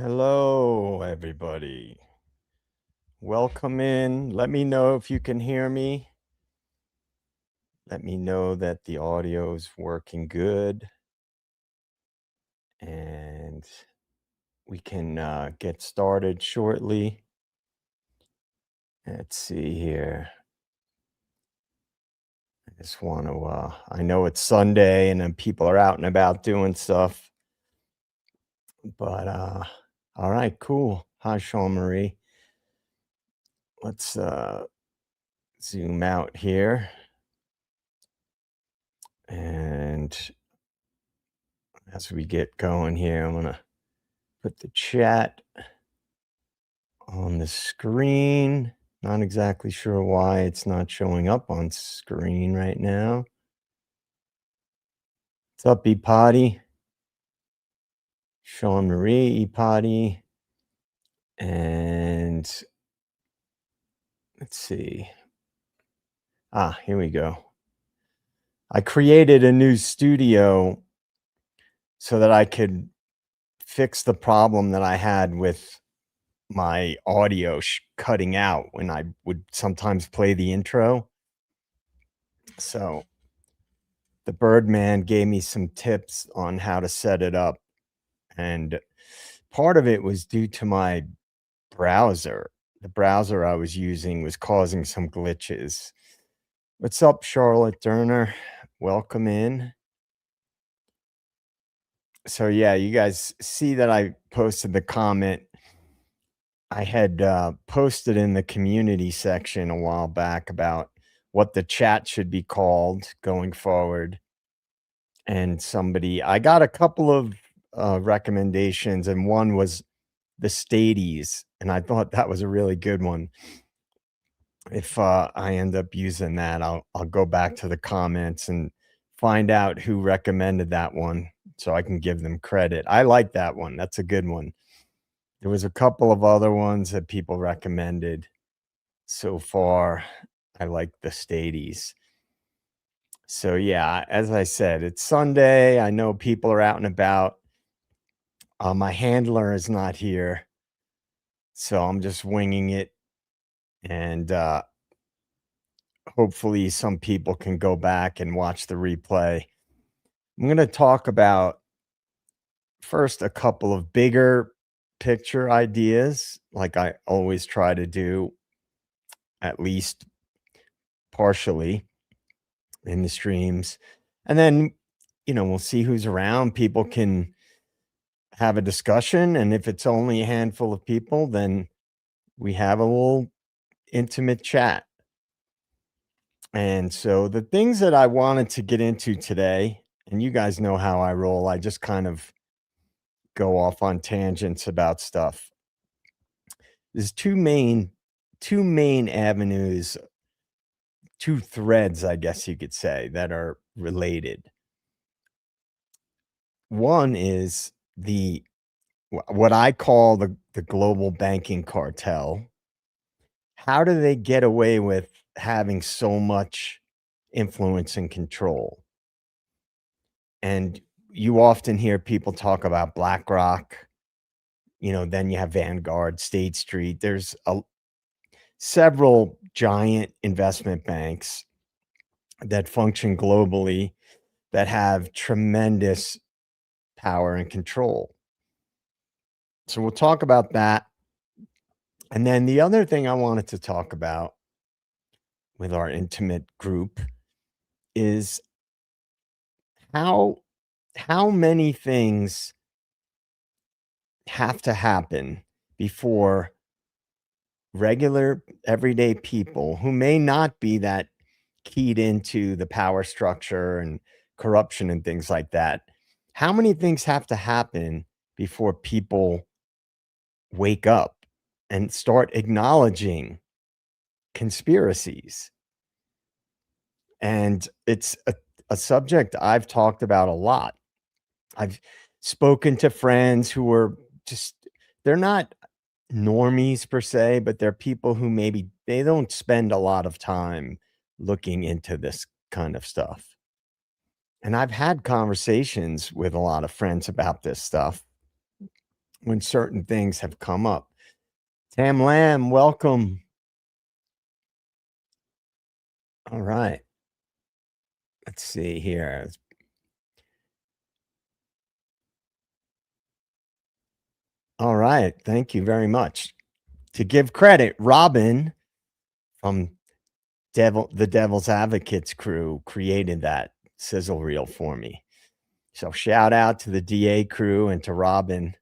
Hello, everybody. Welcome in. Let me know if you can hear me. Let me know that the audio is working good. And we can get started shortly. Let's see here. I just want to, I know it's Sunday and then people are out and about doing stuff. But, all right, cool. Hi, Sean Marie. Let's zoom out here. And as we get going here, I'm going to put the chat on the screen. Not exactly sure why it's not showing up on screen right now. What's up, E-Potty? Sean Marie, E-Potty. And let's see. Here we go. I created a new studio so that I could fix the problem that I had with my audio cutting out when I would sometimes play the intro. So the Birdman gave me some tips on how to set it up. And part of it was due to my browser. The browser I was using was causing some glitches. What's up, Charlotte Durner? Welcome in. So yeah, you guys see that I posted the comment. I had posted in the community section a while back about what the chat should be called going forward. And I got a couple of recommendations, and one was the Stadies, and I thought that was a really good one. If I end up using that, I'll go back to the comments and find out who recommended that one so I can give them credit. I like that one. That's a good one. There was a couple of other ones that people recommended so far. I like the Stadies. So yeah, as I said, it's Sunday. I know people are out and about. My handler is not here, so I'm just winging it, and hopefully some people can go back and watch the replay. I'm going to talk about first a couple of bigger picture ideas, like I always try to do, at least partially in the streams. And then, we'll see who's around. People can have a discussion. And if it's only a handful of people, then we have a little intimate chat. And so the things that I wanted to get into today, and you guys know how I roll, I just kind of go off on tangents about stuff. There's two main avenues, two threads, I guess you could say, that are related. One is what I call the global banking cartel. How do they get away with having so much influence and control? And you often hear people talk about BlackRock, then you have Vanguard, State Street. There's several giant investment banks that function globally that have tremendous power and control. So we'll talk about that. And then the other thing I wanted to talk about with our intimate group is how many things have to happen before regular everyday people who may not be that keyed into the power structure and corruption and things like that. How many things have to happen before people wake up and start acknowledging conspiracies? And it's a subject I've talked about a lot. I've spoken to friends who are they're not normies per se, but they're people who maybe they don't spend a lot of time looking into this kind of stuff. And I've had conversations with a lot of friends about this stuff. when certain things have come up. Tam Lamb, welcome. All right. Let's see here. All right. Thank you very much. To give credit, Robin from the Devil's Advocates crew created that sizzle reel for me. So shout out to the DA crew and to Robin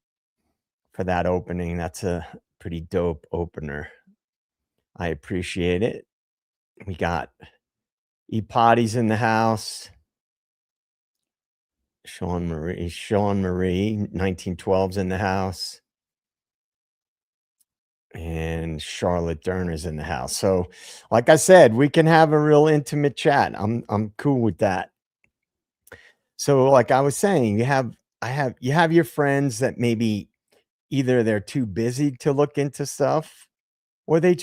for that opening. That's a pretty dope opener. I appreciate it. We got E-Potty's in the house. Sean Marie, 1912's in the house. And Charlotte Durner's in the house. So, like I said, we can have a real intimate chat. I'm cool with that. So, like I was saying, you have your friends that maybe either they're too busy to look into stuff or they're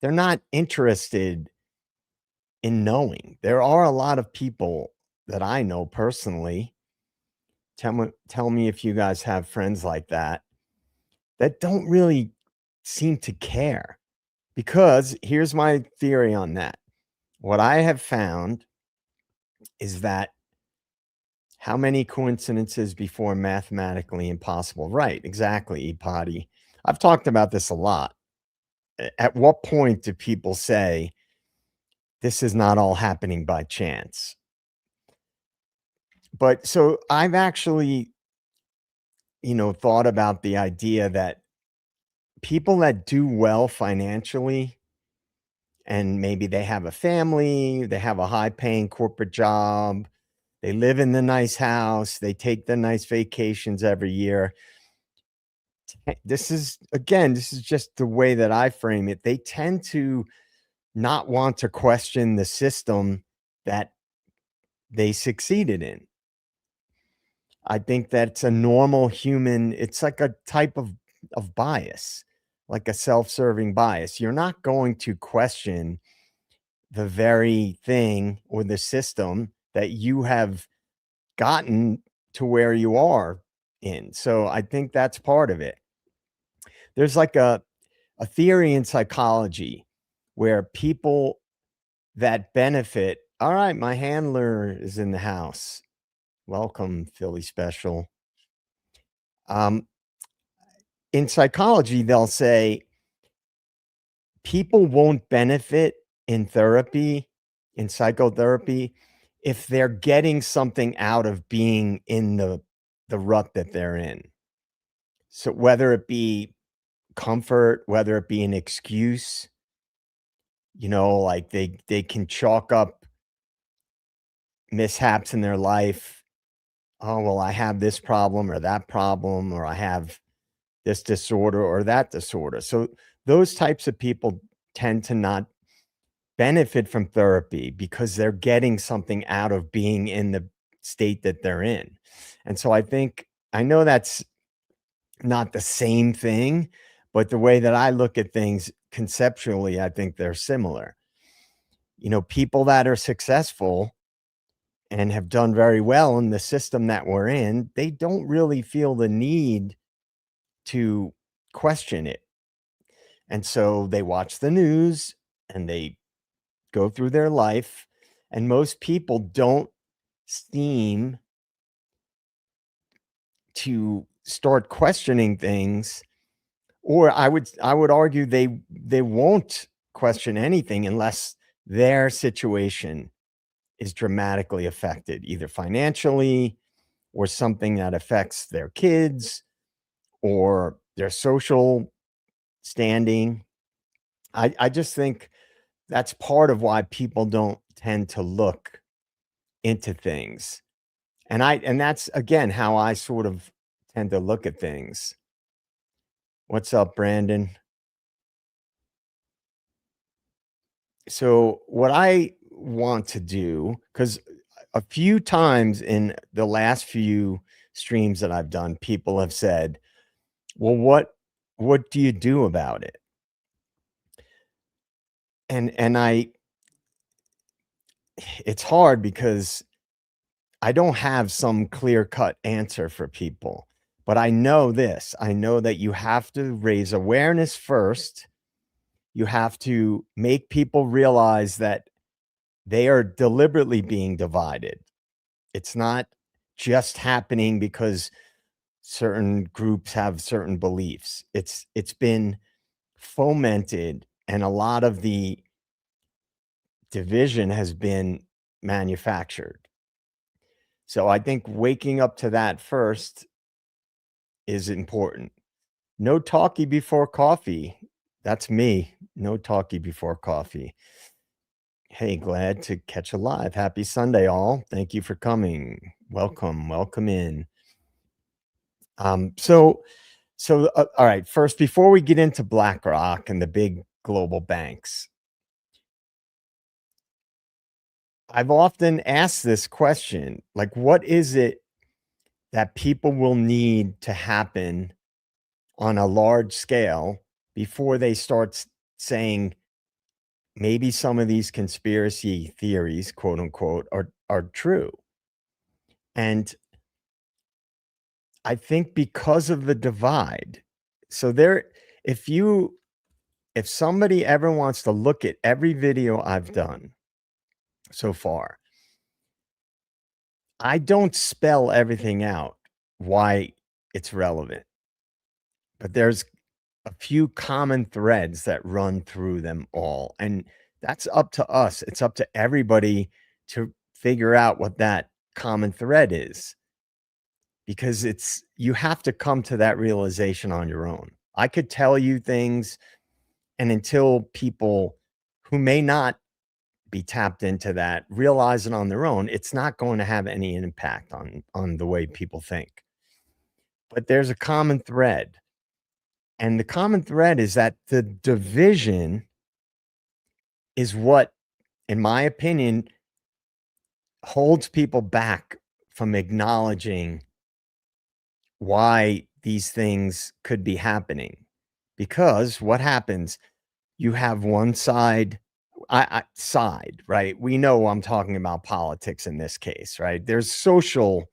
not interested in knowing. There are a lot of people that I know personally. Tell me if you guys have friends like that that don't really seem to care. Because here's my theory on that. What I have found is that how many coincidences before mathematically impossible? Right, exactly, E-Potty. I've talked about this a lot. At what point do people say this is not all happening by chance? But so I've actually, thought about the idea that people that do well financially and maybe they have a family, they have a high paying corporate job, they live in the nice house, they take the nice vacations every year. This is just the way that I frame it. They tend to not want to question the system that they succeeded in. I think that's a normal human, it's like a type of bias, like a self-serving bias. You're not going to question the very thing or the system that you have gotten to where you are in. So I think that's part of it. There's like a theory in psychology where people that benefit, all right, my handler is in the house. Welcome, Philly Special. Um, in psychology, they'll say people won't benefit in therapy, in psychotherapy, if they're getting something out of being in the rut that they're in. So whether it be comfort, whether it be an excuse, like they can chalk up mishaps in their life. Oh, well, I have this problem or that problem, or I have this disorder or that disorder. So those types of people tend to not benefit from therapy because they're getting something out of being in the state that they're in. And so I know that's not the same thing, but the way that I look at things conceptually, I think they're similar. People that are successful and have done very well in the system that we're in, they don't really feel the need to question it. And so they watch the news and they go through their life. And most people don't seem to start questioning things, or I would argue they won't question anything unless their situation is dramatically affected, either financially or something that affects their kids or their social standing. I just think that's part of why people don't tend to look into things. And that's again how I sort of tend to look at things. What's up, Brandon? So what I want to do, because a few times in the last few streams that I've done, people have said, "Well, what do you do about it?" And it's hard because I don't have some clear-cut answer for people. But I know this, I know that you have to raise awareness first. You have to make people realize that they are deliberately being divided. It's not just happening because certain groups have certain beliefs. It's been fomented, and a lot of the division has been manufactured. So I think waking up to that first is important. No talkie before coffee. That's me. No talkie before coffee. Hey, glad to catch a live. Happy Sunday, all. Thank you for coming. Welcome, welcome in. So, all right. First, before we get into BlackRock and the big global banks, I've often asked this question, like, what is it that people will need to happen on a large scale before they start saying maybe some of these conspiracy theories, quote unquote, are true? And I think because of the divide. So there, if you if somebody ever wants to look at every video I've done so far, I don't spell everything out why it's relevant, but there's a few common threads that run through them all. And that's up to us. It's up to everybody to figure out what that common thread is, because you have to come to that realization on your own. I could tell you things, and until people who may not be tapped into that realize it on their own, it's not going to have any impact on the way people think. But there's a common thread. And the common thread is that the division is what, in my opinion, holds people back from acknowledging why these things could be happening. Because what happens, you have one side, right? We know I'm talking about politics in this case, right? There's social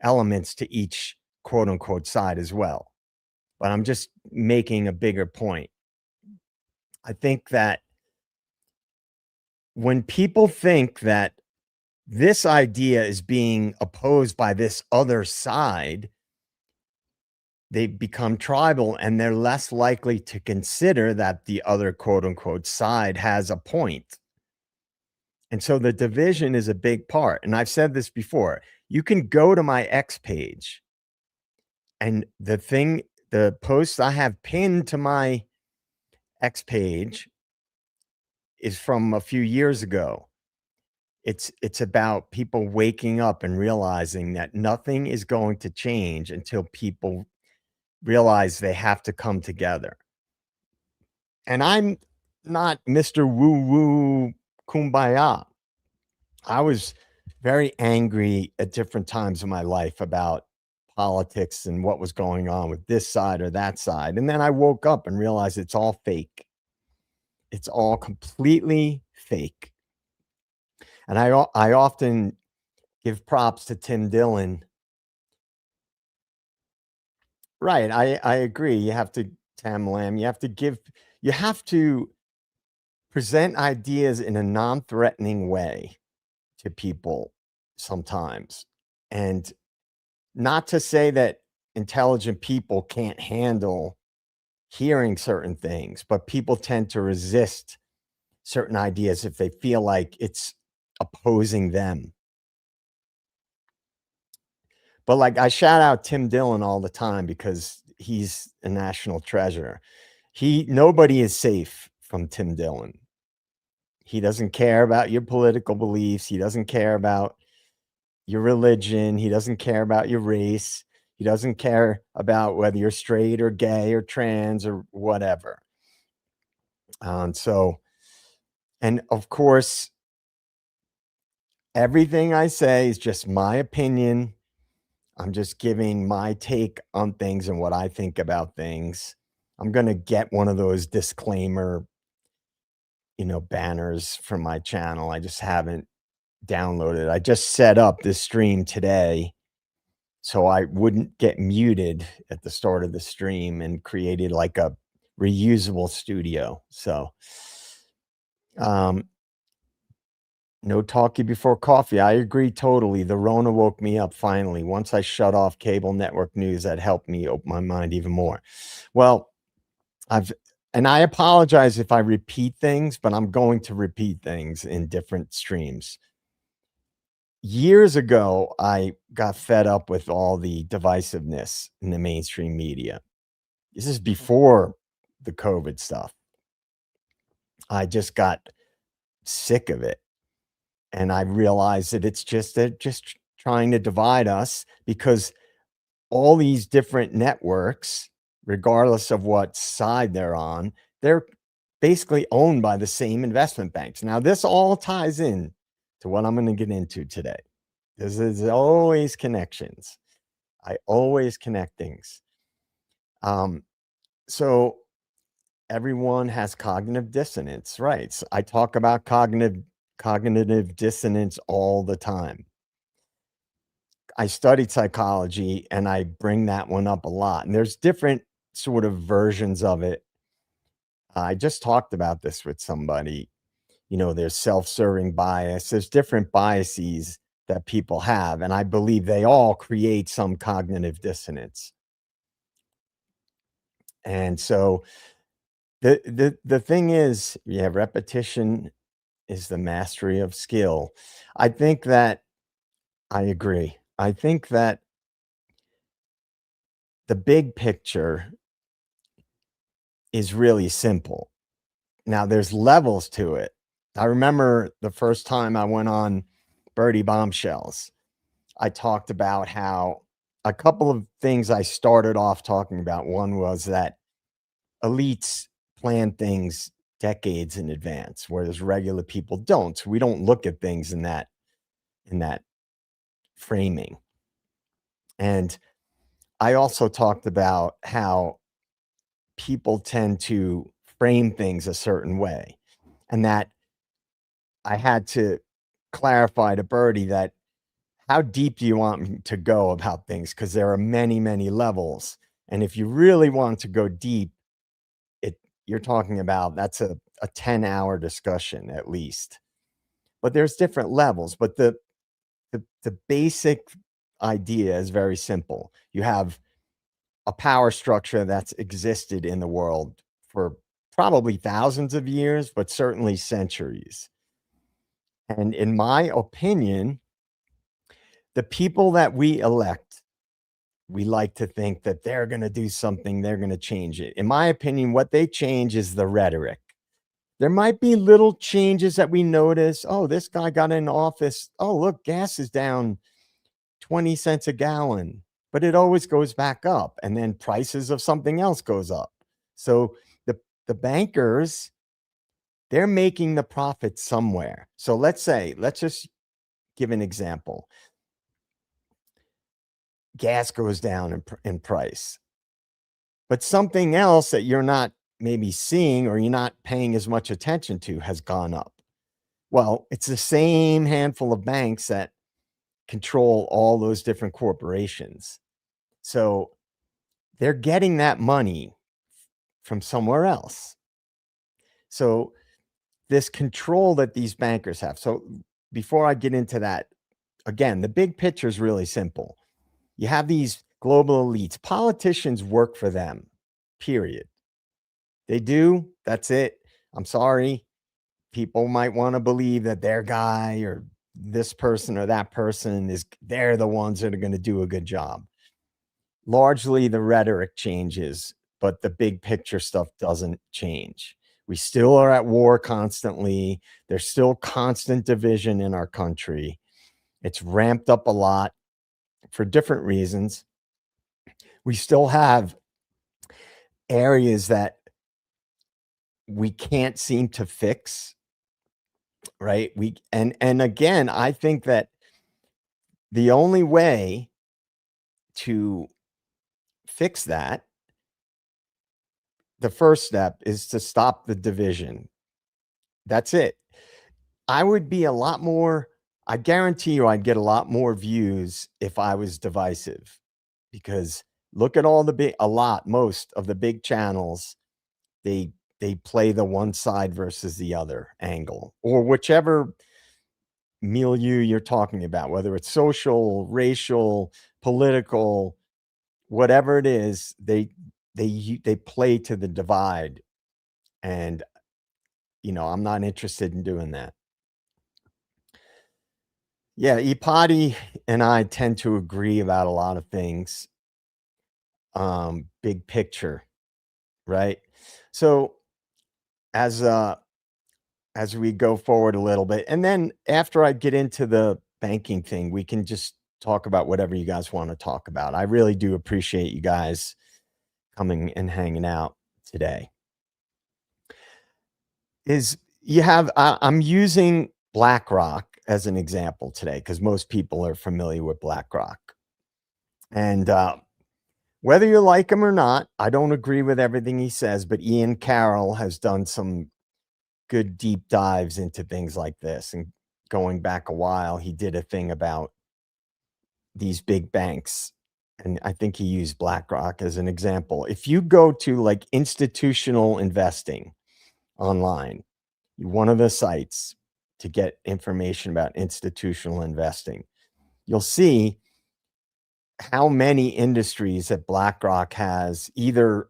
elements to each quote unquote side as well. But I'm just making a bigger point. I think that when people think that this idea is being opposed by this other side, they become tribal and they're less likely to consider that the other quote unquote side has a point. And so the division is a big part. And I've said this before. You can go to my X page, and the post I have pinned to my X page is from a few years ago. It's about people waking up and realizing that nothing is going to change until people realize they have to come together. And I'm not Mr. Woo Woo Kumbaya. I was very angry at different times in my life about politics and what was going on with this side or that side. And then I woke up and realized it's all fake. It's all completely fake. And I often give props to Tim Dillon. Right. I agree. You have to Tam Lam, you have to present ideas in a non-threatening way to people sometimes. And not to say that intelligent people can't handle hearing certain things, but people tend to resist certain ideas if they feel like it's opposing them. But like I shout out Tim Dillon all the time because he's a national treasure. Nobody is safe from Tim Dillon. He doesn't care about your political beliefs. He doesn't care about your religion. He doesn't care about your race. He doesn't care about whether you're straight or gay or trans or whatever. So, and of course, everything I say is just my opinion. I'm just giving my take on things and what I think about things. I'm going to get one of those disclaimer, banners from my channel. I just haven't downloaded. I just set up this stream today so I wouldn't get muted at the start of the stream, and created like a reusable studio. So, um, no talkie before coffee. I agree totally. The Rona woke me up finally. Once I shut off cable network news, that helped me open my mind even more. Well, I've and I apologize if I repeat things, but I'm going to repeat things in different streams. Years ago, I got fed up with all the divisiveness in the mainstream media. This is before the COVID stuff. I just got sick of it. And I realized that it's just they're just trying to divide us, because all these different networks, regardless of what side they're on, they're basically owned by the same investment banks. Now, this all ties in to what I'm going to get into today. There's always connections. I always connect things. Um, so everyone has cognitive dissonance, right? So I talk about cognitive dissonance all the time. I studied psychology, and I bring that one up a lot. And there's different sort of versions of it. I just talked about this with somebody. There's self-serving bias. There's different biases that people have, and I believe they all create some cognitive dissonance. And so the thing is, yeah, repetition is the mastery of skill. I think that I agree. I think that the big picture is really simple. Now there's levels to it. I remember the first time I went on Birdie Bombshells, I talked about how a couple of things I started off talking about. One was that elites plan things decades in advance, whereas regular people don't. So we don't look at things in that framing. And I also talked about how people tend to frame things a certain way, and that I had to clarify to Birdie that how deep do you want me to go about things? Because there are many, many levels. And if you really want to go deep, you're talking about that's a 10-hour discussion at least. But there's different levels. But the basic idea is very simple. You have a power structure that's existed in the world for probably thousands of years, but certainly centuries. And in my opinion, the people that we elect, we like to think that they're going to do something, they're going to change it. In my opinion, what they change is the rhetoric. There might be little changes that we notice. Oh, this guy got in office. Oh, look, gas is down 20 cents a gallon, but it always goes back up, and then prices of something else goes up. So the bankers, they're making the profit somewhere. So let's just give an example. Gas goes down in price, but something else that you're not maybe seeing or you're not paying as much attention to has gone up. Well, it's the same handful of banks that control all those different corporations. So they're getting that money from somewhere else. So this control that these bankers have. So before I get into that, again, the big picture is really simple. You have these global elites. Politicians work for them, period. They do. That's it. I'm sorry. People might want to believe that their guy or this person or that person they're the ones that are going to do a good job. Largely the rhetoric changes, but the big picture stuff doesn't change. We still are at war constantly. There's still constant division in our country. It's ramped up a lot for different reasons. We still have areas that we can't seem to fix, right? And again, I think that the only way to fix that, the first step is to stop the division. That's it. I would be a lot more I guarantee you I'd get a lot more views if I was divisive, because look at all the big a lot, most of the big channels, they they play the one side versus the other angle, or whichever milieu you're talking about, whether it's social, racial, political, whatever it is, they play to the divide, and, I'm not interested in doing that. Yeah, Ipati and I tend to agree about a lot of things, big picture, right? So, as, uh as we go forward a little bit, and then after I get into the banking thing, we can just talk about whatever you guys wanna talk about. I really do appreciate you guys coming and hanging out today. Is you have I'm using BlackRock as an example today because most people are familiar with BlackRock. And, whether you like him or not, I don't agree with everything he says, but Ian Carroll has done some good deep dives into things like this, and going back a while, he did a thing about these big banks, and I think he used BlackRock as an example. If you go to, like, institutional investing online, one of the sites to get information about institutional investing, you'll see how many industries that BlackRock has either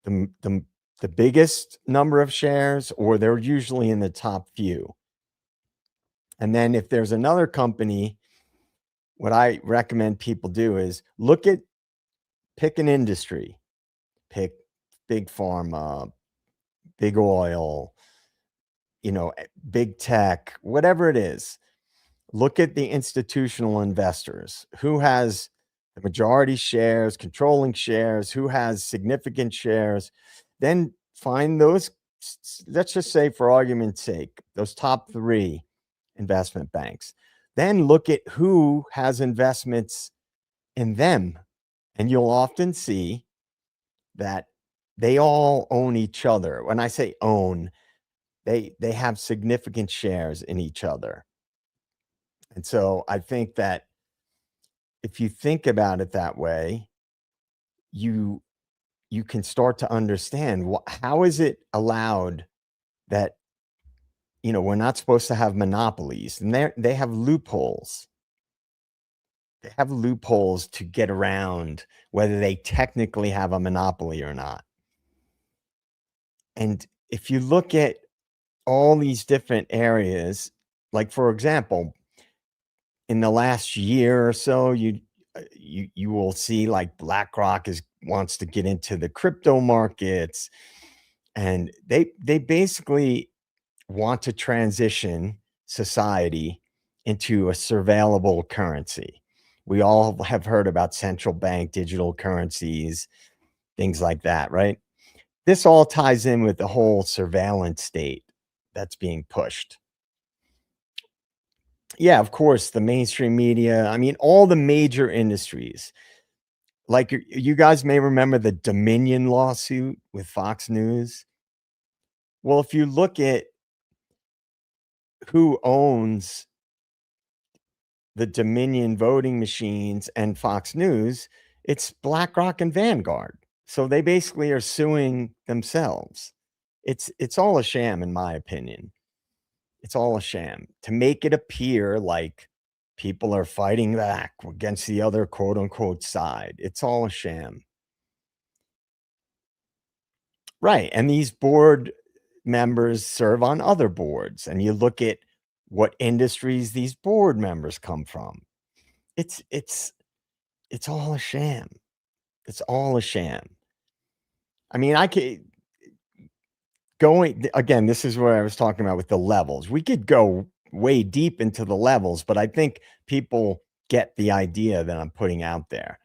the the the biggest number of shares, or they're usually in the top few. And then if there's another company, what I recommend people do is pick an industry, pick big pharma, big oil, big tech, whatever it is. Look at the institutional investors. Who has the majority shares, controlling shares, who has significant shares. Then find those, let's just say for argument's sake, those top 3 investment banks. Then look at who has investments in them, and you'll often see that they all own each other. When I say own, they have significant shares in each other. And so I think that if you think about it that way, you you can start to understand how is it allowed that we're not supposed to have monopolies, and they have loopholes. They have loopholes to get around whether they technically have a monopoly or not. And if you look at all these different areas, like for example, in the last year or so, you will see like BlackRock is wants to get into the crypto markets, and they basically want to transition society into a surveillable currency. We all have heard about central bank digital currencies, things like that, right? This all ties in with the whole surveillance state that's being pushed. Yeah, of course, the mainstream media, I mean, all the major industries. Like, you guys may remember the Dominion lawsuit with Fox News. Well, if you look at who owns the Dominion voting machines and Fox News, it's BlackRock and Vanguard. So they basically are suing themselves. It's all a sham in my opinion. It's all a sham to make it appear like people are fighting back against the other quote unquote side. It's all a sham. Right. And these board members serve on other boards, and you look at what industries these board members come from. It's it's it's all a sham. It's all a sham. I mean, I could going again, this is what I was talking about with the levels. We could go way deep into the levels, but I think people get the idea that I'm putting out there.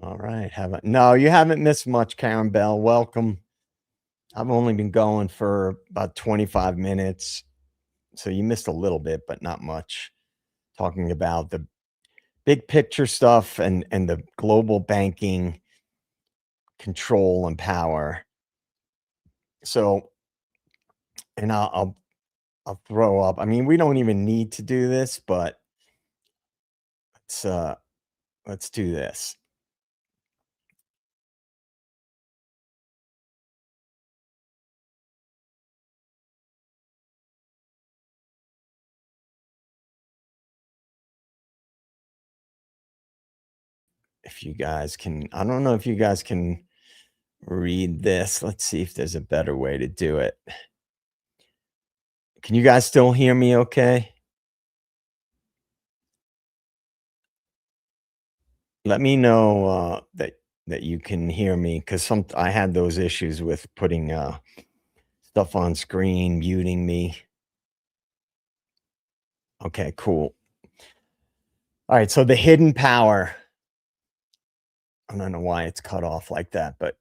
All right. No, you haven't missed much, Karen Bell. Welcome. I've only been going for about 25 minutes. So you missed a little bit, but not much. Talking about the big picture stuff and the global banking control and power. So and I'll throw up. I mean, we don't even need to do this, but let's uh let's do this. If you guys can, I don't know if you guys can read this. Let's see if there's a better way to do it. Can you guys still hear me okay? Let me know that you can hear me, because some I had those issues with putting stuff on screen, muting me. Okay, cool. All right, so the hidden power. I don't know why it's cut off like that, but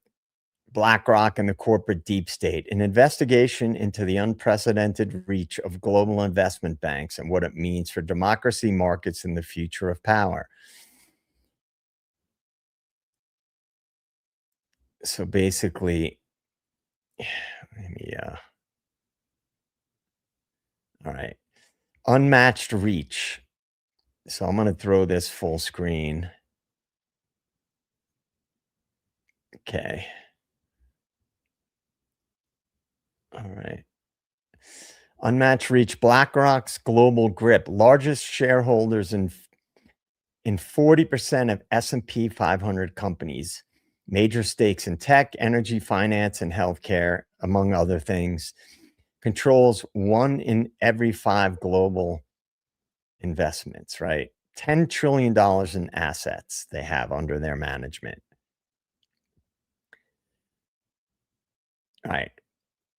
BlackRock and the corporate deep state, an investigation into the unprecedented reach of global investment banks and what it means for democracy, markets, and the future of power. So basically, let me, all right, unmatched reach. So I'm going to throw this full screen. Okay. All right. Unmatched reach, BlackRock's global grip, largest shareholders in 40% of S&P 500 companies, major stakes in tech, energy, finance, and healthcare, among other things, controls one in every five global investments, right? $10 trillion in assets they have under their management. All right.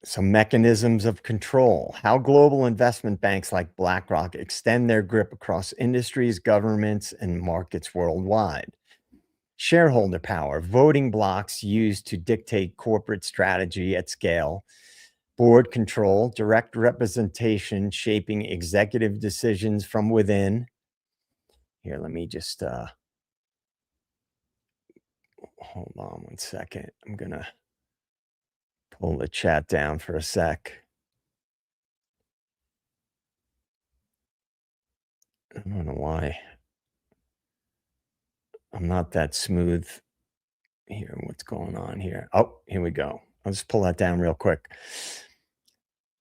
Some mechanisms of control, how global investment banks like BlackRock extend their grip across industries, governments, and markets worldwide. Shareholder power, voting blocks used to dictate corporate strategy at scale. Board control, direct representation shaping executive decisions from within. Here, let me just hold on one second. I'm going to pull the chat down for a sec. I don't know why I'm not that smooth here. What's going on here? Oh, here we go. I'll just pull that down real quick.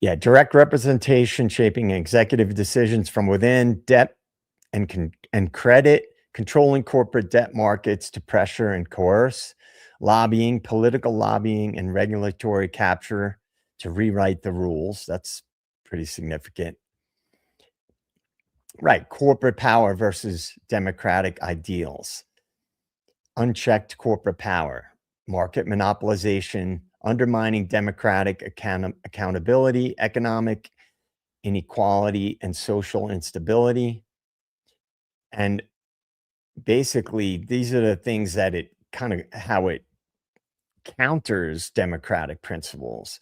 Yeah, direct representation shaping executive decisions from within, debt and credit, controlling corporate debt markets to pressure and coerce, lobbying, political lobbying, and regulatory capture to rewrite the rules. That's pretty significant. Right, corporate power versus democratic ideals. Unchecked corporate power, market monopolization, undermining democratic accountability, economic inequality, and social instability. And basically, these are the things that it kind of how it counters democratic principles: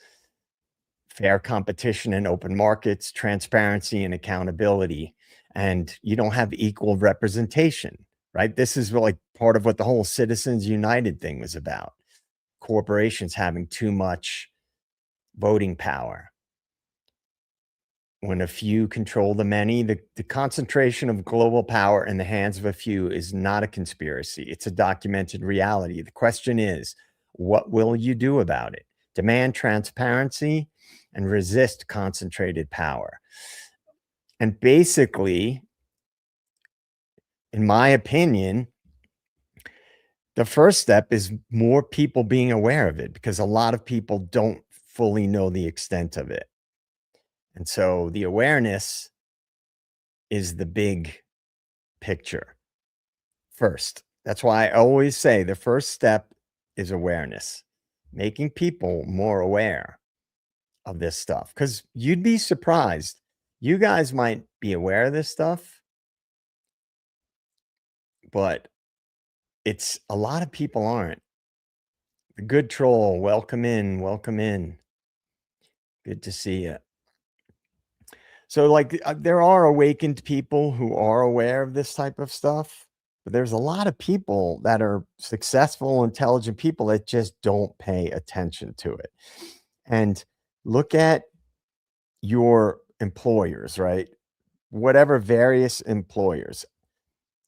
fair competition and open markets, transparency and accountability. And you don't have equal representation, right? This is like part of what the whole Citizens United thing was about: corporations having too much voting power. When a few control the many, the concentration of global power in the hands of a few is not a conspiracy. It's a documented reality. The question is, what will you do about it? Demand transparency and resist concentrated power. And basically, in my opinion, the first step is more people being aware of it, because a lot of people don't fully know the extent of it. And so the awareness is the big picture first. That's why I always say the first step is awareness, making people more aware of this stuff. Because you'd be surprised. You guys might be aware of this stuff, but it's a lot of people aren't. The good troll, welcome in, welcome in. Good to see you. So, like, there are awakened people who are aware of this type of stuff, but there's a lot of people that are successful, intelligent people that just don't pay attention to it. And look at your employers, right? Whatever various employers,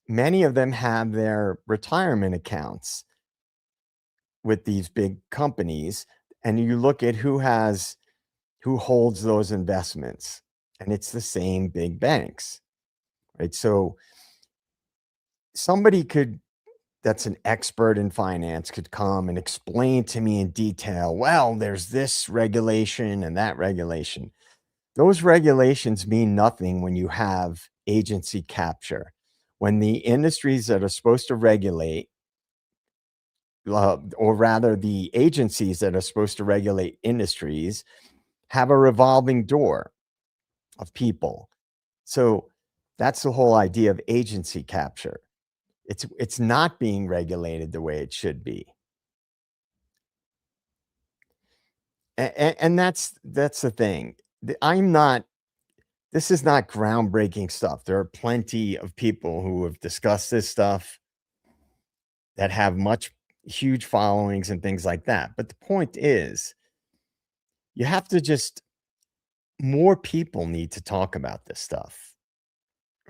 many of them have their retirement accounts with these big companies, and you look at who holds those investments, and it's the same big banks, right? So somebody could that's an expert in finance could come and explain to me in detail, well, there's this regulation and that regulation. Those regulations mean nothing when you have agency capture. When the industries that are supposed to regulate, or rather the agencies that are supposed to regulate industries, have a revolving door of people. So that's the whole idea of agency capture. It's not being regulated the way it should be. And that's the thing. I'm not this is not groundbreaking stuff. There are plenty of people who have discussed this stuff that have huge followings and things like that. But the point is, you have to just more people need to talk about this stuff,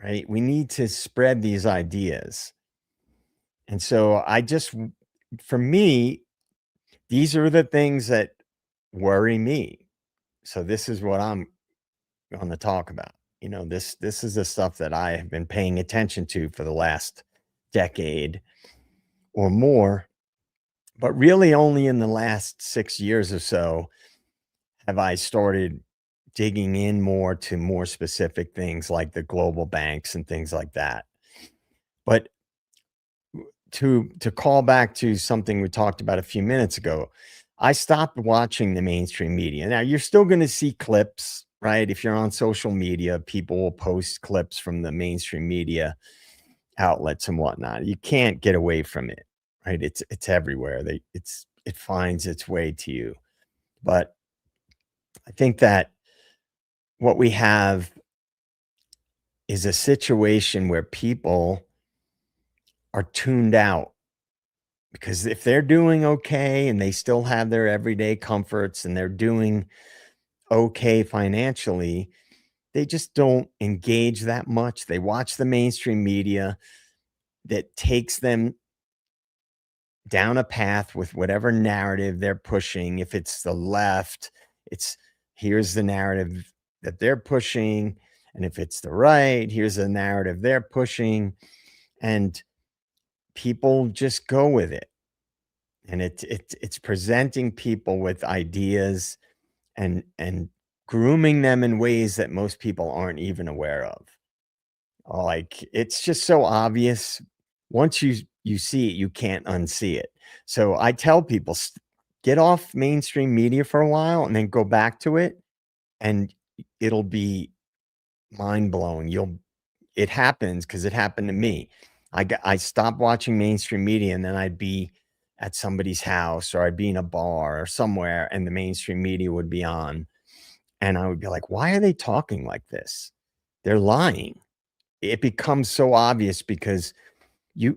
right? We need to spread these ideas. And so for me, these are the things that worry me. So this is what I'm going to talk about. This is the stuff that I have been paying attention to for the last decade or more, but really only in the last 6 years or so have I started digging in more to more specific things like the global banks and things like that. But to call back to something we talked about a few minutes ago, I stopped watching the mainstream media. Now, you're still going to see clips, right? If you're on social media, people will post clips from the mainstream media outlets and whatnot. You can't get away from it, right? It's everywhere. It finds its way to you. But I think that what we have is a situation where people are tuned out because if they're doing okay and they still have their everyday comforts and they're doing okay financially, they just don't engage that much. They watch the mainstream media that takes them down a path with whatever narrative they're pushing. If it's the left, it's here's the narrative that they're pushing. And if it's the right, here's the narrative they're pushing. And people just go with it. And it's presenting people with ideas and grooming them in ways that most people aren't even aware of. Like, it's just so obvious. Once you see it, you can't unsee it. So I tell people, get off mainstream media for a while and then go back to it, and it'll be mind-blowing. It happens because it happened to me. I stopped watching mainstream media, and then I'd be at somebody's house, or I'd be in a bar or somewhere, and the mainstream media would be on, and I would be like, "Why are they talking like this? They're lying." It becomes so obvious because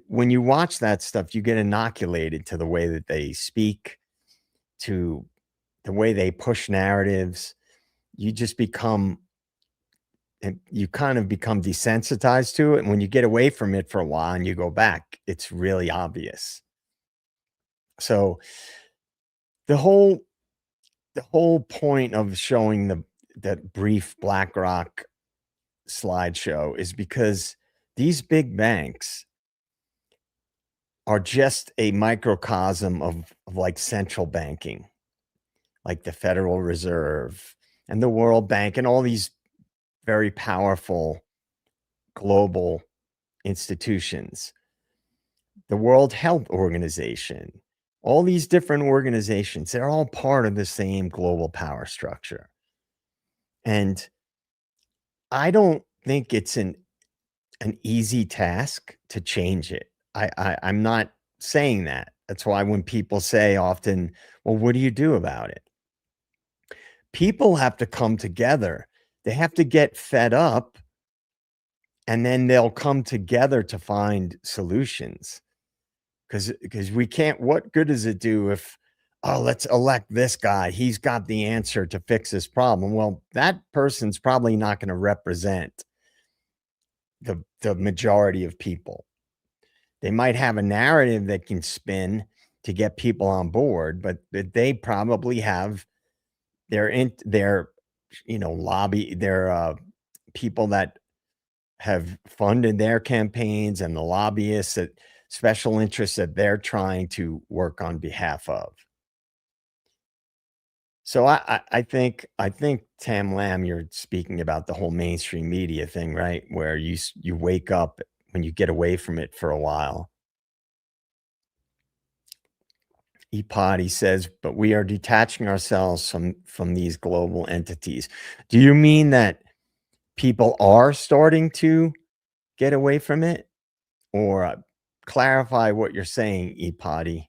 when you watch that stuff, you get inoculated to the way that they speak, to the way they push narratives. You just become and you kind of become desensitized to it, and when you get away from it for a while and you go back, it's really obvious. So, the whole the whole point of showing that brief BlackRock slideshow is because these big banks are just a microcosm of like central banking, like the Federal Reserve and the World Bank and all these very powerful global institutions, the World Health Organization, all these different organizations, they're all part of the same global power structure. And I don't think it's an easy task to change it. I'm not saying that. That's why when people say often, well, what do you do about it? People have to come together. They have to get fed up, and then they'll come together to find solutions. Because we can't, what good does it do if "Oh, let's elect this guy. He's got the answer to fix this problem." Well, that person's probably not gonna represent the majority of people. They might have a narrative that can spin to get people on board, but they probably have their, lobby their, people that have funded their campaigns and the lobbyists that special interests that they're trying to work on behalf of. So I think Tam Lamb, you're speaking about the whole mainstream media thing, right? Where you wake up when you get away from it for a while. Epod, says, but we are detaching ourselves from these global entities. Do you mean that people are starting to get away from it? Or clarify what you're saying, Epod.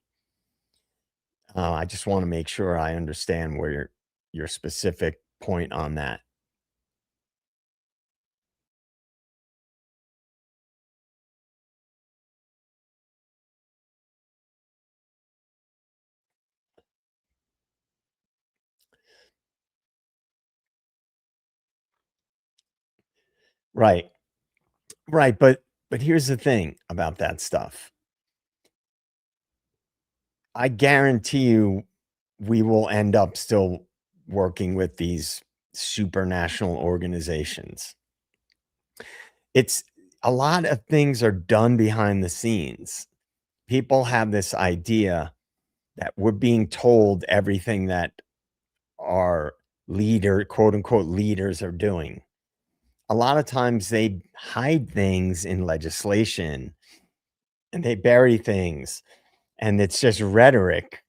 I just want to make sure I understand where your specific point on that. Right. Right, but here's the thing about that stuff. I guarantee you we will end up still working with these supranational organizations. It's a lot of things are done behind the scenes. People have this idea that we're being told everything that our quote unquote leaders are doing. A lot of times they hide things in legislation and they bury things, and it's just rhetoric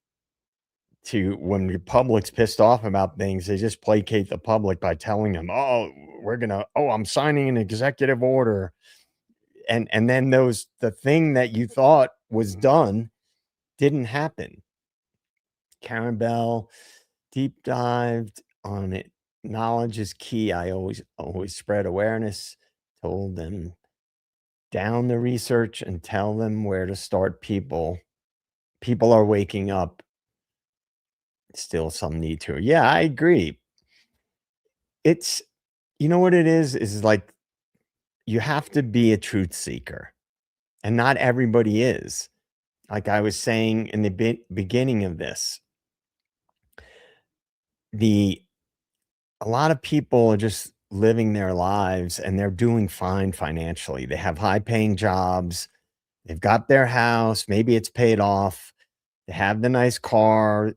to when the public's pissed off about things, they just placate the public by telling them, "Oh, I'm signing an executive order." And then the thing that you thought was done didn't happen. Karen Bell deep dived on it. Knowledge is key. I always spread awareness, told them down the research and tell them where to start people. People are waking up. Still some need to. Yeah, I agree. It's you know what it is like you have to be a truth seeker, and not everybody is. Like I was saying in the beginning of this, the a lot of people are just living their lives and they're doing fine financially. They have high paying jobs. They've got their house. Maybe it's paid off. They have the nice car.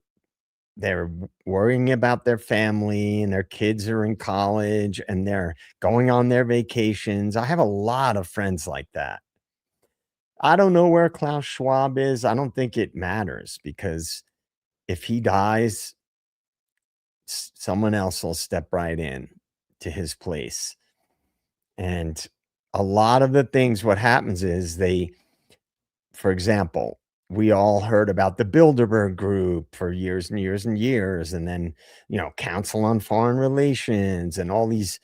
They're worrying about their family and their kids are in college and they're going on their vacations. I have a lot of friends like that. I don't know where Klaus Schwab is. I don't think it matters because if he dies, someone else will step right in to his place. And a lot of the things, what happens is for example, we all heard about the Bilderberg Group for years and years and years, and then Council on Foreign Relations and all these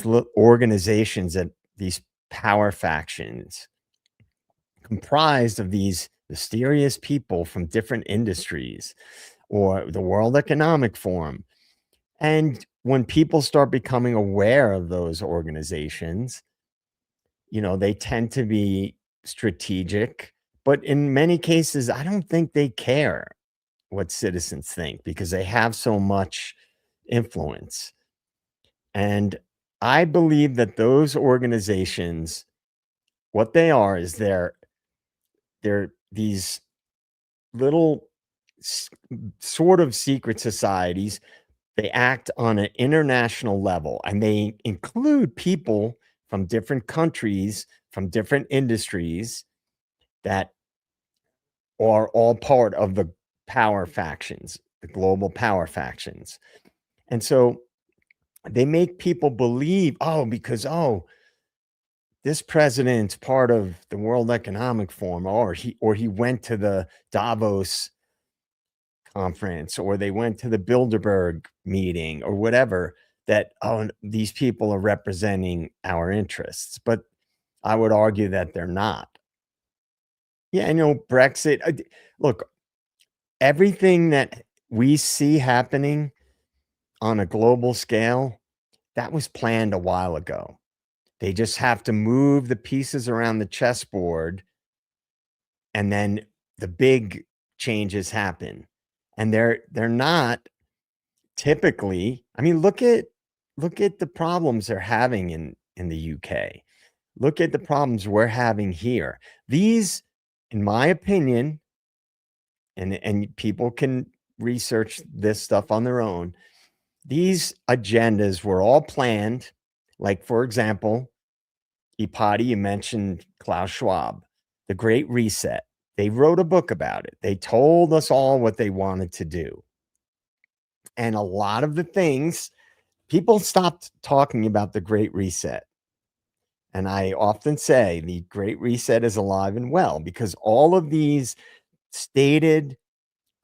organizations that these power factions comprised of these mysterious people from different industries or the World Economic Forum. And when people start becoming aware of those organizations, they tend to be strategic, but in many cases, I don't think they care what citizens think because they have so much influence. And I believe that those organizations, what they are is they're these little sort of secret societies. They act on an international level and they include people from different countries, from different industries that are all part of the power factions, the global power factions. And so they make people believe, because this president's part of the World Economic Forum, or he went to the Davos conference, or they went to the Bilderberg meeting, or whatever. That these people are representing our interests, but I would argue that they're not. Yeah, I know Brexit. Look, everything that we see happening on a global scale, that was planned a while ago. They just have to move the pieces around the chessboard, and then the big changes happen. And they're not typically. I mean, look at the problems they're having in the UK. Look at the problems we're having here. These, in my opinion, and people can research this stuff on their own. These agendas were all planned. Like, for example, Ipati, you mentioned Klaus Schwab, the Great Reset. They wrote a book about it. They told us all what they wanted to do. And a lot of the things, people stopped talking about the Great Reset. And I often say the Great Reset is alive and well because all of these stated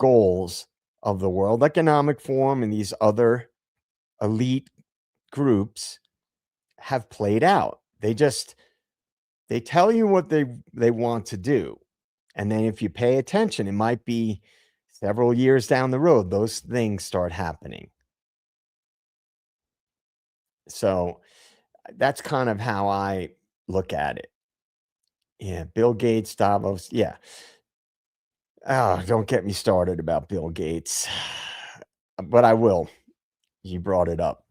goals of the World Economic Forum and these other elite groups have played out. They tell you what they want to do. And then if you pay attention, it might be several years down the road, those things start happening. So that's kind of how I look at it. Yeah, Bill Gates, Davos. Yeah. Oh, don't get me started about Bill Gates. But I will. You brought it up.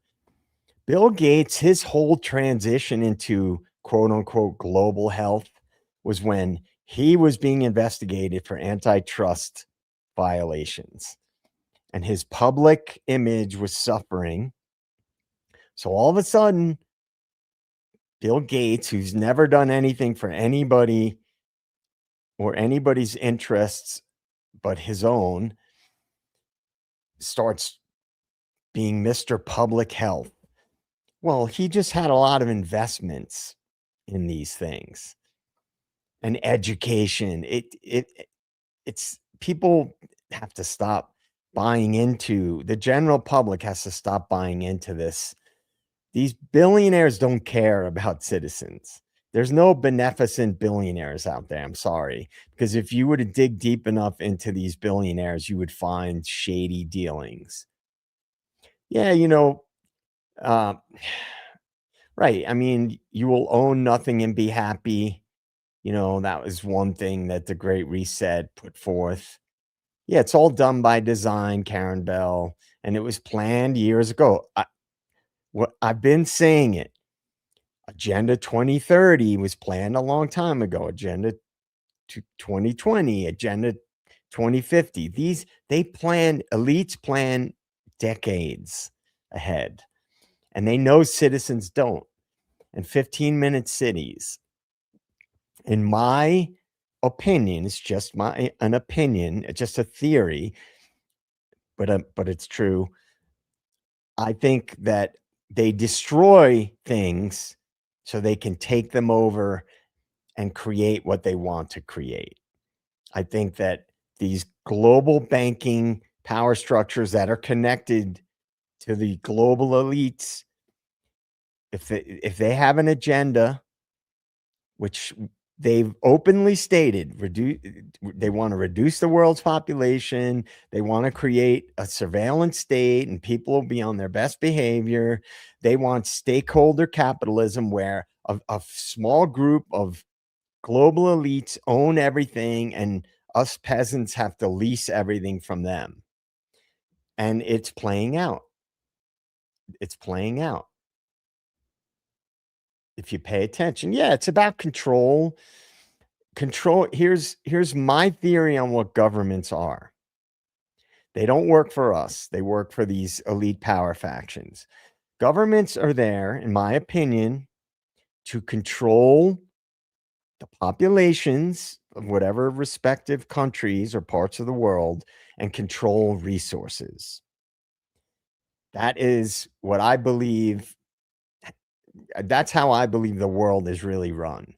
Bill Gates, his whole transition into quote unquote global health was when he was being investigated for antitrust violations and his public image was suffering. So all of a sudden, Bill Gates, who's never done anything for anybody or anybody's interests but his own, starts being Mr. Public Health. Well, he just had a lot of investments in these things and education. It's people have to stop buying into, the general public has to stop buying into this. These billionaires don't care about citizens. There's no beneficent billionaires out there. I'm sorry. Because if you were to dig deep enough into these billionaires, you would find shady dealings. Yeah, uh, right. I mean, you will own nothing and be happy. That was one thing that the Great Reset put forth. Yeah, it's all done by design, Karen Bell, and it was planned years ago. I've been saying it. Agenda 2030 was planned a long time ago. Agenda 2020, Agenda 2050. Elites plan decades ahead, and they know citizens don't. And 15-minute cities, in my opinion, it's just an opinion, it's just a theory, but it's true. I think that they destroy things so they can take them over and create what they want to create. I think that these global banking power structures that are connected to the global elites, if they have an agenda, which they've openly stated, they want to reduce the world's population. They want to create a surveillance state and people will be on their best behavior. They want stakeholder capitalism where a small group of global elites own everything and us peasants have to lease everything from them. And it's playing out. It's playing out. If you pay attention. Yeah, it's about control. Here's my theory on what governments are. They don't work for us. They work for these elite power factions. Governments are there, in my opinion, to control the populations of whatever respective countries or parts of the world and control resources. That is what I believe. That's how I believe the world is really run.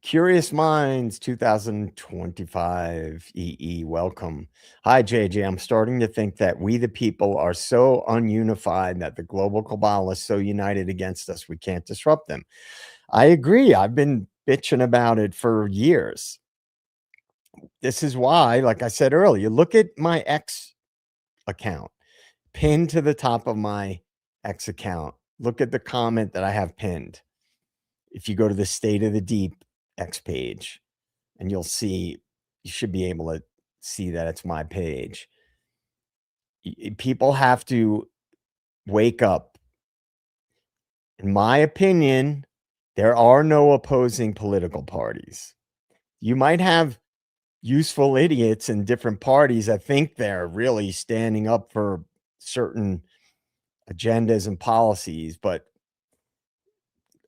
Curious Minds 2025 EE, welcome. Hi, JJ. I'm starting to think that we, the people, are so ununified that the global cabal is so united against us, we can't disrupt them. I agree. I've been bitching about it for years. This is why, like I said earlier, look at my X account, pinned to the top of my X account. Look at the comment that I have pinned. If you go to the State of the Deep X page, and you should be able to see that it's my page. People have to wake up. In my opinion, there are no opposing political parties. You might have useful idiots in different parties that think they're really standing up for certain agendas and policies, but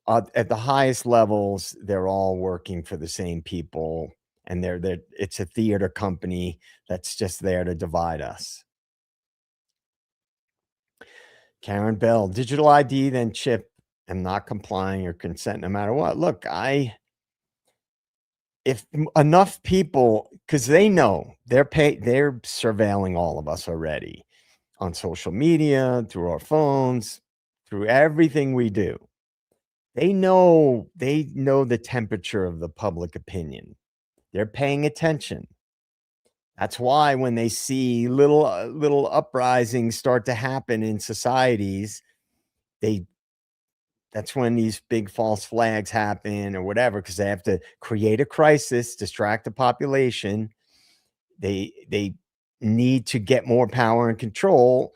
at the highest levels, they're all working for the same people, and it's a theater company that's just there to divide us. Karen Bell, digital ID, then chip, and not complying or consent no matter what. Look, if enough people, because they know they're surveilling all of us already on social media, through our phones, through everything we do. They know the temperature of the public opinion. They're paying attention. That's why when they see little uprisings start to happen in societies, they that's when these big false flags happen or whatever, because they have to create a crisis, distract the population. They need to get more power and control,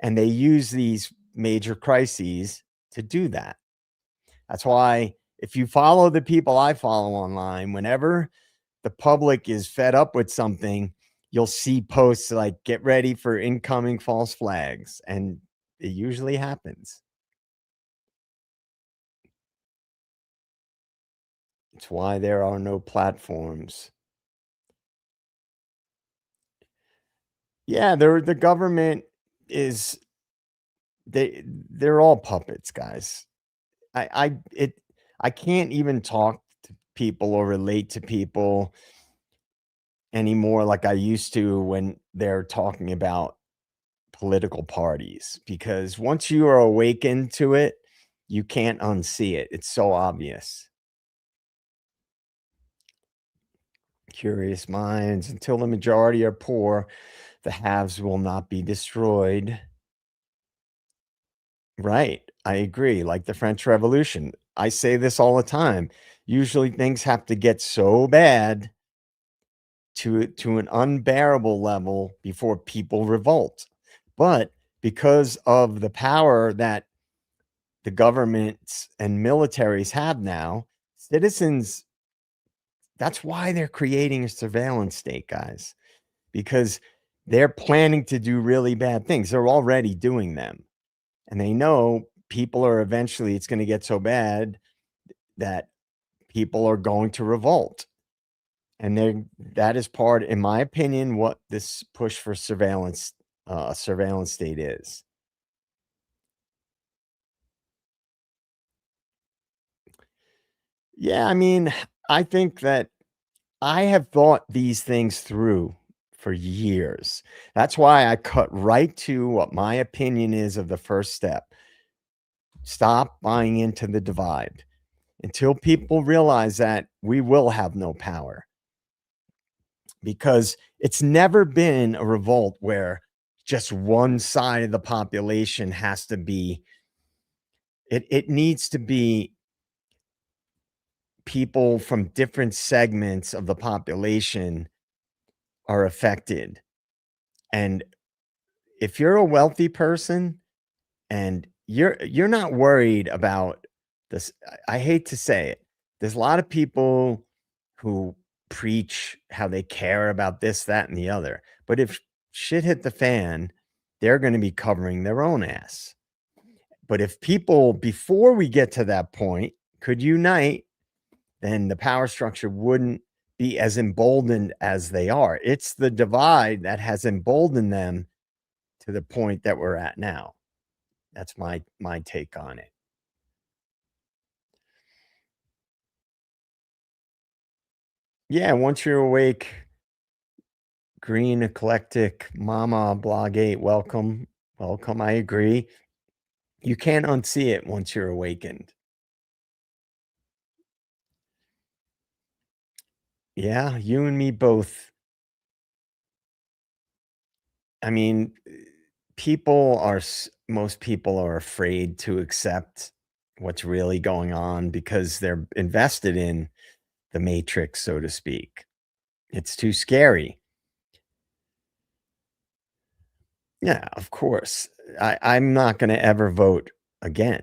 and they use these major crises to do that. That's why if you follow the people I follow online, whenever the public is fed up with something, you'll see posts like "Get ready for incoming false flags," and it usually happens. It's why there are no platforms. Yeah, the government is they're all puppets, guys. I can't even talk to people or relate to people anymore like I used to when they're talking about political parties, because once you are awakened to it, you can't unsee it. It's so obvious. Curious minds, until the majority are poor, the haves will not be destroyed. Right. I agree. Like the French Revolution. I say this all the time. Usually things have to get so bad to an unbearable level before people revolt. But because of the power that the governments and militaries have now, citizens, that's why they're creating a surveillance state, guys, because they're planning to do really bad things. They're already doing them. And they know people are eventually, it's going to get so bad that people are going to revolt. And that is part, in my opinion, what this push for surveillance state is. Yeah, I mean, I think that I have thought these things through for years. That's why I cut right to what my opinion is of the first step. Stop buying into the divide. Until people realize that, we will have no power, because it's never been a revolt where just one side of the population has to be it needs to be people from different segments of the population are affected. And if you're a wealthy person and you're not worried about this, I hate to say it. There's a lot of people who preach how they care about this, that, and the other. But if shit hit the fan, they're going to be covering their own ass. But if people, before we get to that point, could unite, then the power structure wouldn't be as emboldened as they are. It's the divide that has emboldened them to the point that we're at now. That's my take on it. Yeah, once you're awake, green eclectic mama blog 8, welcome. Welcome. I agree. You can't unsee it once you're awakened. Yeah, you and me both. I mean, people are most people are afraid to accept what's really going on because they're invested in the matrix, so to speak. It's too scary. Yeah, of course. I'm not gonna ever vote again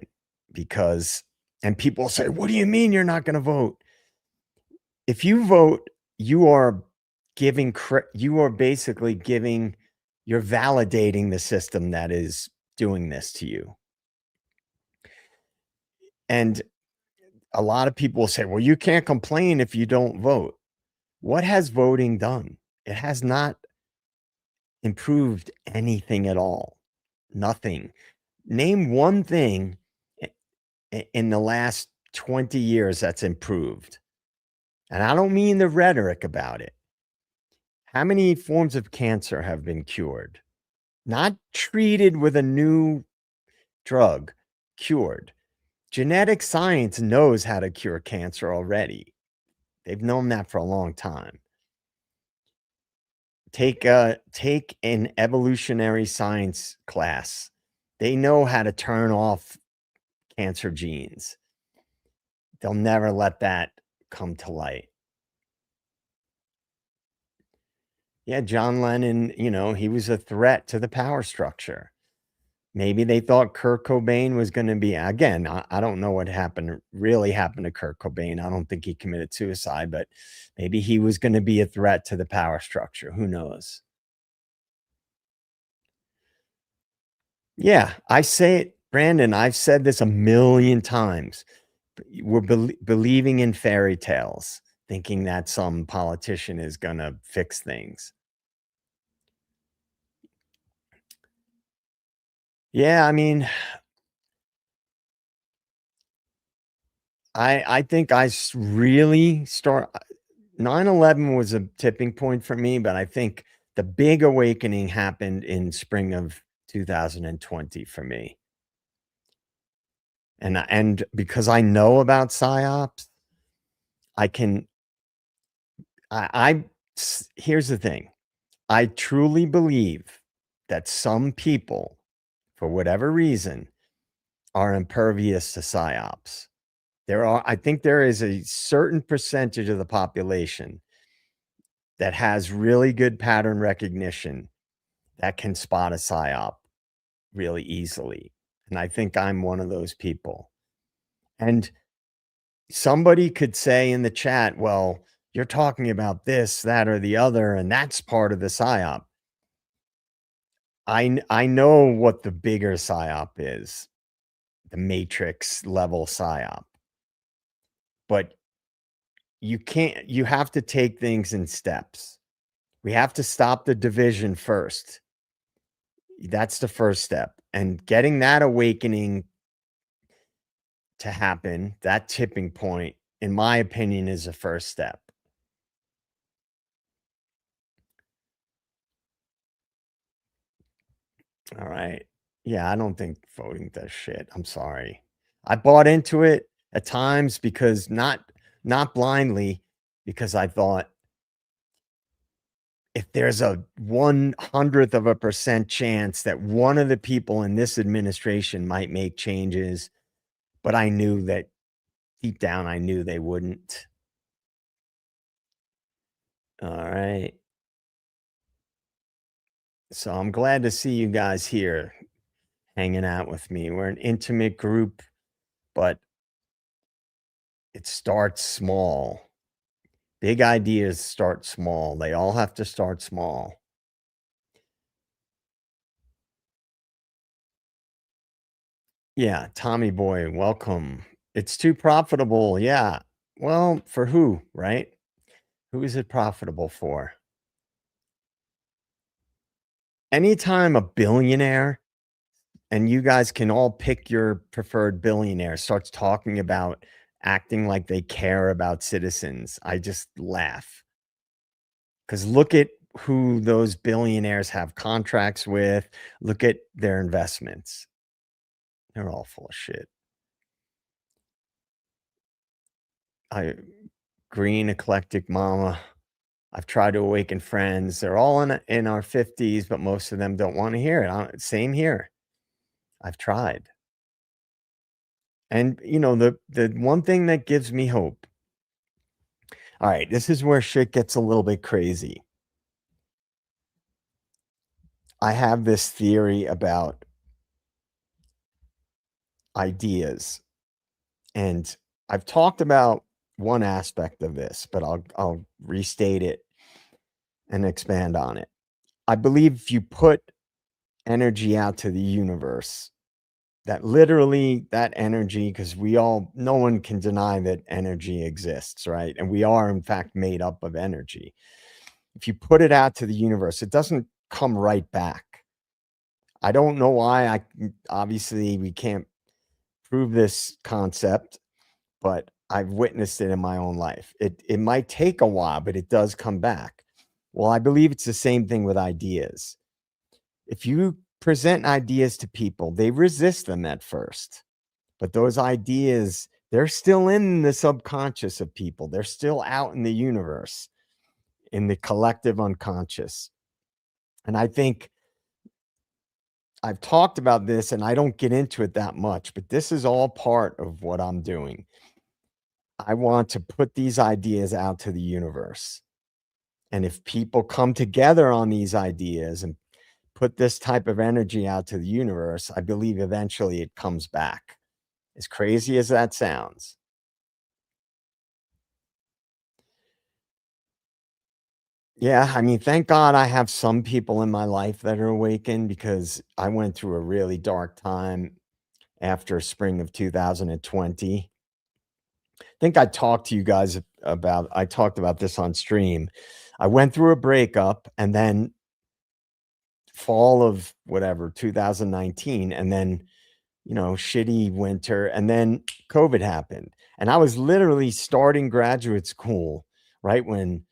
because and people say, "What do you mean you're not gonna vote?" If you vote, you are you are basically giving you're validating the system that is doing this to you. And a lot of people will say, "Well, you can't complain if you don't vote." What has voting done? It has not improved anything at all. Nothing. Name one thing in the last 20 years that's improved. And I don't mean the rhetoric about it. How many forms of cancer have been cured? Not treated with a new drug, cured. Genetic science knows how to cure cancer already. They've known that for a long time. Take an evolutionary science class. They know how to turn off cancer genes. They'll never let that come to light. Yeah, John Lennon, he was a threat to the power structure. Maybe they thought Kurt Cobain was gonna be again, I don't know what really happened to Kurt Cobain. I don't think he committed suicide, but maybe he was gonna be a threat to the power structure. Who knows? Yeah, I say it, Brandon, I've said this a million times. We're believing in fairy tales, thinking that some politician is gonna fix things. Yeah, I mean, I think really start 9/11 was a tipping point for me, but I think the big awakening happened in spring of 2020 for me. And because I know about psyops, I can I here's the thing. I truly believe that some people, for whatever reason, are impervious to psyops. I think there is a certain percentage of the population that has really good pattern recognition that can spot a psyop really easily. And I think I'm one of those people. And somebody could say in the chat, well, you're talking about this, that, or the other, and that's part of the psyop. I know what the bigger psyop is, the matrix level psyop. But you have to take things in steps. We have to stop the division first. That's the first step. And getting that awakening to happen, that tipping point, in my opinion, is the first step. All right. Yeah, I don't think voting does shit. I'm sorry. I bought into it at times because not blindly, because I thought if there's a 1/100th of a percent chance that one of the people in this administration might make changes, but I knew that deep down, I knew they wouldn't. All right. So I'm glad to see you guys here hanging out with me. We're an intimate group, but it starts small. Big ideas start small. They all have to start small. Yeah, Tommy boy, welcome. It's too profitable. Yeah. Well, for who, right? Who is it profitable for? Anytime a billionaire, and you guys can all pick your preferred billionaire, starts talking about acting like they care about citizens, I just laugh. Because look at who those billionaires have contracts with. Look at their investments. They're all full of shit. I green eclectic mama. I've tried to awaken friends. They're all in our 50s, but most of them don't want to hear it. Same here. I've tried. And the one thing that gives me hope. All right, this is where shit gets a little bit crazy. I have this theory about ideas, and I've talked about one aspect of this, but I'll restate it and expand on it. I believe if you put energy out to the universe, that literally that energy, because no one can deny that energy exists, right? And we are, in fact, made up of energy. If you put it out to the universe, it doesn't come right back. I don't know why. Obviously we can't prove this concept, but I've witnessed it in my own life. It might take a while, but it does come back. Well, I believe it's the same thing with ideas. If you present ideas to people, they resist them at first, but those ideas, they're still in the subconscious of people. They're still out in the universe, in the collective unconscious. And I think I've talked about this and I don't get into it that much, but this is all part of what I'm doing. I want to put these ideas out to the universe. And if people come together on these ideas and put this type of energy out to the universe, I believe eventually it comes back. As crazy as that sounds. Yeah, I mean, thank God I have some people in my life that are awakened because I went through a really dark time after spring of 2020. I think I talked about this on stream. I went through a breakup and then fall of whatever 2019 and then shitty winter and then COVID happened. And I was literally starting graduate school right when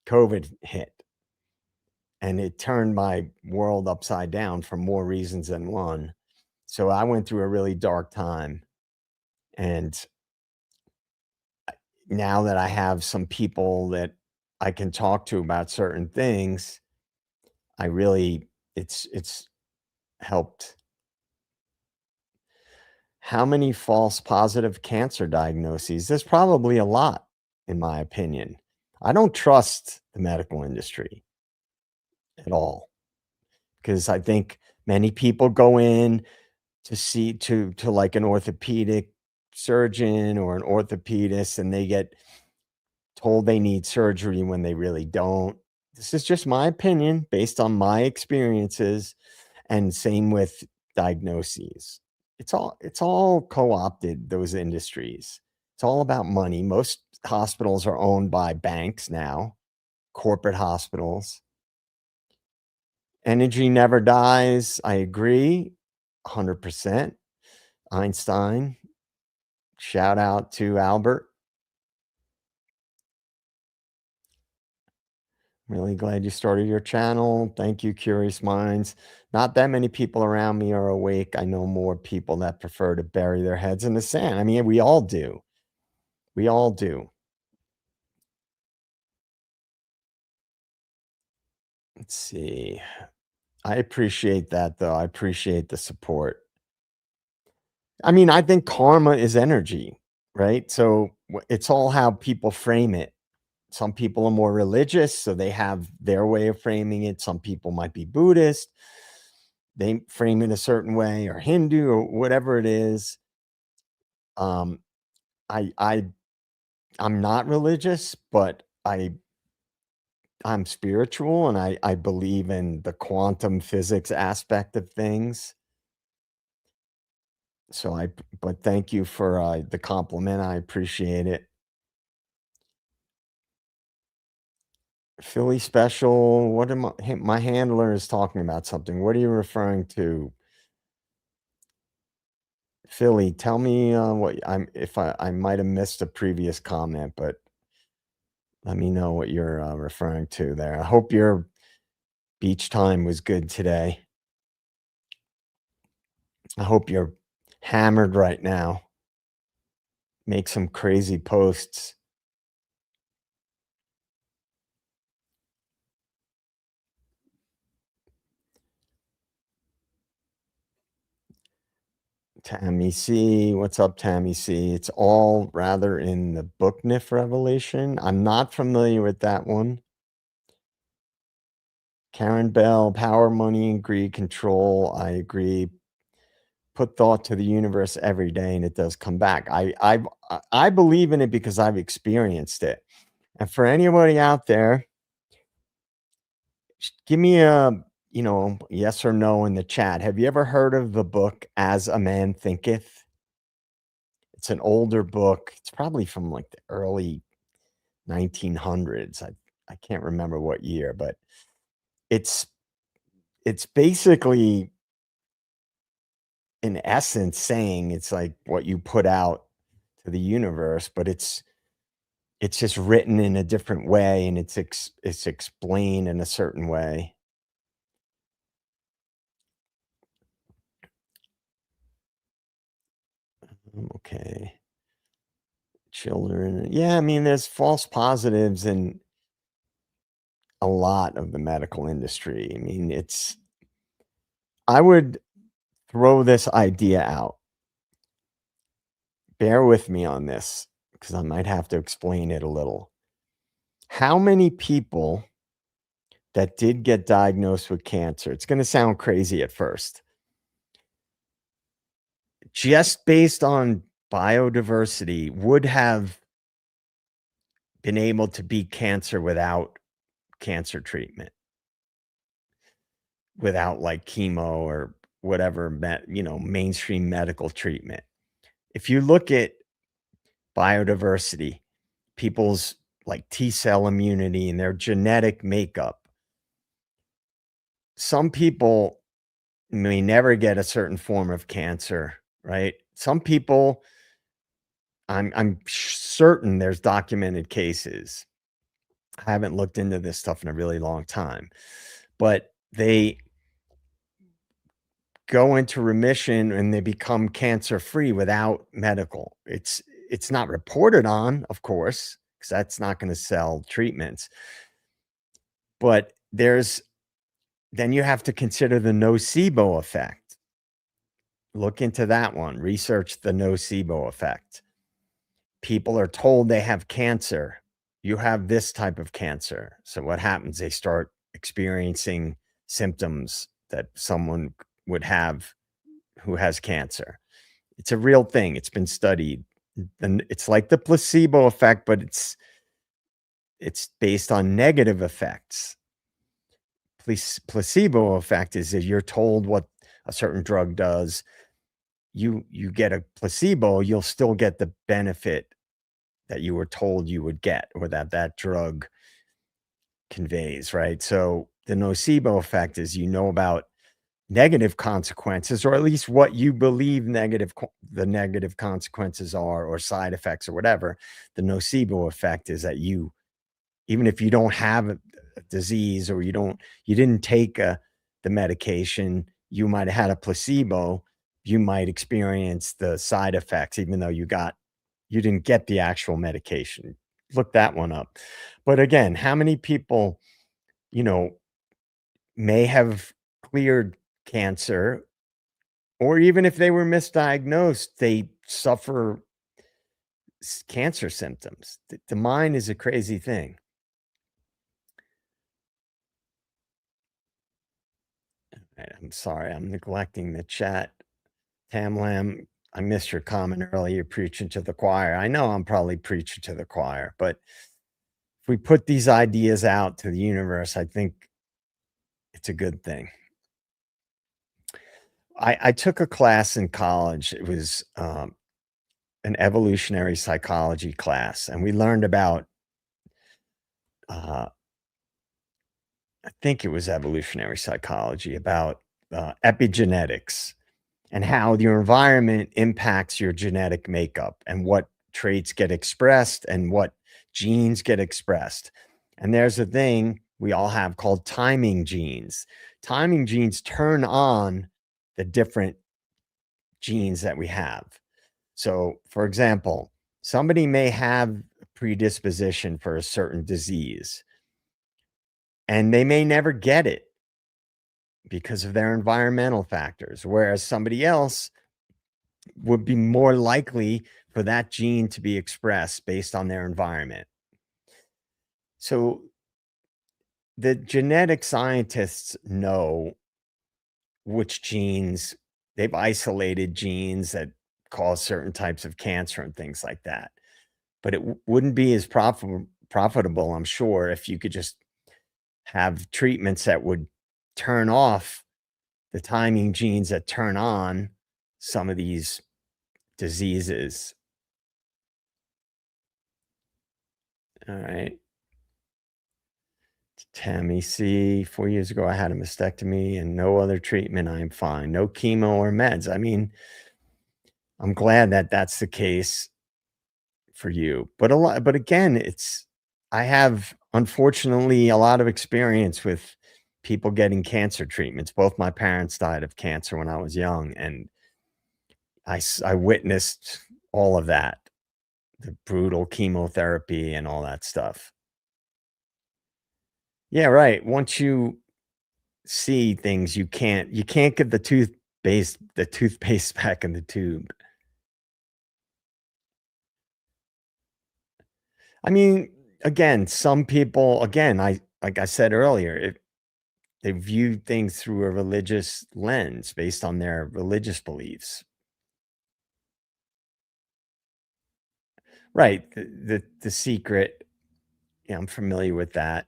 COVID hit. And it turned my world upside down for more reasons than one. So I went through a really dark time. And now that I have some people that I can talk to about certain things, I really it's helped. How many false positive cancer diagnoses? There's probably a lot, in my opinion. I don't trust the medical industry at all because I think many people go in to see to like an orthopedic surgeon or an orthopedist and they get told they need surgery when they really don't. This is just my opinion based on my experiences, and same with diagnoses. It's all co-opted, those industries. It's all about money. Most hospitals are owned by banks now, corporate hospitals. Energy never dies. I agree 100%. Einstein, shout out to Albert. Really glad you started your channel. Thank you, Curious Minds. Not that many people around me are awake. I know more people that prefer to bury their heads in the sand. I mean, we all do. We all do. Let's see. I appreciate that, though. I appreciate the support. I mean, I think karma is energy, right? So it's all how people frame it. Some people are more religious, so they have their way of framing it. Some people might be Buddhist. They frame it a certain way, or Hindu, or whatever it is. Um, I I I'm not religious, but I'm spiritual and I believe in the quantum physics aspect of things. So but thank you for the compliment. I appreciate it. Philly special. What am I? Hey, my handler is talking about something. What are you referring to? Philly, tell me what I'm if I might have missed a previous comment, but let me know what you're referring to there. I hope your beach time was good today. I hope you're hammered right now. Make some crazy posts. Tammy C. What's up, Tammy C? It's all rather in the book Bookniff Revelation. I'm not familiar with that one. Karen Bell, Power, Money, and Greed, Control. I agree. Put thought to the universe every day, and it does come back. I believe in it because I've experienced it. And for anybody out there, give me a yes or no in the chat. Have you ever heard of the book As a Man Thinketh? It's an older book. It's probably from like the early 1900s. I can't remember what year, but it's it's basically in essence saying it's like what you put out to the universe, but it's just written in a different way, and it's explained in a certain way. Okay. Children. Yeah, I mean, there's false positives in a lot of the medical industry. I mean, I would throw this idea out. Bear with me on this because I might have to explain it a little. How many people that did get diagnosed with cancer, it's going to sound crazy at first, just based on biodiversity, would have been able to beat cancer without cancer treatment, without like chemo or whatever, mainstream medical treatment. If you look at biodiversity, people's like T cell immunity and their genetic makeup, some people may never get a certain form of cancer, right? Some people, I'm certain there's documented cases. I haven't looked into this stuff in a really long time, but they go into remission and they become cancer free without medical. It's not reported on, of course, because that's not going to sell treatments. But then you have to consider the nocebo effect. Look into that one. Research the nocebo effect. People are told they have cancer. You have this type of cancer. So what happens? They start experiencing symptoms that someone would have who has cancer. It's a real thing. It's been studied. And it's like the placebo effect, but it's based on negative effects. Placebo effect is that you're told what a certain drug does. You get a placebo, you'll still get the benefit that you were told you would get, or that drug conveys, right? So the nocebo effect is about negative consequences, or at least what you believe the negative consequences are, or side effects, or whatever. The nocebo effect is that even if you don't have a disease, or you didn't take the medication, you might have had a placebo, you might experience the side effects, even though you didn't get the actual medication. Look that one up. But again, how many people, you know, may have cleared cancer, or even if they were misdiagnosed, they suffer cancer symptoms. The mind is a crazy thing. I'm sorry, I'm neglecting the chat. Tamlam, I missed your comment earlier, preaching to the choir. I know I'm probably preaching to the choir, but if we put these ideas out to the universe, I think it's a good thing. I took a class in college. It was an evolutionary psychology class, and we learned about, I think it was evolutionary psychology, about epigenetics and how your environment impacts your genetic makeup and what traits get expressed and what genes get expressed. And there's a thing we all have called timing genes. Timing genes turn on the different genes that we have. So, for example, somebody may have a predisposition for a certain disease, and they may never get it because of their environmental factors, whereas somebody else would be more likely for that gene to be expressed based on their environment. So the genetic scientists know which genes they've isolated genes that cause certain types of cancer and things like that. But it wouldn't be as profitable, I'm sure, if you could just have treatments that would turn off the timing genes that turn on some of these diseases. All right. Tammy C. 4 years ago, I had a mastectomy and no other treatment. I am fine. No chemo or meds. I mean, I'm glad that that's the case for you. But again, I have unfortunately a lot of experience with people getting cancer treatments. Both my parents died of cancer when I was young, and I witnessed all of that, the brutal chemotherapy and all that stuff. Yeah, right. Once you see things, you can't get the toothpaste back in the tube. I mean, again, some people, again, I like I said earlier, they view things through a religious lens based on their religious beliefs. Right. The secret, yeah, I'm familiar with that.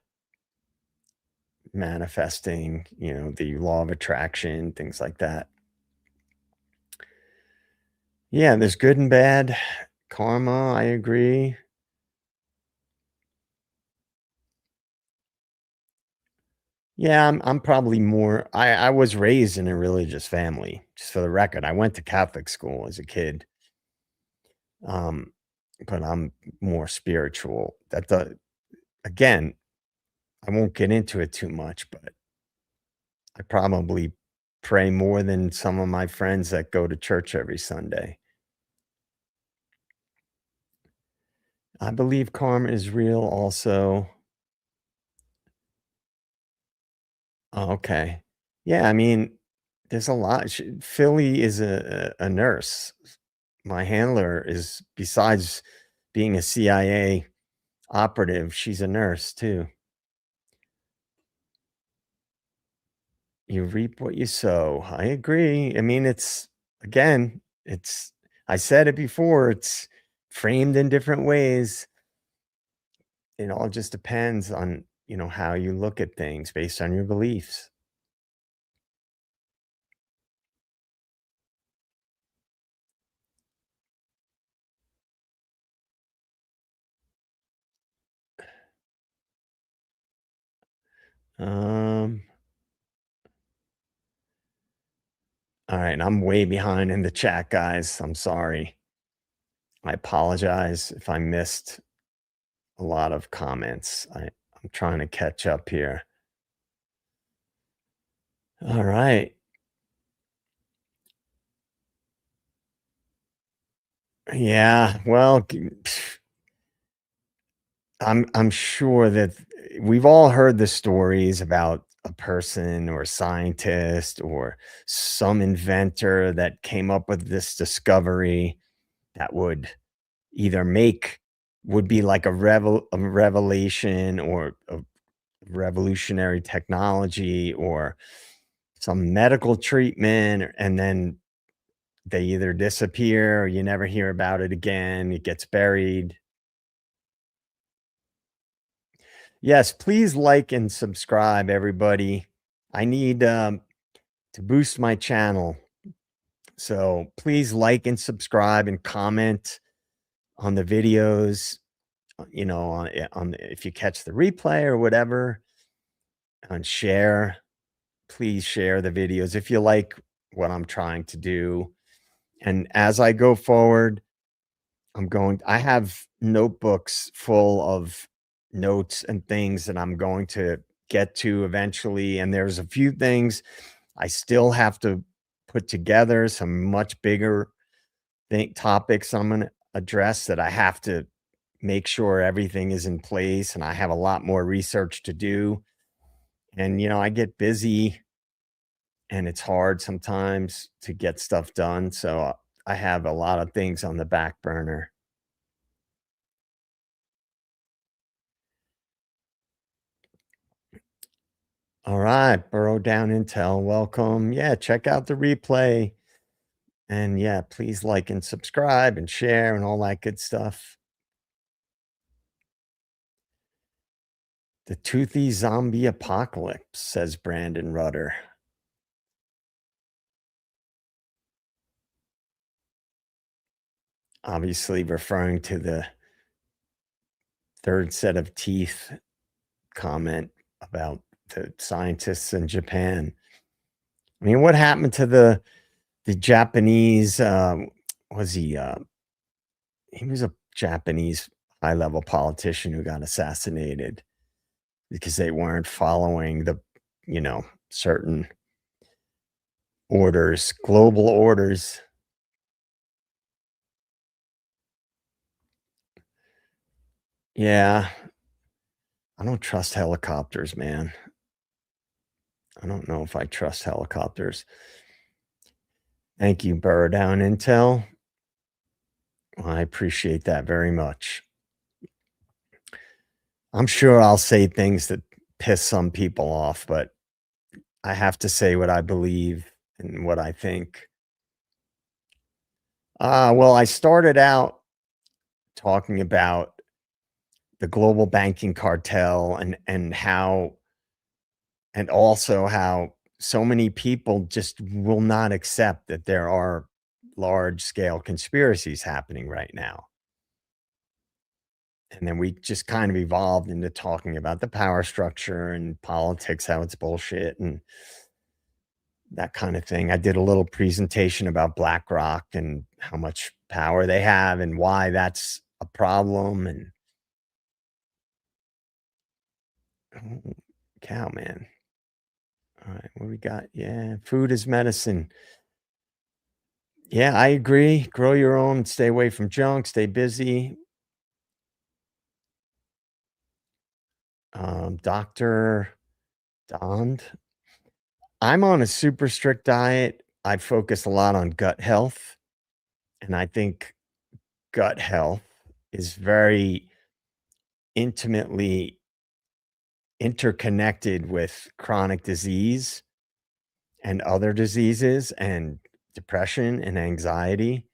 Manifesting, the law of attraction, things like that. Yeah, there's good and bad karma, I agree. Yeah, I'm probably more I was raised in a religious family, just for the record. I went to Catholic school as a kid. Um, but I'm more spiritual. Again, I won't get into it too much, but I probably pray more than some of my friends that go to church every Sunday. I believe karma is real also. Oh, okay. Yeah, I mean, there's a lot. Philly is a nurse. My handler is, besides being a CIA operative, she's a nurse too. You reap what you sow. I agree. I mean, again, I said it before, it's framed in different ways. It all just depends on, how you look at things based on your beliefs. Um, all right, I'm way behind in the chat, guys. I'm sorry. I apologize if I missed a lot of comments. I'm trying to catch up here. All right. Yeah. Well, I'm sure that we've all heard the stories about a person or a scientist or some inventor that came up with this discovery that either make would be like a revelation or a revolutionary technology or some medical treatment, and then they either disappear or you never hear about it again. It gets buried. Yes, please like and subscribe, everybody. I need to boost my channel. So please like and subscribe and comment on the videos, if you catch the replay or whatever, and share. Please share the videos if you like what I'm trying to do. And as I go forward, I have notebooks full of notes and things that I'm going to get to eventually. And there's a few things I still have to put together, some much bigger topics I'm going to address that I have to make sure everything is in place. And I have a lot more research to do. And, I get busy and it's hard sometimes to get stuff done. So I have a lot of things on the back burner. All right, Burrow Down Intel, welcome. Yeah, check out the replay. And yeah, please like and subscribe and share and all that good stuff. The toothy zombie apocalypse, says Brandon Rudder. Obviously referring to the third set of teeth comment about the scientists in Japan. I mean, what happened to the Japanese? Was he was a Japanese high level politician who got assassinated because they weren't following the, certain orders, global orders. Yeah, I don't trust helicopters, man. I don't know if I trust helicopters. Thank you, Burrow Down Intel. Well, I appreciate that very much. I'm sure I'll say things that piss some people off, but I have to say what I believe and what I think. Well, I started out talking about the global banking cartel and how and also how so many people just will not accept that there are large scale conspiracies happening right now. And then we just kind of evolved into talking about the power structure and politics, how it's bullshit and that kind of thing. I did a little presentation about BlackRock and how much power they have and why that's a problem. And oh, cow, man. All right, what we got? Yeah, food is medicine. Yeah, I agree. Grow your own, stay away from junk, stay busy. Dr. Dond. I'm on a super strict diet. I focus a lot on gut health, and I think gut health is very intimately interconnected with chronic disease and other diseases and depression and anxiety.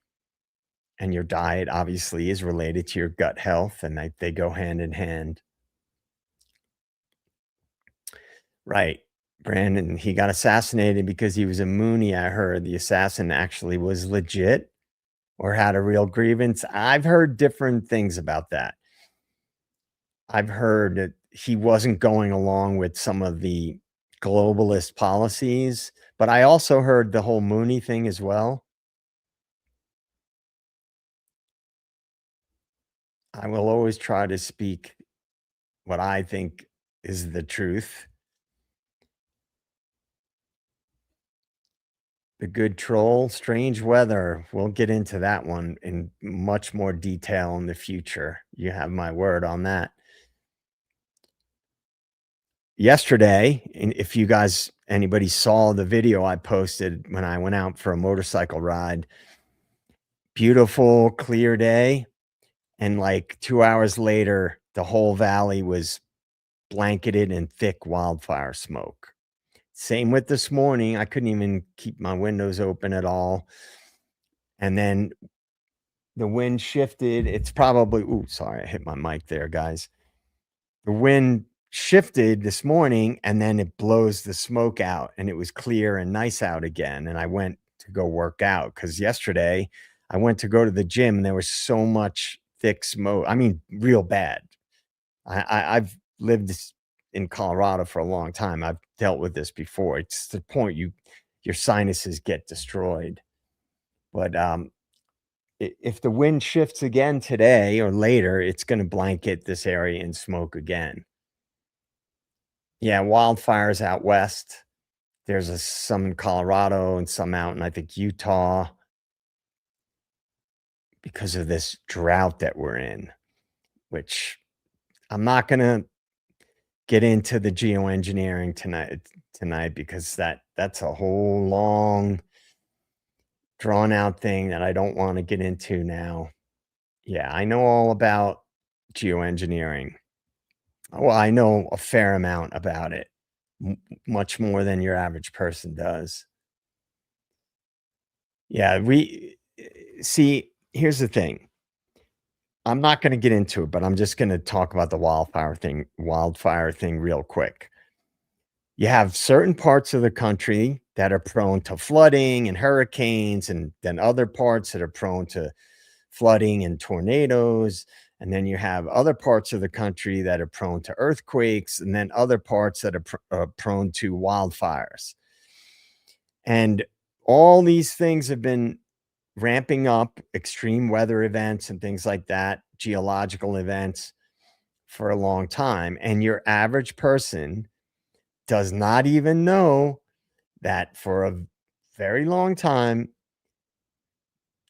And your diet obviously is related to your gut health, and they go hand in hand. Right. Brandon, he got assassinated because he was a Moonie. I heard the assassin actually was legit or had a real grievance. I've heard different things about that. I've heard that he wasn't going along with some of the globalist policies, but I also heard the whole Moonie thing as well. I will always try to speak what I think is the truth. The Good Troll, Strange Weather. We'll get into that one in much more detail in the future. You have my word on that. Yesterday, and if you guys anybody saw the video I posted when I went out for a motorcycle ride, beautiful, clear day, and like 2 hours later, the whole valley was blanketed in thick wildfire smoke. Same with this morning, I couldn't even keep my windows open at all, and then the wind shifted. It's probably ooh, sorry, I hit my mic there, guys. The wind shifted this morning and then it blows the smoke out and it was clear and nice out again. And I went to go work out because yesterday I went to go to the gym and there was so much thick smoke. I mean, real bad. I've lived in Colorado for a long time. I've dealt with this before. It's the point your sinuses get destroyed. But if the wind shifts again today or later, it's going to blanket this area in smoke again. Yeah, wildfires out west. There's some in Colorado and some out in, I think, Utah because of this drought that we're in, which I'm not going to get into the geoengineering tonight because that's a whole long drawn out thing that I don't want to get into now. Yeah, I know all about geoengineering. Well, I know a fair amount about it, much more than your average person does. Yeah, see, here's the thing. I'm not going to get into it, but I'm just going to talk about the wildfire thing real quick. You have certain parts of the country that are prone to flooding and hurricanes, and then other parts that are prone to flooding and tornadoes. And then you have other parts of the country that are prone to earthquakes, and then other parts that are prone to wildfires. And all these things have been ramping up, extreme weather events and things like that, geological events, for a long time. And your average person does not even know that for a very long time,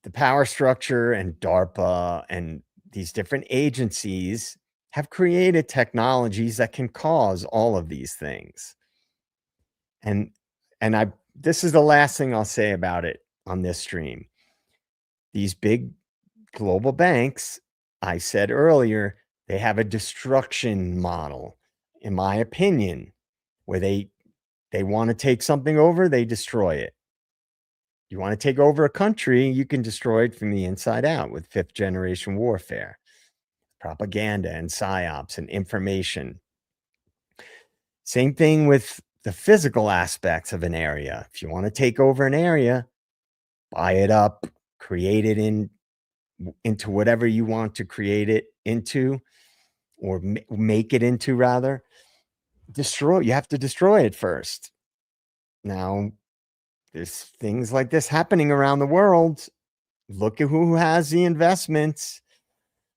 the power structure and DARPA and these different agencies have created technologies that can cause all of these things. And I this is the last thing I'll say about it on this stream. These big global banks, I said earlier, they have a destruction model, in my opinion, where they want to take something over, they destroy it. You want to take over a country, you can destroy it from the inside out with fifth generation warfare, propaganda and psyops and information. Same thing with the physical aspects of an area. If you want to take over an area, buy it up, create it into whatever you want to create it into, or make it into, rather. You have to destroy it first. Now, there's things like this happening around the world. Look at who has the investments.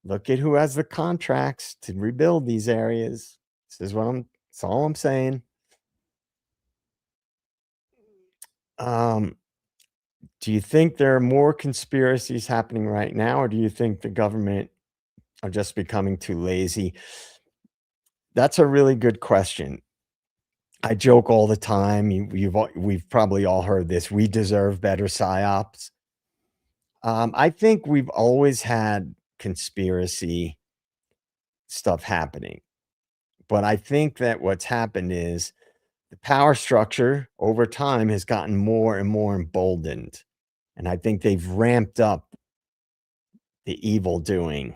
Look at who has the contracts to rebuild these areas. That's all I'm saying. Um, do you think there are more conspiracies happening right now, or do you think the government are just becoming too lazy? That's a really good question. I joke all the time. We've probably all heard this. We deserve better psyops. I think we've always had conspiracy stuff happening, but I think that what's happened is the power structure over time has gotten more and more emboldened, and I think they've ramped up the evil doing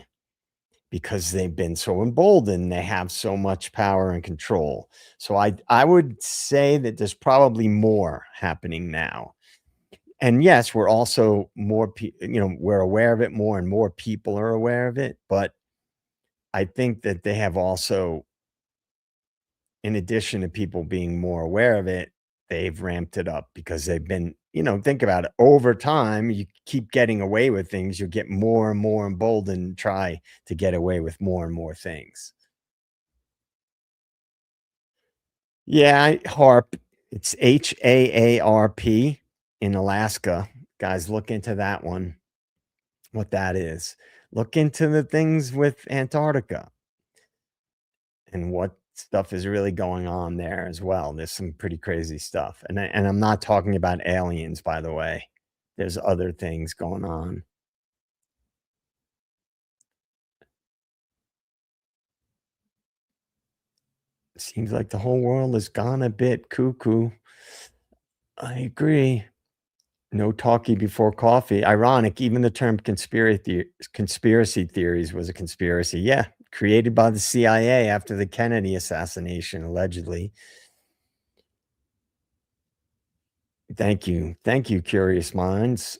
because they've been so emboldened. They have so much power and control. So I would say that there's probably more happening now. And yes, we're also we're aware of it more, and more people are aware of it. But I think that they have also, in addition to people being more aware of it, they've ramped it up because they've been, think about it. Over time, you keep getting away with things, you get more and more emboldened, try to get away with more and more things. Yeah, HARP. It's HAARP in Alaska. Guys, look into that one, what that is. Look into the things with Antarctica and what stuff is really going on there as well. There's some pretty crazy stuff. And I'm not talking about aliens, by the way. There's other things going on. Seems like the whole world has gone a bit cuckoo. I agree. No talkie before coffee. Ironic, even the term conspiracy theories was a conspiracy. Yeah, created by the CIA after the Kennedy assassination, allegedly. Thank you. Thank you, curious minds.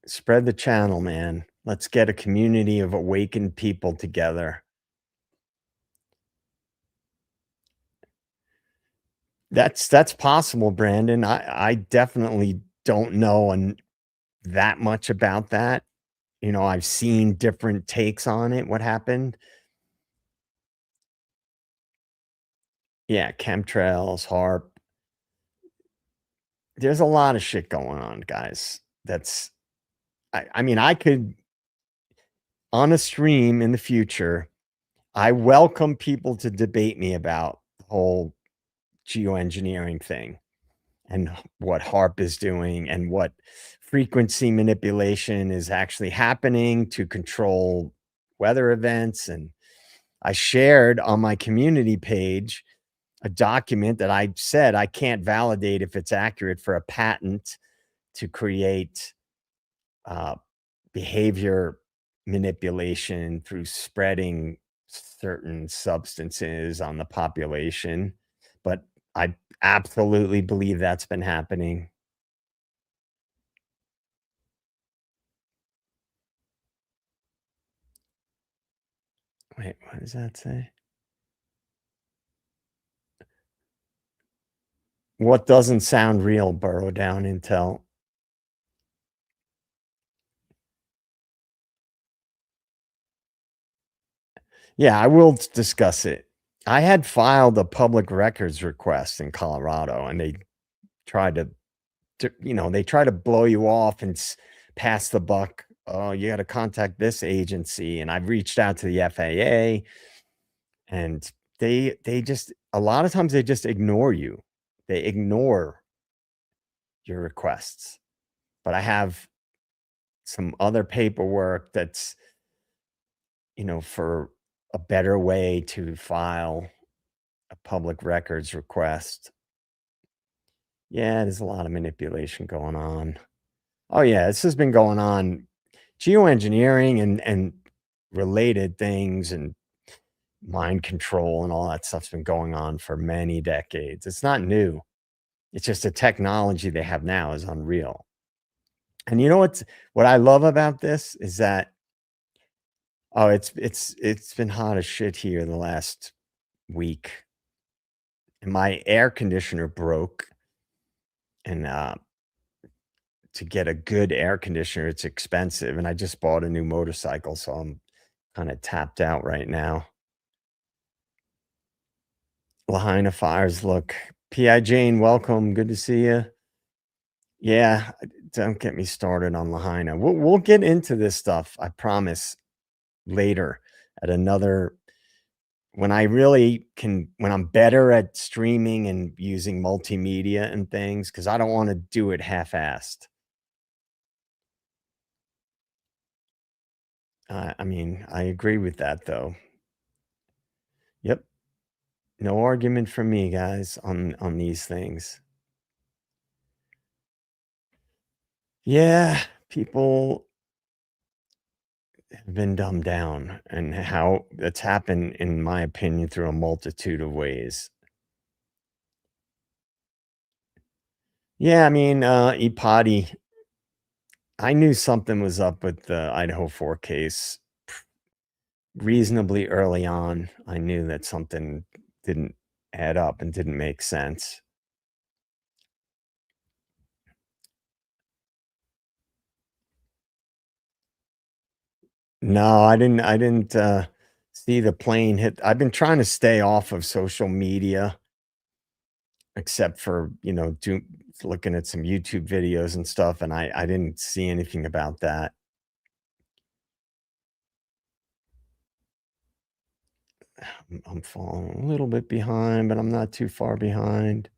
Spread the channel, man. Let's get a community of awakened people together. That's possible, Brandon. I definitely don't know that much about that. I've seen different takes on it, what happened. Yeah, chemtrails, HARP. There's a lot of shit going on, guys. I mean, I could, on a stream in the future, I welcome people to debate me about the whole geoengineering thing. and what HARP is doing and what frequency manipulation is actually happening to control weather events. And I shared on my community page a document that I said I can't validate if it's accurate for a patent to create uh, behavior manipulation through spreading certain substances on the population. But I absolutely believe that's been happening. Wait, what does that say? What doesn't sound real, burrow down intel. Yeah, I will discuss it. I had filed a public records request in Colorado, and they tried they try to blow you off and pass the buck. Oh, you got to contact this agency. And I've reached out to the FAA, and they just a lot of times they just ignore you. They ignore your requests. But I have some other paperwork that's, for a better way to file a public records request. Yeah, there's a lot of manipulation going on. Oh yeah, this has been going on. Geoengineering and related things and mind control and all that stuff's been going on for many decades. It's not new. It's just the technology they have now is unreal. And you know what I love about this is that it's been hot as shit here the last week. And my air conditioner broke, and to get a good air conditioner, it's expensive, and I just bought a new motorcycle, so I'm kinda tapped out right now. Lahaina fires, look. P.I. Jane, welcome, good to see you. Yeah, don't get me started on Lahaina. We'll get into this stuff, I promise, later at another when I really can when I'm better at streaming and using multimedia and things, because I don't wanna do it half-assed. I mean, I agree with that, though. Yep. No argument from me, guys, on these things. Yeah, people have been dumbed down, and how that's happened, in my opinion, through a multitude of ways. Yeah, I mean, Ipati, I knew something was up with the Idaho 4 case reasonably early on. I knew that something didn't add up and didn't make sense. No, I didn't see the plane hit. I've been trying to stay off of social media except for, looking at some YouTube videos and stuff, and I didn't see anything about that. I'm falling a little bit behind, but I'm not too far behind.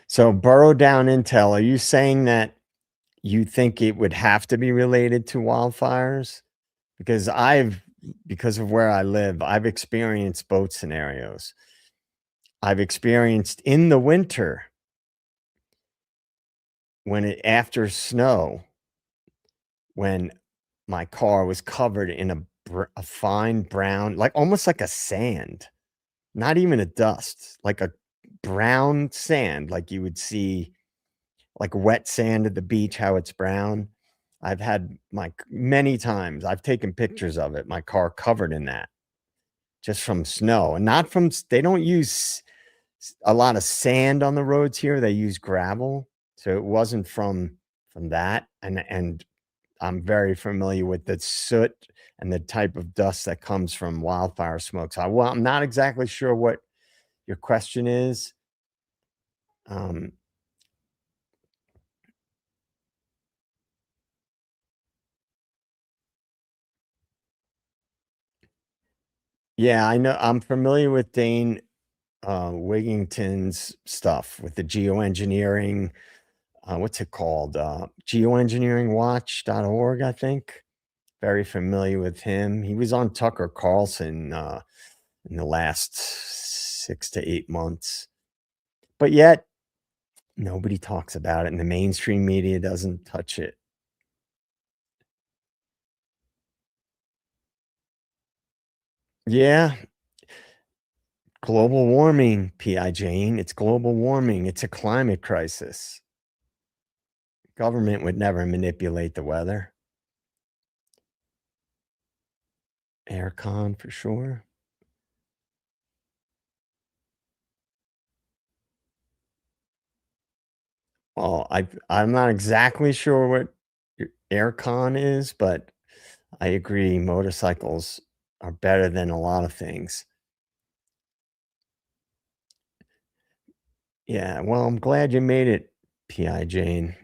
So burrow down intel, are you saying that you think it would have to be related to wildfires? Because because of where I live, I've experienced both scenarios. I've experienced in the winter after snow, when my car was covered in a fine brown, like almost like a sand, not even a dust, like a brown sand, like you would see like wet sand at the beach, how it's brown. I've had many times, I've taken pictures of it, my car covered in that just from snow, and not from, they don't use a lot of sand on the roads here. They use gravel. So it wasn't from that. And I'm very familiar with the soot and the type of dust that comes from wildfire smoke. So I'm not exactly sure what your question is. Um, Yeah, I know I'm familiar with Dane, Wigington's stuff with the geoengineering, what's it called? Geoengineeringwatch.org, I think. Very familiar with him. He was on Tucker Carlson, in the last 6 to 8 months, but yet nobody talks about it, and the mainstream media doesn't touch it. Yeah, global warming, P.I. Jane. It's global warming. It's a climate crisis. Government would never manipulate the weather. Aircon for sure. Well, I'm not exactly sure what aircon is, but I agree motorcycles are better than a lot of things. Yeah, well, I'm glad you made it, P.I. Jane.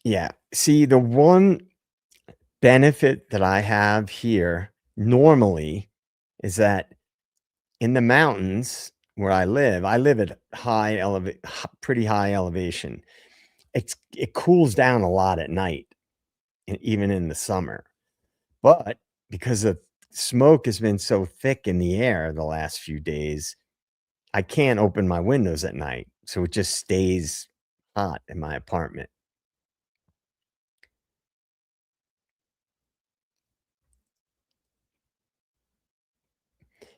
Yeah. See, the one benefit that I have here normally is that in the mountains where I live at pretty high elevation. It cools down a lot at night, and even in the summer. But because the smoke has been so thick in the air the last few days, I can't open my windows at night, so it just stays hot in my apartment.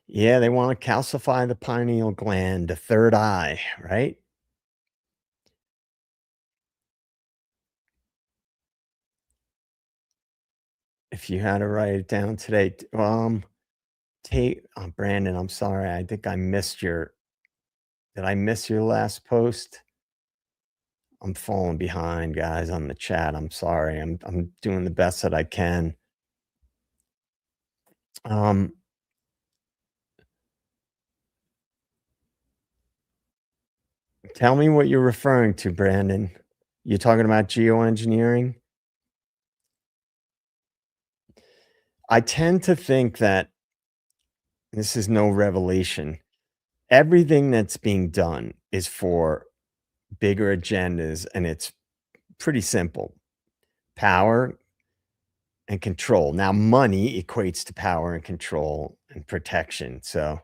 Yeah, they wanna calcify the pineal gland, the third eye, right? If you had to write it down today, take Brandon, I'm sorry, I think I missed your did I miss your last post? I'm falling behind, guys, on the chat, I'm sorry, I'm doing the best that I can. Um, Tell me what you're referring to, Brandon. You talking about geoengineering? I tend to think that this is no revelation. Everything that's being done is for bigger agendas, and it's pretty simple. Power and control. Now, money equates to power and control and protection. So,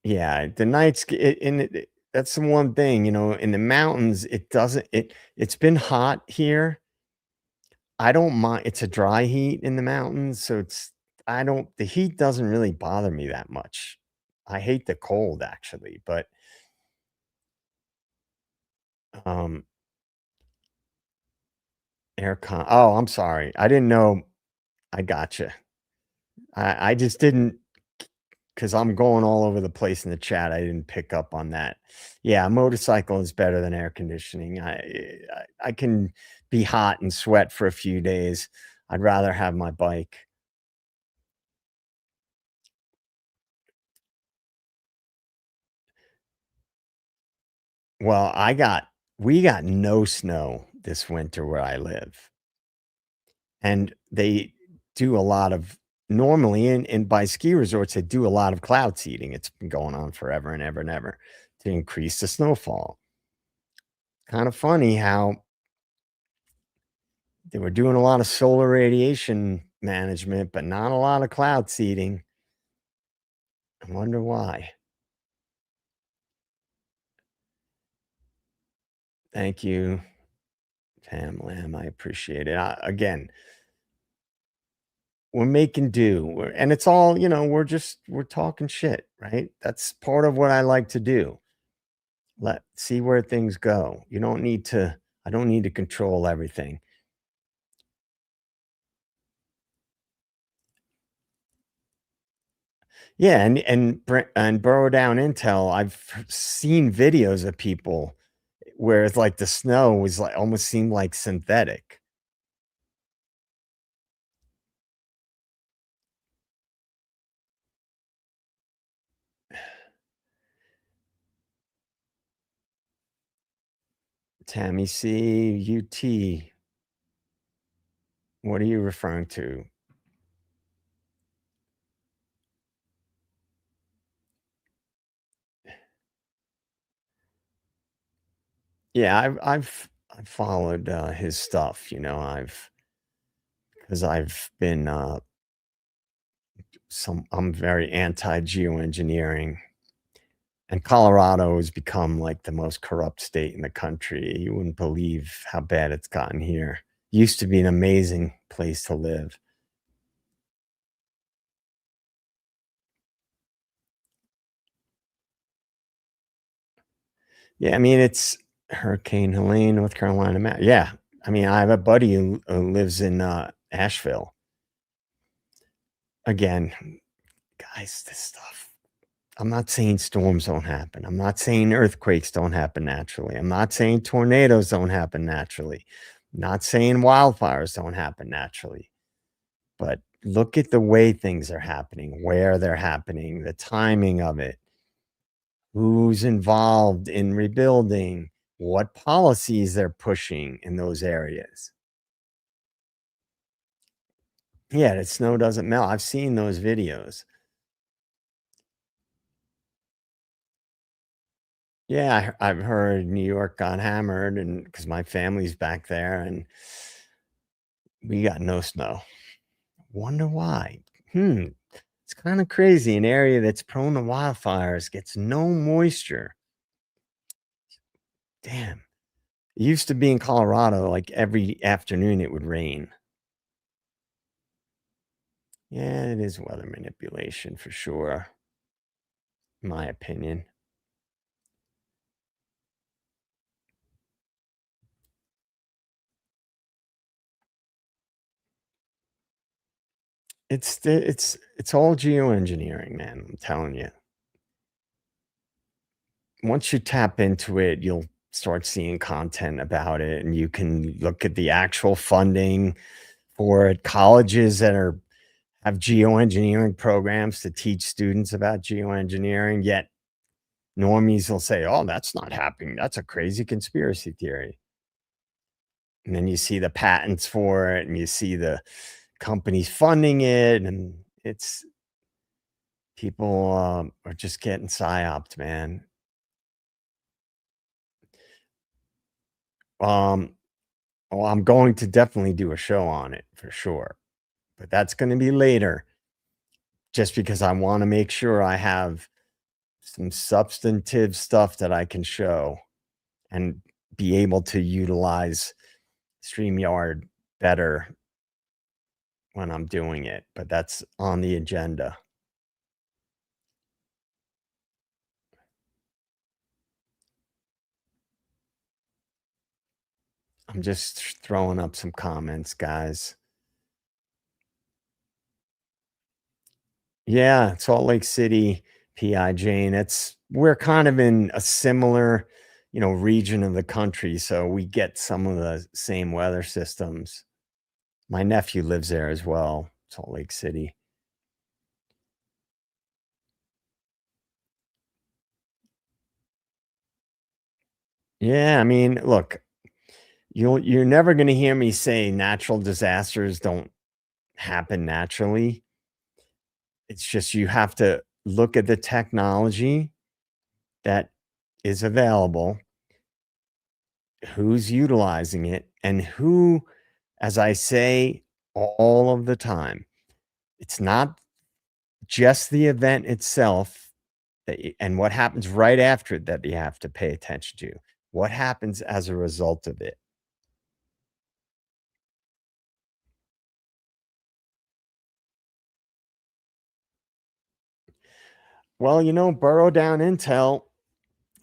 yeah, the nights that's the one thing, in the mountains, it doesn't it's been hot here. I don't mind it's a dry heat in the mountains, so I don't the heat doesn't really bother me that much. I hate the cold actually, but, um, I'm sorry. I didn't know I gotcha. I just didn't because 'cause I'm going all over the place in the chat, I didn't pick up on that. Yeah, a motorcycle is better than air conditioning. I can be hot and sweat for a few days. I'd rather have my bike. Well, we got no snow this winter where I live, and they do a lot of normally in by ski resorts, they do a lot of cloud seeding. It's been going on forever and ever and ever to increase the snowfall. Kind of funny how they were doing a lot of solar radiation management, but not a lot of cloud seeding. I wonder why. Thank you, Pam Lamb. I appreciate it. Again, we're making do, and it's all we're talking shit, right? That's part of what I like to do. Let see where things go. You don't need to. I don't need to control everything. Yeah, and burrow down intel. I've seen videos of people where it's like the snow was like almost seemed like synthetic. Tammy C, UT. What are you referring to? Yeah, I've followed, his stuff, you know, I've because I've been, I'm very anti-geoengineering, and Colorado has become, like, the most corrupt state in the country. You wouldn't believe how bad it's gotten here. Used to be an amazing place to live. Yeah, I mean, it's Hurricane Helene, North Carolina yeah. I mean, I have a buddy who lives in, Asheville. Again, guys, this stuff I'm not saying storms don't happen. I'm not saying earthquakes don't happen naturally. I'm not saying tornadoes don't happen naturally. I'm not saying wildfires don't happen naturally. But look at the way things are happening, where they're happening, the timing of it, who's involved in rebuilding, what policies they're pushing in those areas. Yeah, the snow doesn't melt. I've seen those videos. Yeah, I've heard New York got hammered, and because my family's back there, and we got no snow. Wonder why. Hmm. It's kind of crazy. An area that's prone to wildfires gets no moisture. Damn. It used to be in Colorado, like every afternoon it would rain. Yeah, it is weather manipulation for sure, in my opinion. It's all geoengineering, man. I'm telling you. Once you tap into it, you'll start seeing content about it, and you can look at the actual funding for it. Colleges that are have geoengineering programs to teach students about geoengineering, yet normies will say, "Oh, that's not happening. That's a crazy conspiracy theory." And then you see the patents for it, and you see the companies funding it, and it's people, are just getting psyoped, man. Um, well, I'm going to definitely do a show on it for sure, but that's gonna be later just because I wanna make sure I have some substantive stuff that I can show and be able to utilize StreamYard better when I'm doing it, but that's on the agenda. I'm just throwing up some comments, guys. Yeah, Salt Lake City, PI Jane. It's we're kind of in a similar, region of the country, so we get some of the same weather systems. My nephew lives there as well, Salt Lake City. Yeah, I mean, look, you're never gonna hear me say natural disasters don't happen naturally. It's just you have to look at the technology that is available, who's utilizing it, and who, as I say all of the time, it's not just the event itself and what happens right after it that you have to pay attention to. What happens as a result of it? Well, burrow down intel.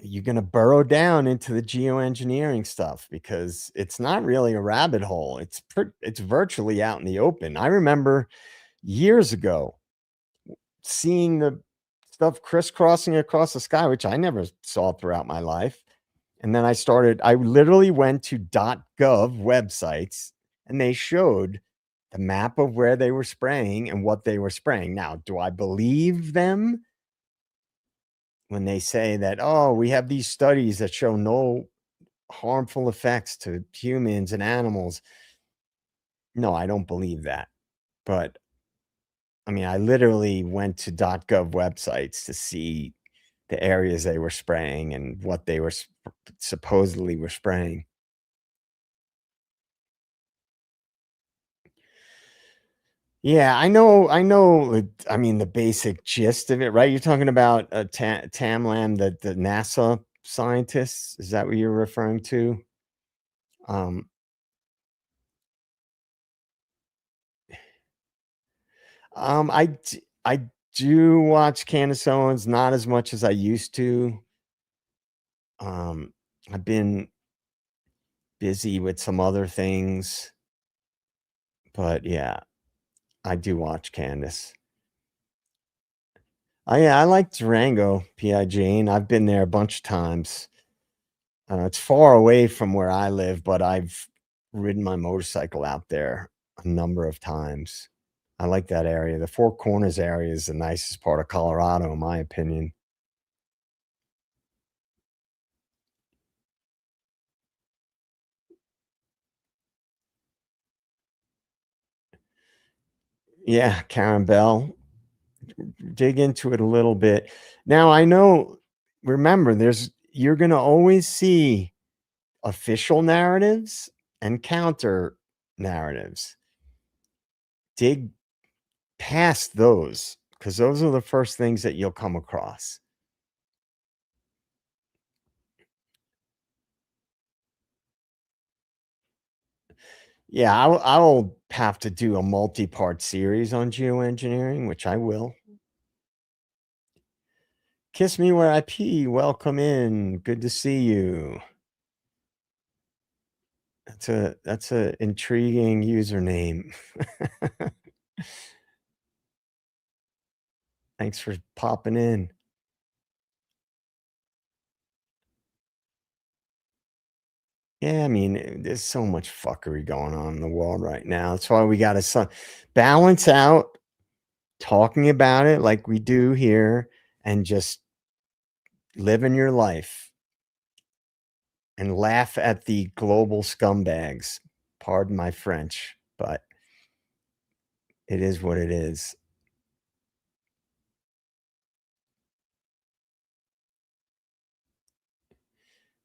You're going to burrow down into the geoengineering stuff because it's not really a rabbit hole. It's virtually out in the open. I remember years ago seeing the stuff crisscrossing across the sky, which I never saw throughout my life. And then I literally went to .gov websites and they showed the map of where they were spraying and what they were spraying. Now, do I believe them when they say that, oh, we have these studies that show no harmful effects to humans and animals. No, I don't believe that. But I mean, I literally went to .gov websites to see the areas they were spraying and what they were supposedly were spraying. Yeah, I know, I mean, the basic gist of it, right? You're talking about, Tamlam, the NASA scientists, is that what you're referring to? Um, I do watch Candace Owens, not as much as I used to. Um, I've been busy with some other things, but yeah, I do watch Candace. Yeah, I like Durango, PI Jane. I've been there a bunch of times. It's far away from where I live, but I've ridden my motorcycle out there a number of times. I like that area. The Four Corners area is the nicest part of Colorado, in my opinion. Yeah, Karen Bell. Dig into it a little bit. Now, I know, remember, you're going to always see official narratives and counter narratives. Dig past those because those are the first things that you'll come across. Yeah, I will have to do a multi-part series on geoengineering, which I will. Kiss me where I pee. Welcome in. Good to see you. That's a intriguing username. Thanks for popping in. Yeah, I mean, there's so much fuckery going on in the world right now. That's why we got to balance out talking about it like we do here and just living your life and laugh at the global scumbags. Pardon my French, but it is what it is.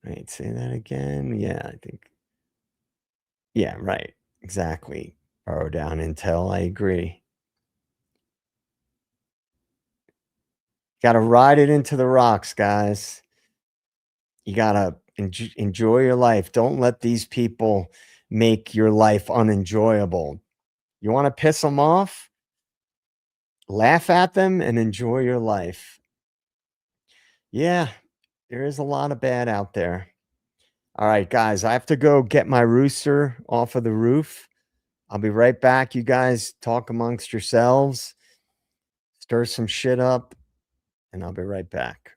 Right, say that again. Yeah, I think. Yeah, right. Exactly. Borrow down intel. I agree. Got to ride it into the rocks, guys. You got to enjoy your life. Don't let these people make your life unenjoyable. You want to piss them off? Laugh at them and enjoy your life. Yeah, there is a lot of bad out there. All right, guys, I have to go get my rooster off of the roof. I'll be right back. You guys talk amongst yourselves, stir some shit up, and I'll be right back.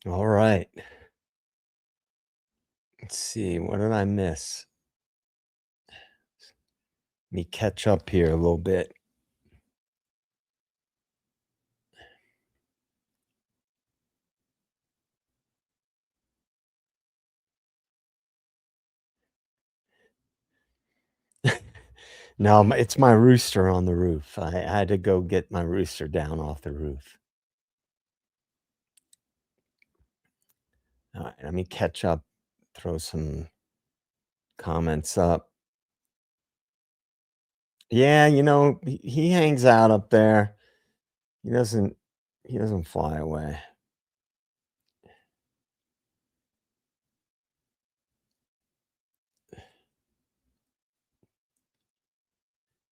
All right. Let's see. What did I miss? Let me catch up here a little bit. No, it's my rooster on the roof. I had to go get my rooster down off the roof. All right, let me catch up, throw some comments up. Yeah, he hangs out up there. He doesn't he doesn't fly away.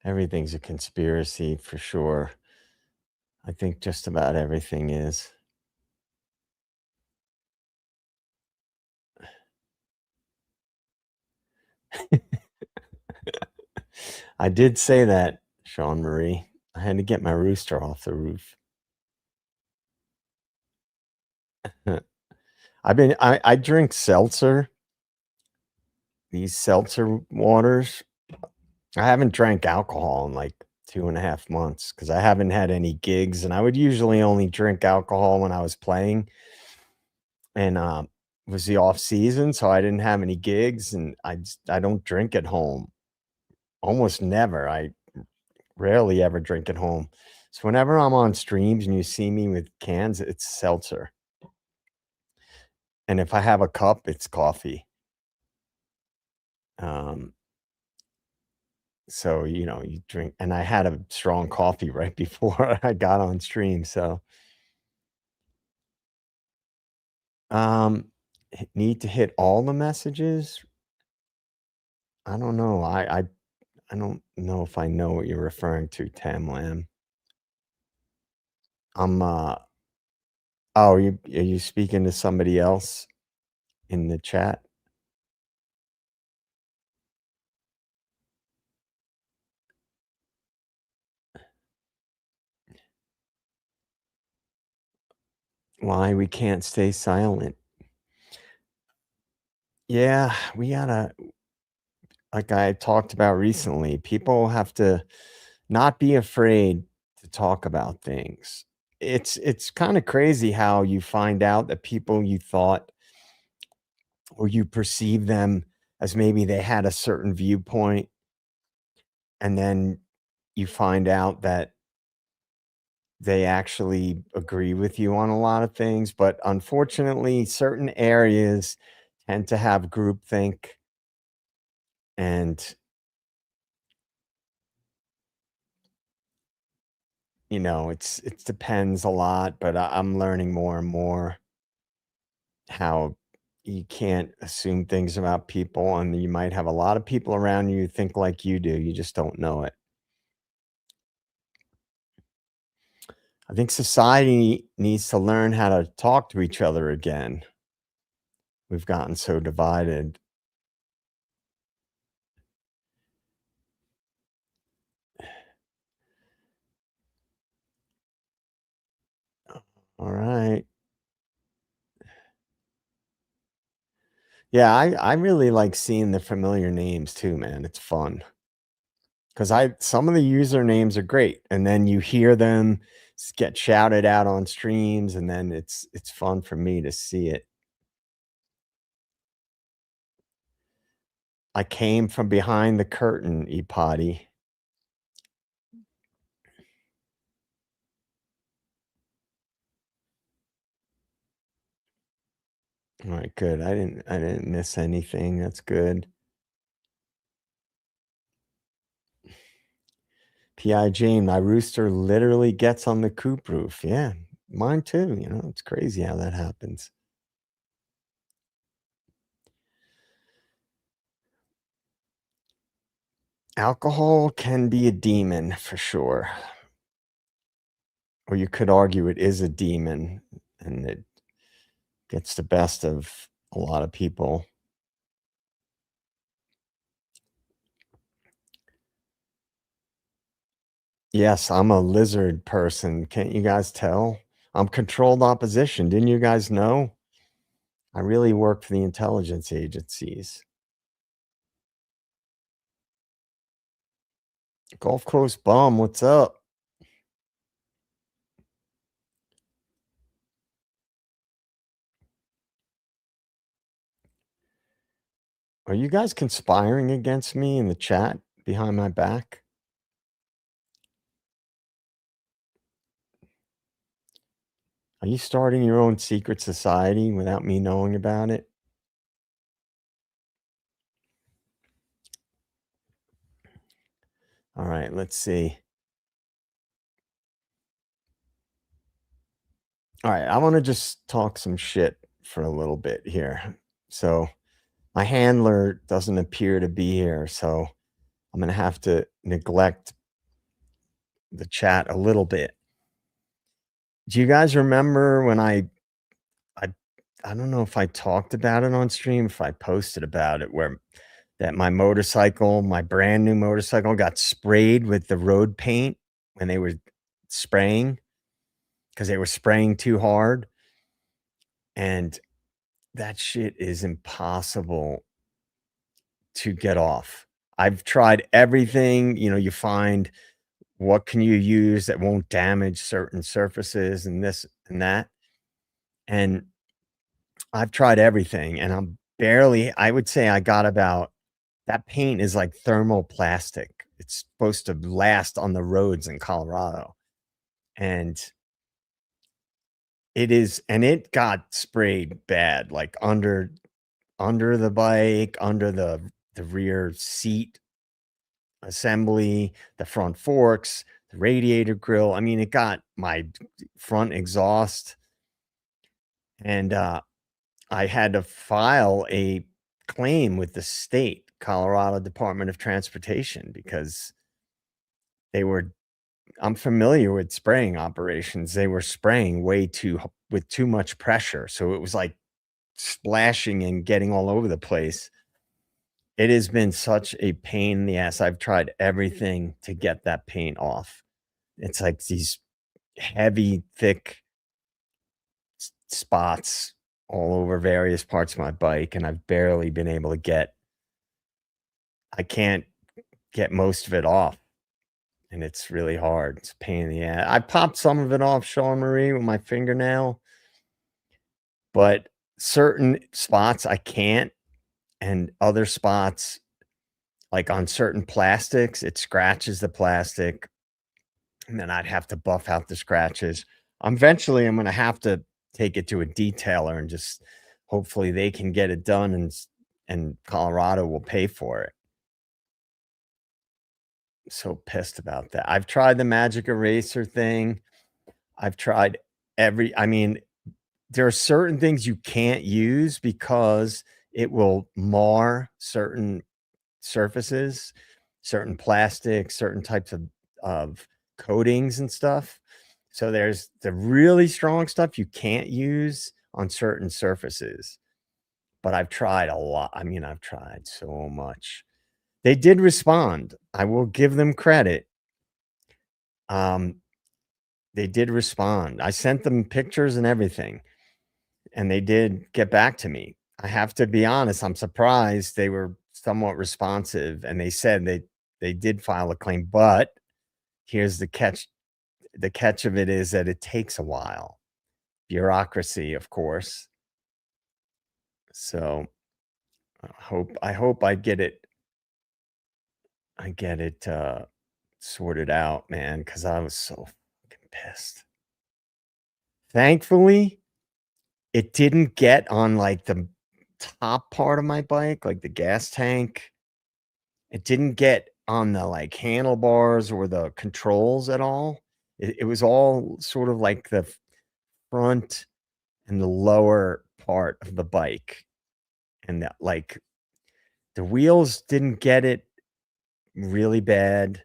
Everything's a conspiracy for sure. I think just about everything is. I did say that, Sean Marie. I had to get my rooster off the roof. I drink seltzer, these seltzer waters. I haven't drank alcohol in like 2.5 months because I haven't had any gigs, and I would usually only drink alcohol when I was playing, and, it was the off season, so I didn't have any gigs, and I don't drink at home, almost never. I rarely ever drink at home. So whenever I'm on streams and you see me with cans, it's seltzer, and if I have a cup, it's coffee. Um, so, you drink, and I had a strong coffee right before I got on stream, so, um, need to hit all the messages? I don't know. I don't know if I know what you're referring to, Tam Lam. I'm, oh, are you speaking to somebody else in the chat? Why we can't stay silent? Yeah, we gotta, like I talked about recently, people have to not be afraid to talk about things. It's kinda crazy how you find out that people you thought, or you perceive them as, maybe they had a certain viewpoint, and then you find out that they actually agree with you on a lot of things, but unfortunately, certain areas tend to have groupthink, and, it depends a lot, but I'm learning more and more how you can't assume things about people, and you might have a lot of people around you who think like you do, you just don't know it. I think society needs to learn how to talk to each other again. We've gotten so divided. All right. Yeah, I really like seeing the familiar names too, man. It's fun because I some of the usernames are great, and then you hear them get shouted out on streams, and then it's fun for me to see it. I came from behind the curtain, Ipati. All right, good. I didn't miss anything. That's good. P.I. Jane, my rooster literally gets on the coop roof. Yeah, mine too. It's crazy how that happens. Alcohol can be a demon for sure. Or you could argue it is a demon, and it gets the best of a lot of people. Yes, I'm a lizard person. Can't you guys tell? I'm controlled opposition. Didn't you guys know? I really work for the intelligence agencies. Gulf Coast bum, what's up? Are you guys conspiring against me in the chat behind my back? Are you starting your own secret society without me knowing about it? All right, let's see. All right, I want to just talk some shit for a little bit here. So, my handler doesn't appear to be here, so I'm going to have to neglect the chat a little bit. Do you guys remember when I I don't know if I talked about it on stream, if I posted about it, where that my motorcycle, my brand new motorcycle got sprayed with the road paint when they were spraying because they were spraying too hard, and that shit is impossible to get off. I've tried everything, you find what can you use that won't damage certain surfaces and this and that, and I've tried everything, and I would say I got about that paint is like thermoplastic. It's supposed to last on the roads in Colorado, and it got sprayed bad, like under the bike, under the rear seat assembly, the front forks, the radiator grill. I mean, it got my front exhaust, and, I had to file a claim with the state, Colorado Department of Transportation, because they were I'm familiar with spraying operations. They were spraying way too with too much pressure, so it was like splashing and getting all over the place. It has been such a pain in the ass. I've tried everything to get that paint off. It's like these heavy, thick spots all over various parts of my bike, and I've barely been able to I can't get most of it off, and it's really hard. It's a pain in the ass. I popped some of it off, Sean Marie, with my fingernail, but certain spots I can't, and other spots, like on certain plastics, it scratches the plastic, and then I'd have to buff out the scratches. Eventually, I'm gonna have to take it to a detailer and just hopefully they can get it done and Colorado will pay for it. So pissed about that. I've tried the magic eraser thing. I've tried I mean, there are certain things you can't use because it will mar certain surfaces, certain plastics, certain types of coatings and stuff. So there's the really strong stuff you can't use on certain surfaces. But I've tried a lot. I mean, I've tried so much. They did respond. I will give them credit. Um, they did respond. I sent them pictures and everything, and they did get back to me. I have to be honest, I'm surprised they were somewhat responsive, and they said they did file a claim, but here's the catch. The catch of it is that it takes a while. Bureaucracy, of course. So, I hope I get it, sorted out, man, because I was so fucking pissed. Thankfully, it didn't get on, like, the top part of my bike, like the gas tank. It didn't get on the, like, handlebars or the controls at all. It was all sort of like the front and the lower part of the bike, and that, like, the wheels didn't get it really bad,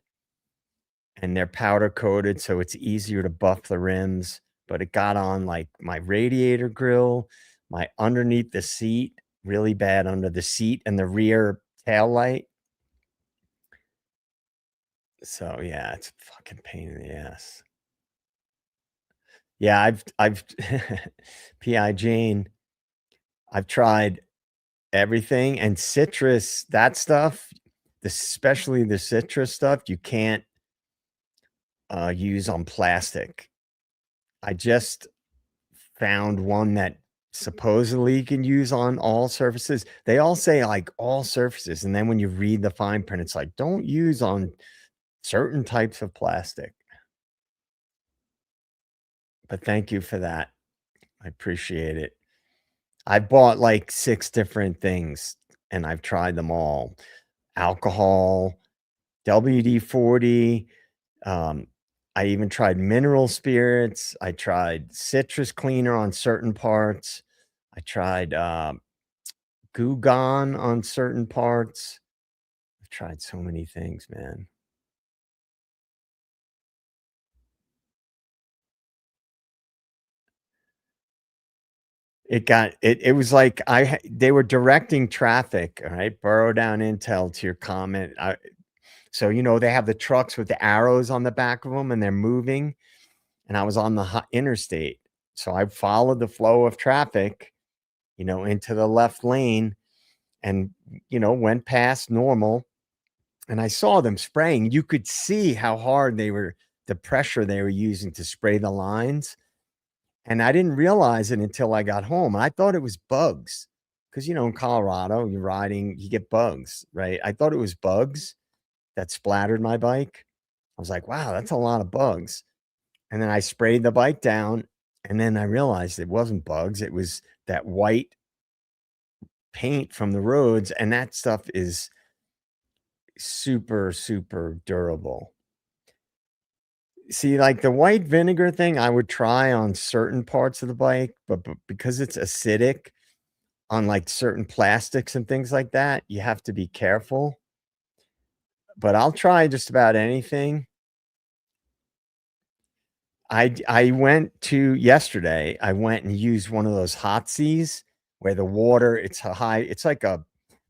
and they're powder coated, so it's easier to buff the rims, but it got on, like, my radiator grill, my underneath the seat, really bad under the seat and the rear tail light. So, yeah, it's a fucking pain in the ass. Yeah, I've P.I. Jane, I've tried everything, and citrus, that stuff, especially the citrus stuff, you can't, use on plastic. I just found one that supposedly you can use on all surfaces. They all say, like, all surfaces, and then when you read the fine print, it's like, "Don't use on certain types of plastic." But thank you for that. I appreciate it. I bought, like, 6 different things, and I've tried them all. Alcohol, WD-40, um, I even tried mineral spirits, I tried citrus cleaner on certain parts, I tried, Goo Gone on certain parts. I've tried so many things, man. It was like they were directing traffic, all right? Burrow down intel to your comment. So, they have the trucks with the arrows on the back of them, and they're moving, and I was on the interstate. So I followed the flow of traffic, into the left lane and, went past normal, and I saw them spraying. You could see how hard the pressure they were using to spray the lines. And I didn't realize it until I got home. I thought it was bugs because, in Colorado, you get bugs, right? I thought it was bugs that splattered my bike. I was like, wow, that's a lot of bugs. And then I sprayed the bike down. And then I realized it wasn't bugs. It was that white paint from the roads. And that stuff is super, super durable. See, like the white vinegar thing, I would try on certain parts of the bike, but because it's acidic on like certain plastics and things like that, you have to be careful. But I'll try just about anything. I went to yesterday, I went and used one of those hot seas where the water, it's like a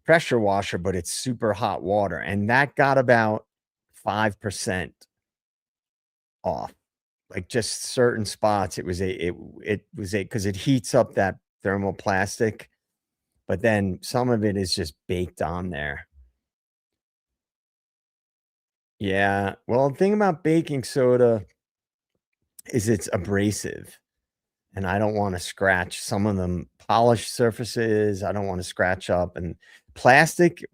pressure washer, but it's super hot water. And that got about 5% off. Like, just certain spots, it was a because it heats up that thermoplastic, but then some of it is just baked on there. Yeah, well, the thing about baking soda is it's abrasive, and I don't wanna scratch some of them polished surfaces, I don't wanna scratch up, and plastic,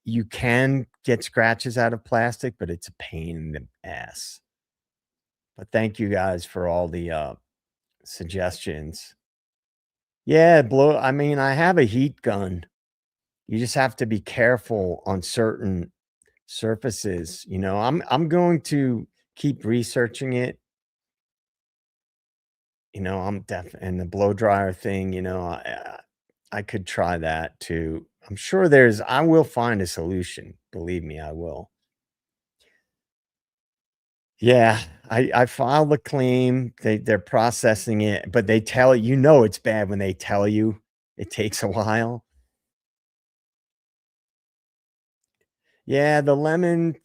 you can get scratches out of plastic, but it's a pain in the ass. But thank you guys for all the, suggestions. Yeah, I mean, I have a heat gun. You just have to be careful on certain surfaces, I'm going to keep researching it, I'm and the blow dryer thing, I could try that too. I'm sure I will find a solution. Believe me, I will. Yeah, I filed a claim. They're processing it, but they tell it's bad when they tell you it takes a while. Yeah, the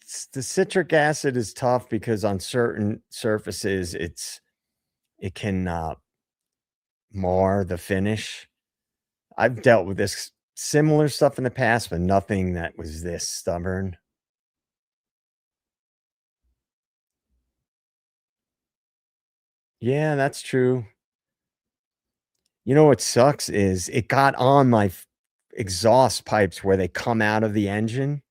citric acid is tough because on certain surfaces, it can, mar the finish. I've dealt with this similar stuff in the past, but nothing that was this stubborn. Yeah, that's true. You know what sucks is it got on my exhaust pipes where they come out of the engine,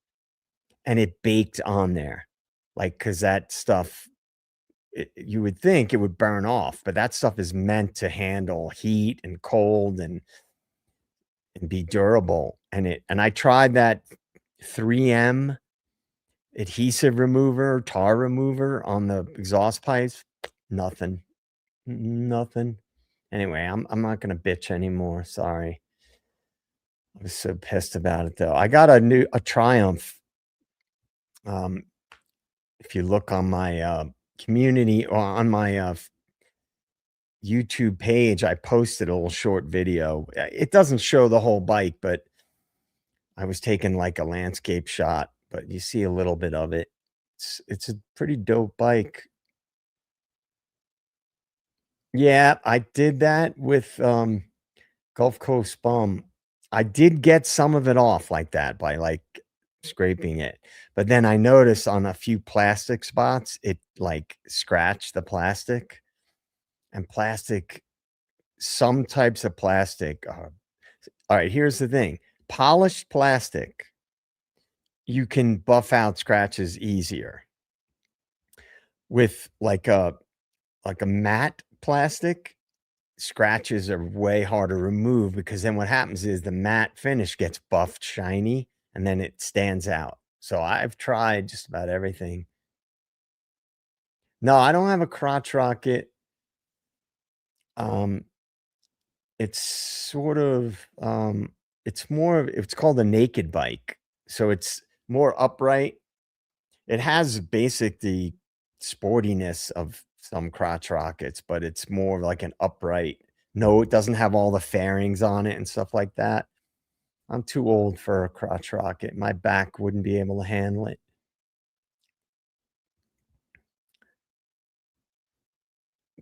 and it baked on there. Like, because that stuff, you would think it would burn off, but that stuff is meant to handle heat and cold and be durable. And I tried that 3M adhesive remover, tar remover on the exhaust pipes. Nothing. Nothing. Anyway, I'm not gonna bitch anymore. Sorry. I was so pissed about it though. I got a Triumph. Um, if you look on my community or on my YouTube page, I posted a little short video. It doesn't show the whole bike, but I was taking like a landscape shot, but you see a little bit of it. It's a pretty dope bike. Yeah, I did that with Gulf Coast bum. I did get some of it off like that by, like, scraping it, but then I noticed on a few plastic spots, it, like, scratched the plastic, and plastic some types of plastic, alright, here's the thing, polished plastic, you can buff out scratches easier. With, like a matte plastic, scratches are way harder to remove because then what happens is the matte finish gets buffed shiny, and then it stands out. So I've tried just about everything. No, I don't have a crotch rocket. Um, it's sort of, it's more of it's called a naked bike. So it's more upright. It has basic the sportiness of some crotch rockets, but it's more like an upright. No, it doesn't have all the fairings on it and stuff like that. I'm too old for a crotch rocket. My back wouldn't be able to handle it.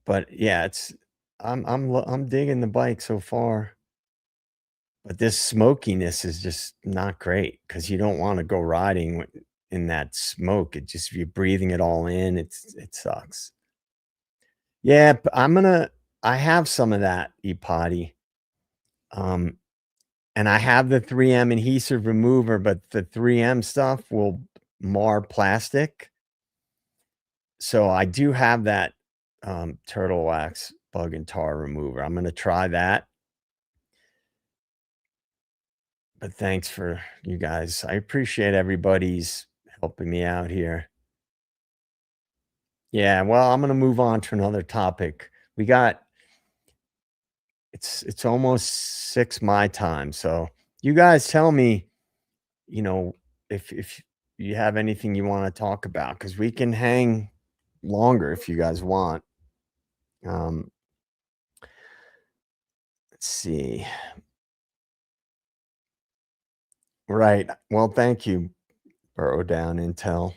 But yeah, I'm digging the bike so far. But this smokiness is just not great because you don't wanna go riding in that smoke. It just you're breathing it all in, it sucks. Yeah, I have some of that E-Potty, um, and I have the 3M adhesive remover, but the 3M stuff will mar plastic. So I do have that, turtle wax bug and tar remover. I'm gonna try that, but thanks for you guys. I appreciate everybody's helping me out here. Yeah, well, I'm gonna move on to another topic. We got it's almost 6 my time, so you guys tell me, you know, if you have anything you wanna talk about, because we can hang longer if you guys want. Um, let's see. Right. Well, thank you, Burrow Down Intel.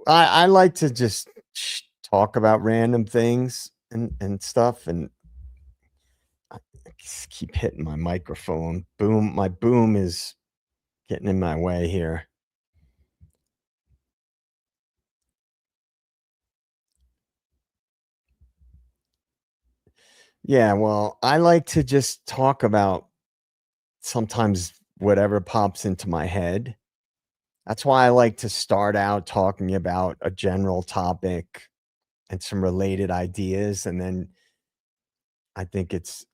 I like to just talk about random things and stuff, and I just keep hitting my microphone. Boom, my boom is getting in my way here. Yeah, well, I like to just talk about sometimes whatever pops into my head. That's why I like to start out talking about a general topic and some related ideas, and then I think it's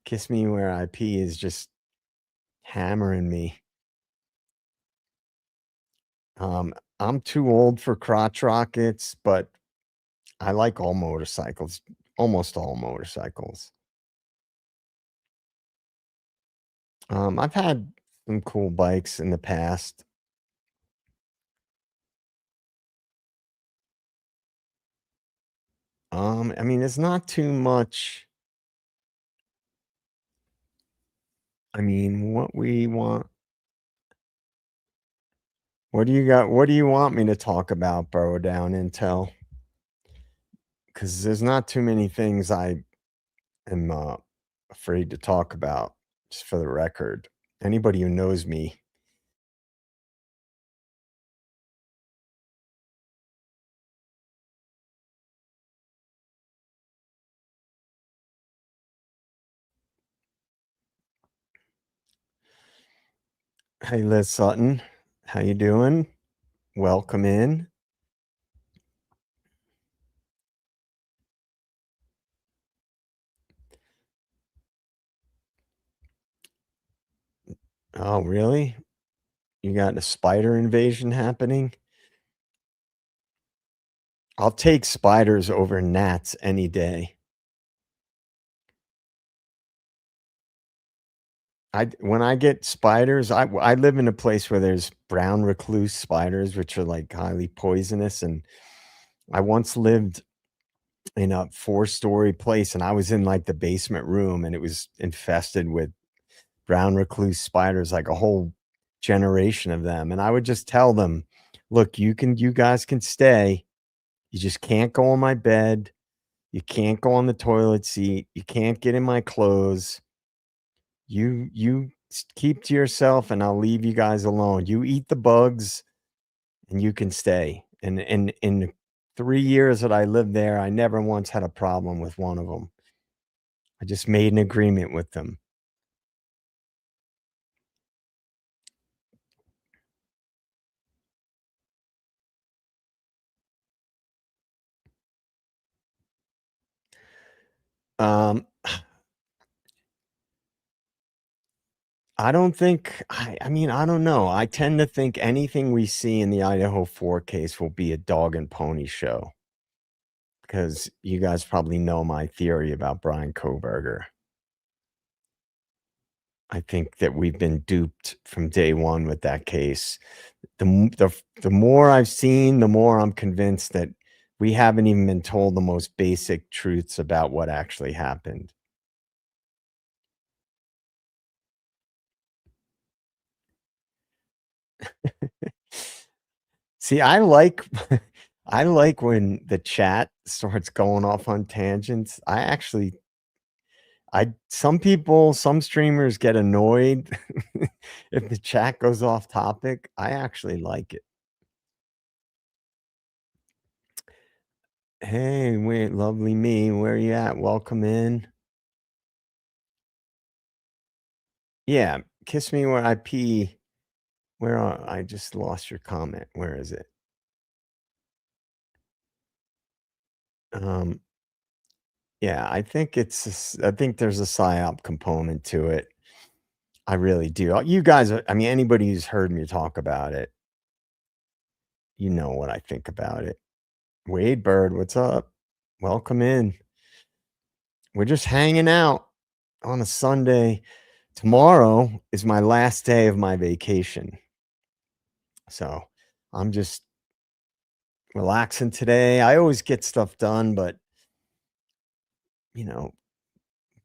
Kiss Me Where I Pee is just hammering me. I'm too old for crotch rockets, but I like all motorcycles, almost all motorcycles. I've had some cool bikes in the past. I mean, it's not too much. I mean, what do you got? What do you want me to talk about, Burrow Down Intel? Because there's not too many things I am afraid to talk about, just for the record. Anybody who knows me, hey Liz Sutton, how you doing? Welcome in. Oh, really? You got a spider invasion happening? I'll take spiders over gnats any day. When I get spiders, I live in a place where there's brown recluse spiders, which are like highly poisonous. And I once lived in a 4-story place, and I was in like the basement room, and it was infested with brown recluse spiders, like a whole generation of them. And I would just tell them, "Look, you guys can stay. You just can't go on my bed. You can't go on the toilet seat. You can't get in my clothes. Keep to yourself, and I'll leave you guys alone. You eat the bugs, and you can stay." And in the 3 years that I lived there, I never once had a problem with one of them. I just made an agreement with them. Um, I don't think I mean, I don't know. I tend to think anything we see in the Idaho 4 case will be a dog and pony show, because you guys probably know my theory about Brian Koberger. I think that we've been duped from day one with that case. The more I've seen, the more I'm convinced that we haven't even been told the most basic truths about what actually happened. See, I like I like when the chat starts going off on tangents. I some people, some streamers get annoyed if the chat goes off topic. I actually like it. Hey, wait, lovely me, where you at? Welcome in. Yeah, kiss me where I pee. Where are I just lost your comment. Where is it? Um, yeah, I think there's a psyop component to it. I really do. You guys I mean, anybody who's heard me talk about it, you know what I think about it. Wade Bird, what's up? Welcome in. We're just hanging out on a Sunday. Tomorrow is my last day of my vacation. So I'm just relaxing today. I always get stuff done, but you know,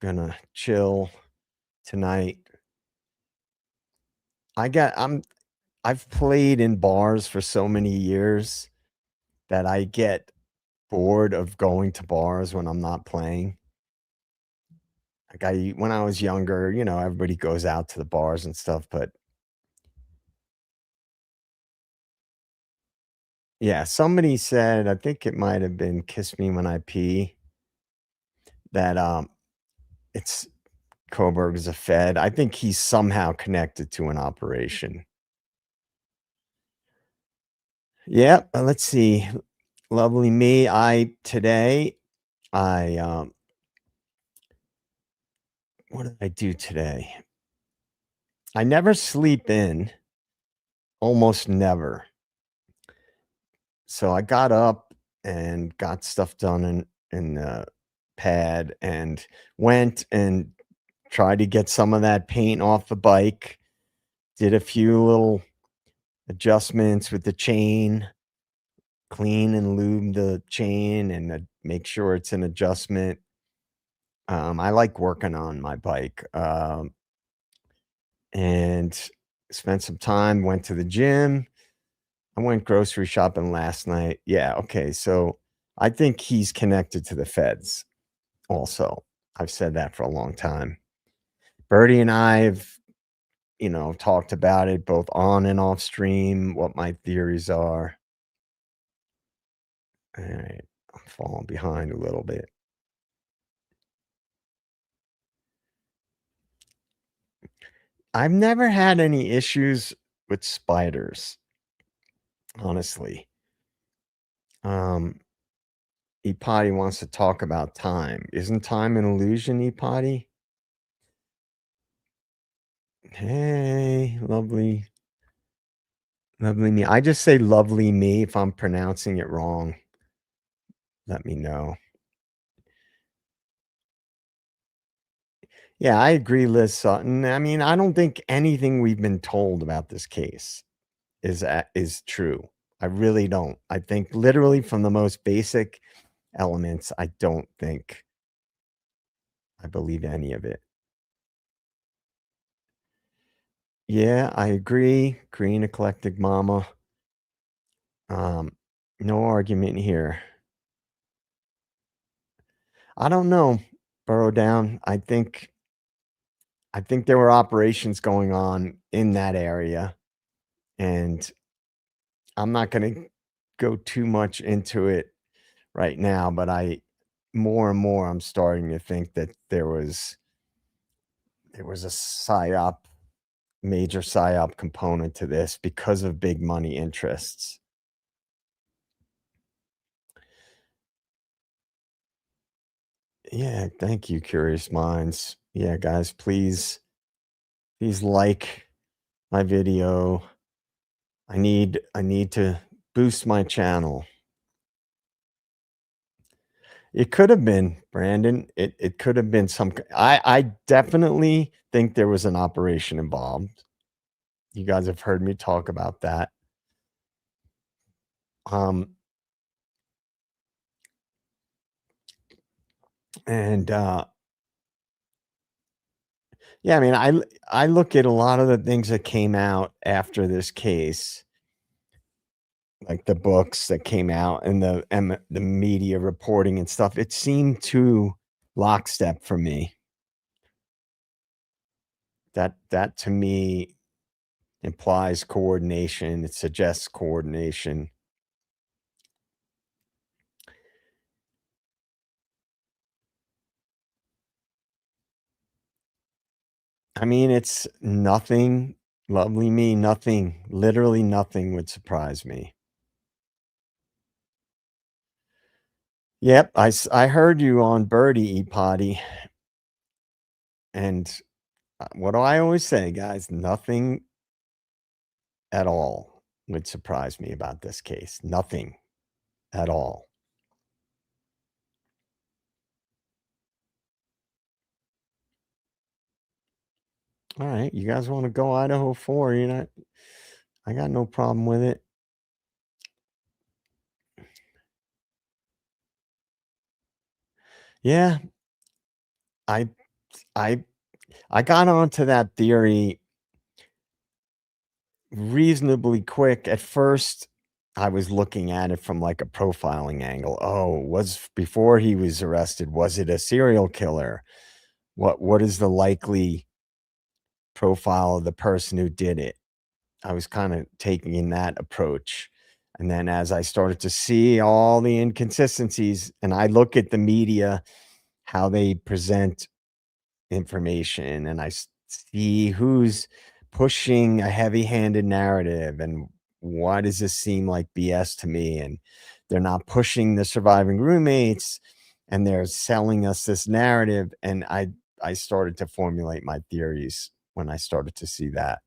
gonna chill tonight. I got I'm I've played in bars for so many years that I get bored of going to bars when I'm not playing. Like when I was younger, everybody goes out to the bars and stuff, but yeah, somebody said, I think it might have been Kiss Me When I Pee, that it's Coburg is a Fed. I think he's somehow connected to an operation. Yeah, let's see. Lovely me. I what did I do today? I never sleep in, almost never. So I got up and got stuff done in the pad and went and tried to get some of that paint off the bike. Did a few little adjustments with the chain, clean and lube the chain and make sure it's an adjustment. I like working on my bike, and spent some time, went to the gym. I went grocery shopping last night. Yeah, okay, so I think he's connected to the feds also. I've said that for a long time. Birdie and I have, talked about it both on and off stream, what my theories are. Alright, I'm falling behind a little bit. I've never had any issues with spiders, honestly. Um, Epati wants to talk about time. Isn't time an illusion, Epati? Hey, lovely me. I just say lovely me. If I'm pronouncing it wrong, let me know. Yeah, I agree, Liz Sutton. I mean, I don't think anything we've been told about this case is true. I really don't. I think literally from the most basic elements, I don't think I believe any of it. Yeah, I agree. Green eclectic mama. Um, no argument here. I don't know, Burrow Down. I think there were operations going on in that area, and I'm not gonna go too much into it right now, but I more and more I'm starting to think that there was a psyop, major psyop component to this because of big money interests. Yeah, thank you, Curious Minds. Yeah, guys, please like my video. I need to boost my channel. It could have been, Brandon. It could have been I definitely think there was an operation involved. You guys have heard me talk about that. Um, and yeah, I mean, I look at a lot of the things that came out after this case, like the books that came out and the media reporting and stuff. It seemed too lockstep for me. That to me implies coordination. It suggests coordination. I mean, it's nothing, lovely me, nothing, literally nothing would surprise me. Yep, I heard you on Birdie E Potty, and what do I always say, guys? Nothing at all would surprise me about this case. Nothing at all. All right, you guys want to go Idaho 4? I got no problem with it. Yeah, I I I got onto that theory reasonably quick. At first, I was looking at it from like a profiling angle. Oh, was before he was arrested, was it a serial killer? What is the likely profile of the person who did it? I was kind of taking in that approach. And then as I started to see all the inconsistencies, and I look at the media, how they present information, and see who's pushing a heavy-handed narrative, and why does this seem like BS to me? And they're not pushing the surviving roommates, and they're selling us this narrative. And I started to formulate my theories when I started to see that.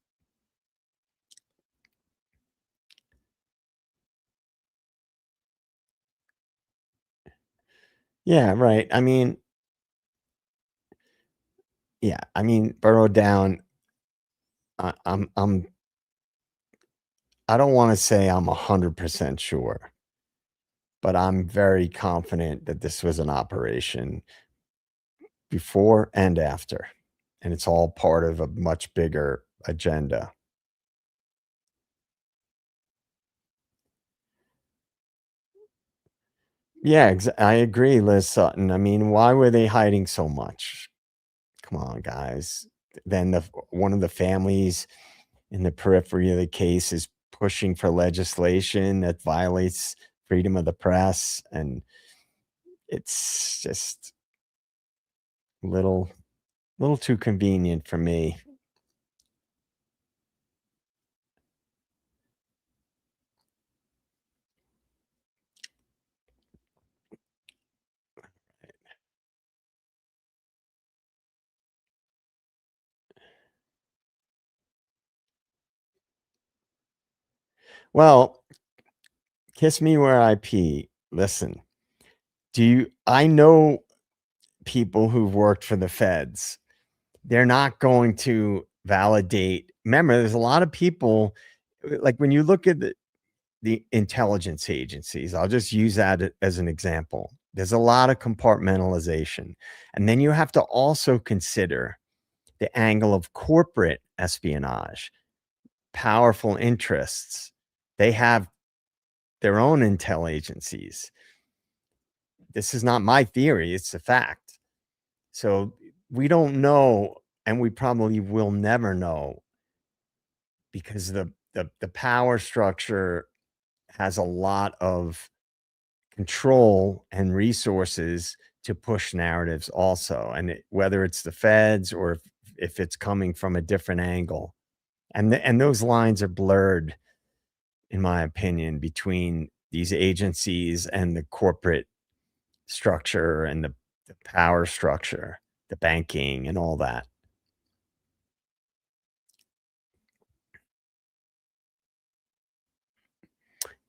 Yeah, right. I mean, Burrow Down. I'm I don't want to say I'm 100% sure, but I'm very confident that this was an operation before and after, and it's all part of a much bigger agenda. Yeah, I agree, Liz Sutton. I mean, why were they hiding so much? Come on, guys. Then one of the families in the periphery of the case is pushing for legislation that violates freedom of the press, and it's just little little too convenient for me. Well, kiss me where I pee. Listen, I know people who've worked for the feds. They're not going to validate. Remember, there's a lot of people, like when you look at the intelligence agencies, I'll just use that as an example. There's a lot of compartmentalization. And then you have to also consider the angle of corporate espionage, powerful interests. They have their own intel agencies. this is not my theory, it's a fact. So we don't know, and we probably will never know because the power structure has a lot of control and resources to push narratives also, and whether it's the feds or if it's coming from a different angle, and those lines are blurred, in my opinion, between these agencies and the corporate structure and the power structure, the banking and all that.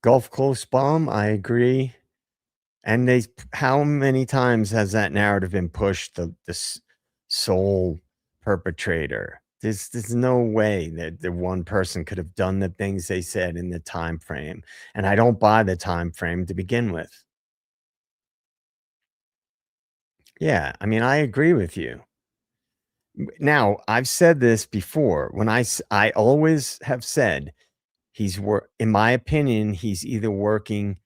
Gulf Coast bomb, I agree. And they how many times has that narrative been pushed, the sole perpetrator? There's no way that the one person could have done the things they said in the time frame, and I don't buy the time frame to begin with. Yeah, I mean, I agree with you. Now, I've said this before, when I always have said in my opinion, he's either working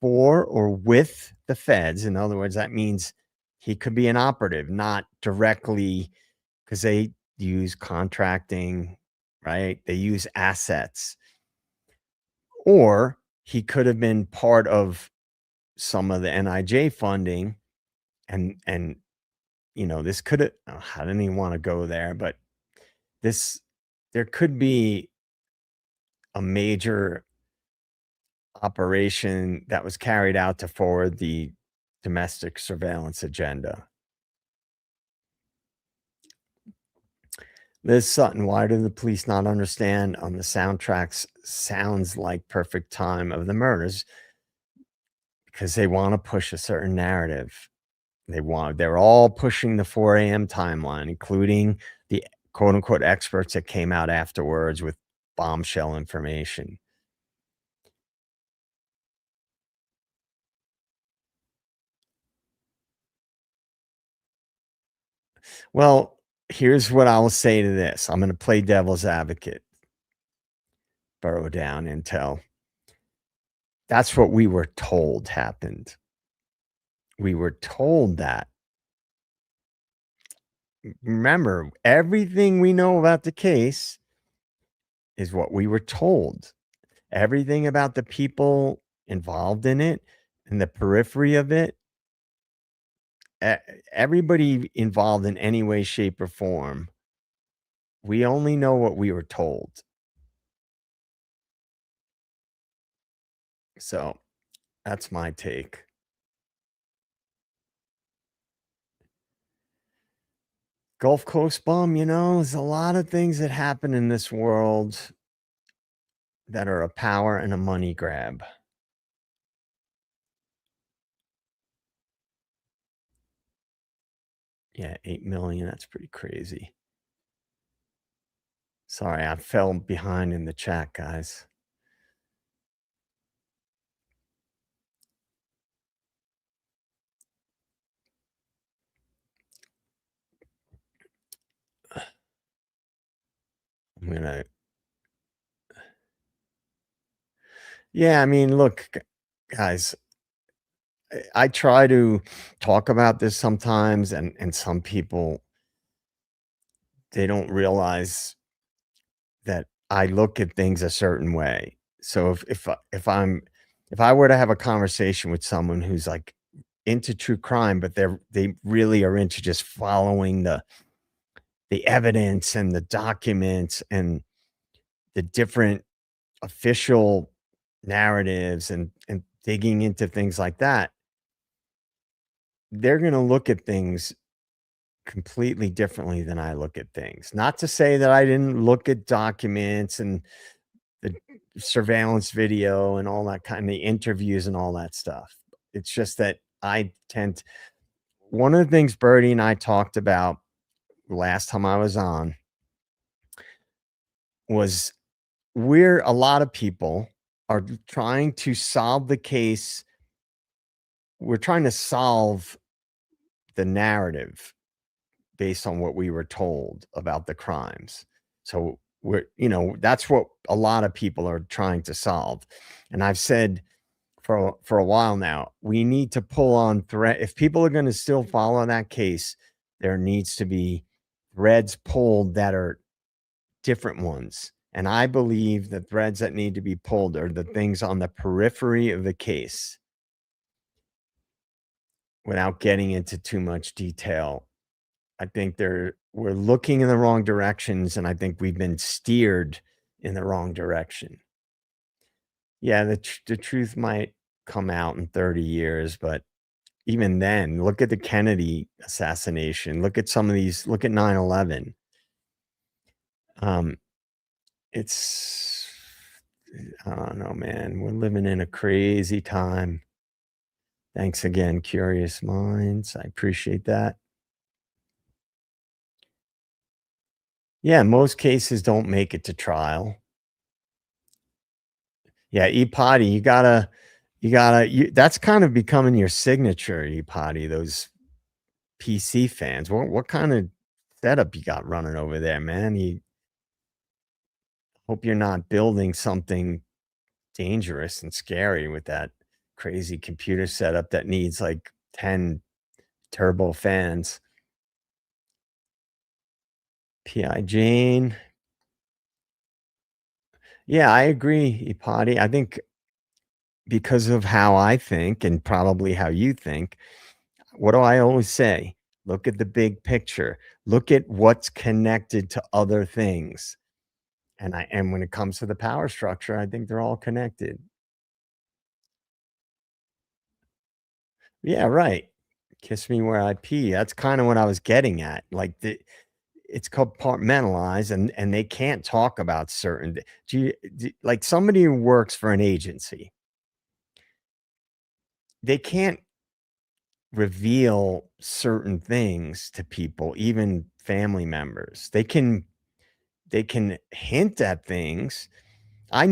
for or with the feds. In other words, that means he could be an operative, not directly, because they use contracting, right? They use assets. Or he could have been part of some of the NIJ funding, and this could have, I didn't even want to go there, but this there could be a major operation that was carried out to forward the domestic surveillance agenda. Liz Sutton, why do the police not understand on the soundtracks sounds like perfect time of the murders? Because they want to push a certain narrative. They're all pushing the 4 a.m. timeline, including the quote unquote experts that came out afterwards with bombshell information. Well, here's what I will say to this. I'm going to play devil's advocate, burrow down intel. That's what we were told happened. We were told that. Remember, everything we know about the case is what we were told. Everything about the people involved in it and the periphery of it, e- everybody involved in any way, shape, or form, we only know what we were told. So that's my take. Gulf Coast bomb, there's a lot of things that happen in this world that are a power and a money grab. Yeah, 8 million, that's pretty crazy. Sorry, I fell behind in the chat, guys. I'm gonna Yeah, I mean, look, guys, I try to talk about this sometimes, and some people, they don't realize that I look at things a certain way. So if I were to have a conversation with someone who's, like, into true crime, but they really are into just following the evidence and the documents and the different official narratives and digging into things like that, they're gonna look at things completely differently than I look at things. Not to say that I didn't look at documents and the surveillance video and all that kind, the interviews and all that stuff. It's just that I tend one of the things Birdie and I talked about last time I was on was where a lot of people are trying to solve the case. We're trying to solve the narrative based on what we were told about the crimes. So that's what a lot of people are trying to solve. And I've said for a while now. We need to pull on thread if people are gonna still follow that case, there needs to be threads pulled that are different ones, and I believe the threads that need to be pulled are the things on the periphery of the case without getting into too much detail. I think we're looking in the wrong directions, and I think we've been steered in the wrong direction. Yeah, the truth might come out in 30 years, but even then, look at the Kennedy assassination. Look at 9/11. Um, it's I don't know, man. We're living in a crazy time. Thanks again, Curious Minds. I appreciate that. Yeah, most cases don't make it to trial. Yeah, e-potty, that's kind of becoming your signature, e-potty, those PC fans. What kind of setup you got running over there, man? You hope you're not building something dangerous and scary with that crazy computer setup that needs like 10 turbo fans. PI Jane. Yeah, I agree, Ipati. I think because of how I think and probably how you think, what do I always say? Look at the big picture. Look at what's connected to other things. And when it comes to the power structure, I think they're all connected. Yeah, right. Kiss me where I pee. That's kind of what I was getting at. It's compartmentalized and they can't talk about certain like somebody who works for an agency, they can't reveal certain things to people, even family members. They can hint at things. I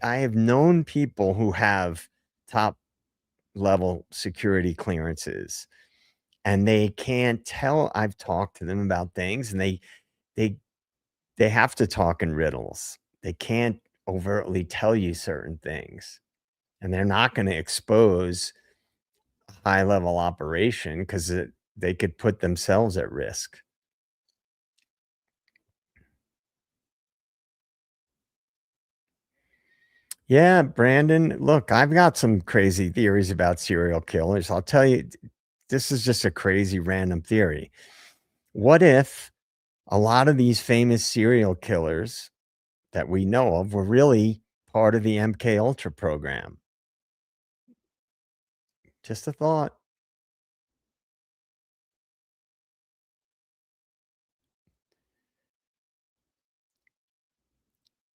have known people who have top level security clearances and they can't tell. I've talked to them about things and they they have to talk in riddles. They can't overtly tell you certain things, and they're not gonna expose high level operation because they could put themselves at risk. Yeah, Brandon, look, I've got some crazy theories about serial killers. I'll tell you, this is just a crazy random theory. What if a lot of these famous serial killers that we know of were really part of the MK Ultra program? Just a thought.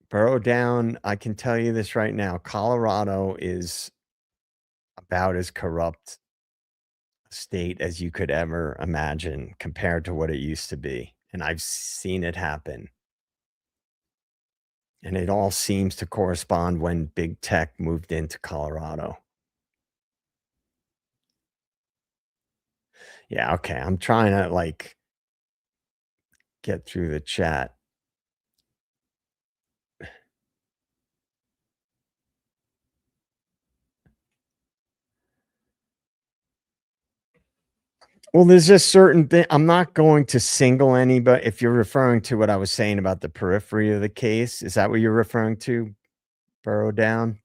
Burrow down. I can tell you this right now. Colorado is about as corrupt a state as you could ever imagine compared to what it used to be. And I've seen it happen. And it all seems to correspond when big tech moved into Colorado. Yeah, okay. I'm trying to like get through the chat. Well, there's just certain thing I'm not going to single any, but if you're referring to what I was saying about the periphery of the case, is that what you're referring to? Burrow down?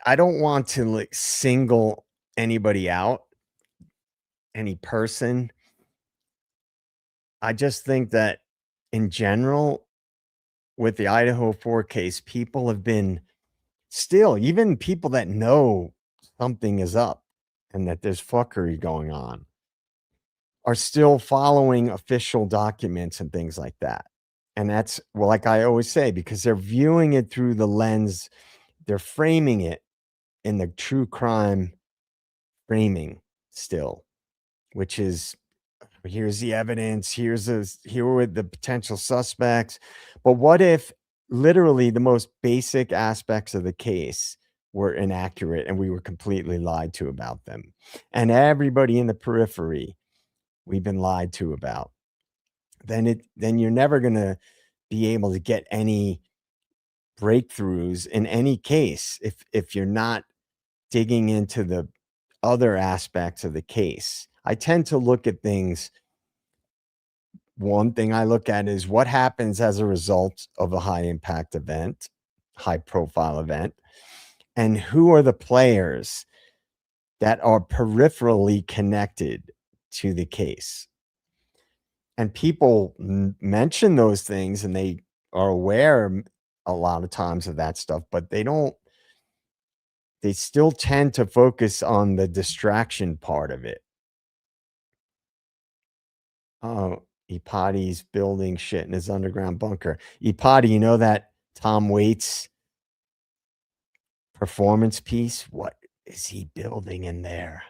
I don't want to like single anybody out, any person. I just think that in general, with the Idaho 4 case, people have been still, even people that know something is up and that there's fuckery going on, are still following official documents and things like that. And that's, well, like I always say, because they're viewing it through the lens, they're framing it in the true crime framing still, which is here's the evidence, here were the potential suspects. But what if literally the most basic aspects of the case were inaccurate and we were completely lied to about them? And everybody in the periphery we've been lied to about. Then you're never gonna be able to get any breakthroughs in any case if you're not digging into the other aspects of the case. I tend to look at things. One thing I look at is what happens as a result of a high impact event, high profile event, and who are the players that are peripherally connected to the case. And people mention those things and they are aware a lot of times of that stuff, but they still tend to focus on the distraction part of it. Oh, Ipati's building shit in his underground bunker. Ipati, you know that Tom Waits performance piece? What is he building in there?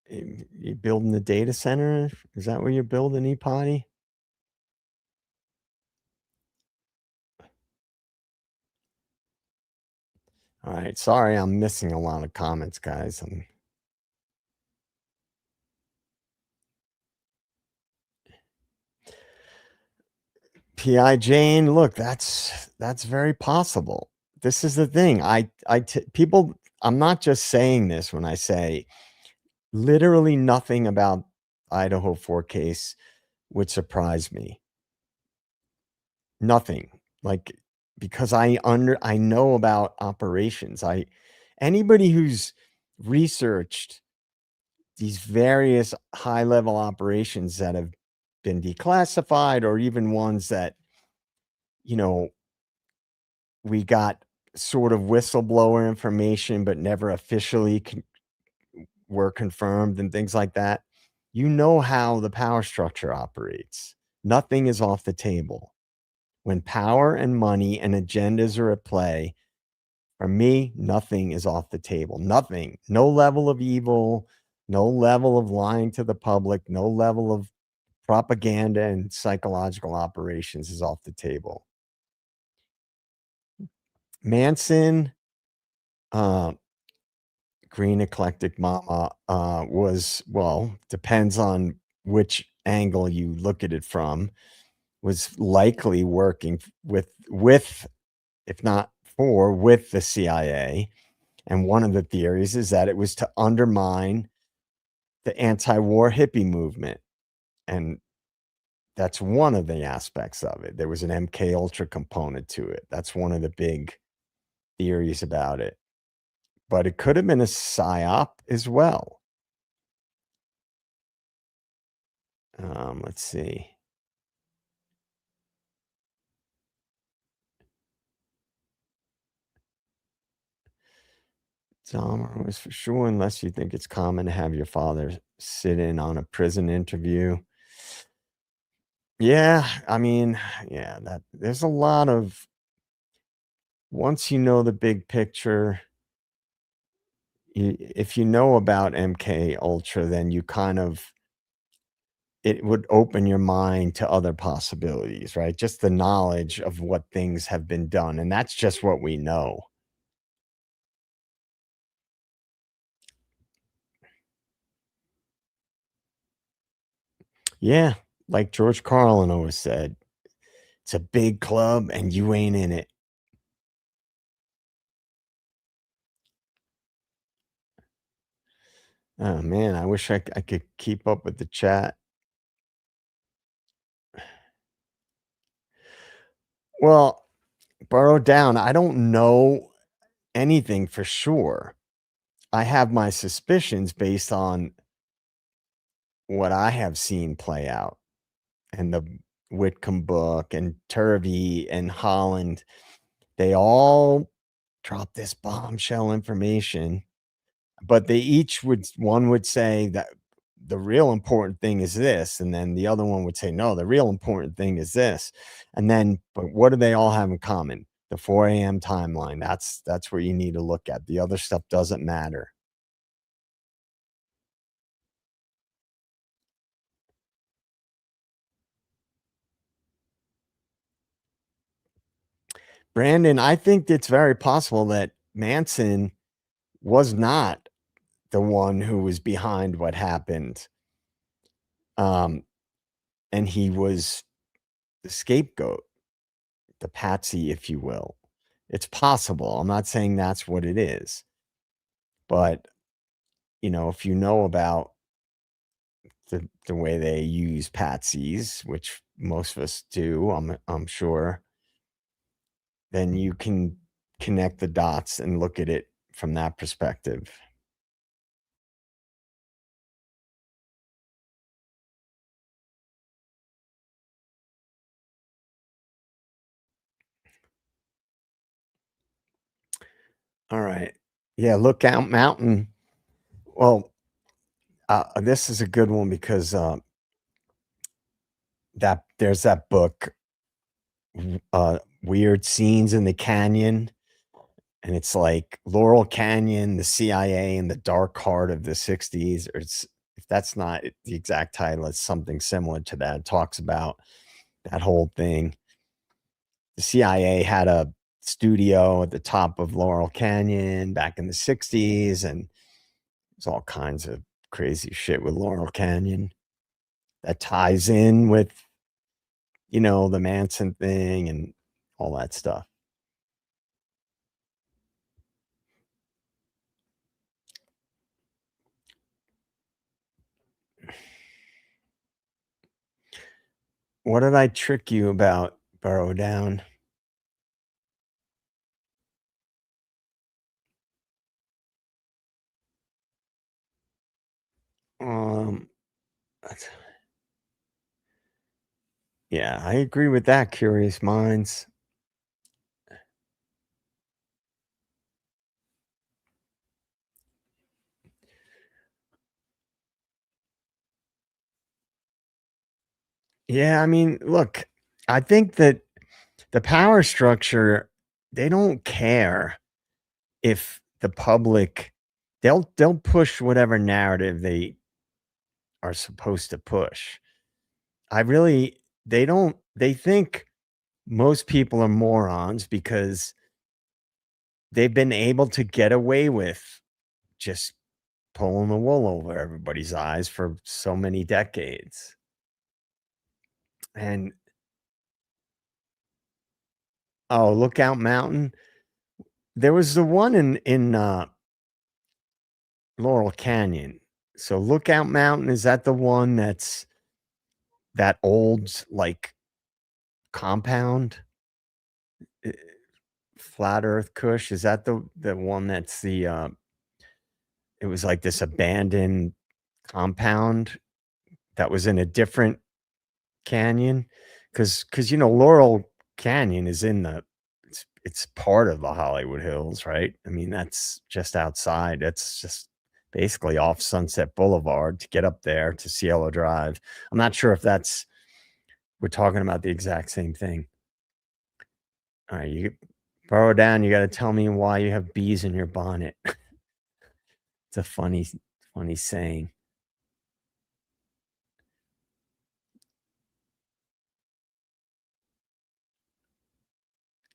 You building the data center? Is that what you're building, Ipati? All right. Sorry, I'm missing a lot of comments, guys. PI Jane, look, that's very possible. This is the thing. People, I'm not just saying this when I say literally nothing about Idaho 4 case would surprise me. Nothing. Like, because I know about operations. Anybody who's researched these various high level operations that have been declassified or even ones that, you know, we got sort of whistleblower information but never officially were confirmed and things like that. You know how the power structure operates. Nothing is off the table. When power and money and agendas are at play, for me, nothing is off the table. Nothing. No level of evil, no level of lying to the public, no level of propaganda and psychological operations is off the table. Manson, uh, Green Eclectic Mama, was, well, depends on which angle you look at it from, was likely working with if not for, with the CIA. And one of the theories is that it was to undermine the anti-war hippie movement. And that's one of the aspects of it. There was an MK Ultra component to it. That's one of the big theories about it. But it could have been a psyop as well. Let's see. Dahmer was for sure, unless you think it's common to have your father sit in on a prison interview. Yeah, I mean, yeah, that there's a lot of once you know the big picture, if you know about MK Ultra, then you kind of it would open your mind to other possibilities, right? Just the knowledge of what things have been done, and that's just what we know. Yeah, like George Carlin always said, it's a big club and you ain't in it. Oh man, I wish I could keep up with the chat. Well, burrow down. I don't know anything for sure. I have my suspicions based on what I have seen play out and the Whitcomb book and Turvey and Holland. They all dropped this bombshell information, but they each would one would say that the real important thing is this, and then the other one would say, no, the real important thing is this. And then, but what do they all have in common? The 4 a.m. timeline. That's where you need to look at. The other stuff doesn't matter. Brandon, I think it's very possible that Manson was not the one who was behind what happened Um, and he was the scapegoat, the patsy, if you will. It's possible. I'm not saying that's what it is, but if you know about the way they use patsies, which most of us do, I'm sure, then you can connect the dots and look at it from that perspective. All right. Yeah, Lookout Mountain. Well, this is a good one because that there's that book, Weird Scenes in the Canyon, and it's like Laurel Canyon, the CIA, and the dark heart of the '60s. Or it's if that's not the exact title, it's something similar to that. It talks about that whole thing. The CIA had a studio at the top of Laurel Canyon back in the '60s, and there's all kinds of crazy shit with Laurel Canyon that ties in with, the Manson thing and all that stuff. What did I trick you about, Burrow Down? Um, that's- yeah, I agree with that, Curious Minds. Yeah, I mean, look, I think that the power structure, they don't care if the public they'll push whatever narrative they are supposed to push. I really they think most people are morons because they've been able to get away with just pulling the wool over everybody's eyes for so many decades. And oh, Lookout Mountain. There was the one in Laurel Canyon. So Lookout Mountain, is that the one that's that old like compound? Eh, Flat Earth Kush? Is that the one that's it was like this abandoned compound that was in a different canyon? Because Laurel Canyon is in it's part of the Hollywood Hills, right? I mean, that's just outside. That's just basically off Sunset Boulevard to get up there to Cielo Drive. I'm not sure if that's we're talking about the exact same thing. All right, you Burrow Down, you gotta tell me why you have bees in your bonnet. It's a funny saying.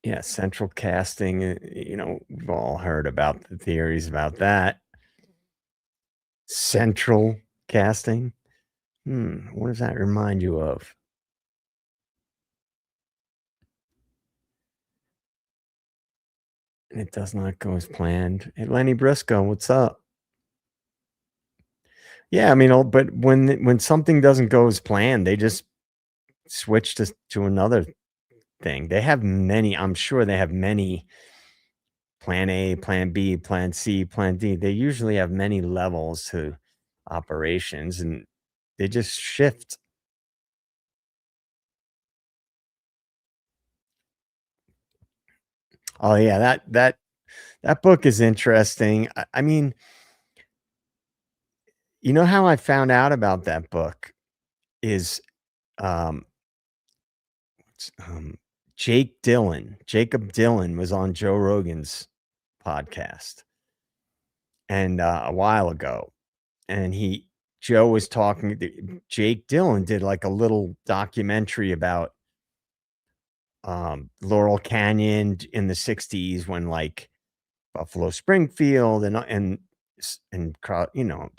Yeah, central casting, we've all heard about the theories about that. Central casting? What does that remind you of? And it does not go as planned. Hey, Lenny Briscoe, what's up? Yeah, I mean, but when something doesn't go as planned, they just switch to another thing. They have many, I'm sure they have many plan A, plan B, plan C, plan D. They usually have many levels to operations and they just shift. Oh yeah, that book is interesting. I mean, you know how I found out about that book is um, um Jacob Dylan was on Joe Rogan's podcast and a while ago, and Joe was talking. Jake Dylan did like a little documentary about Laurel Canyon in the '60s when like Buffalo Springfield and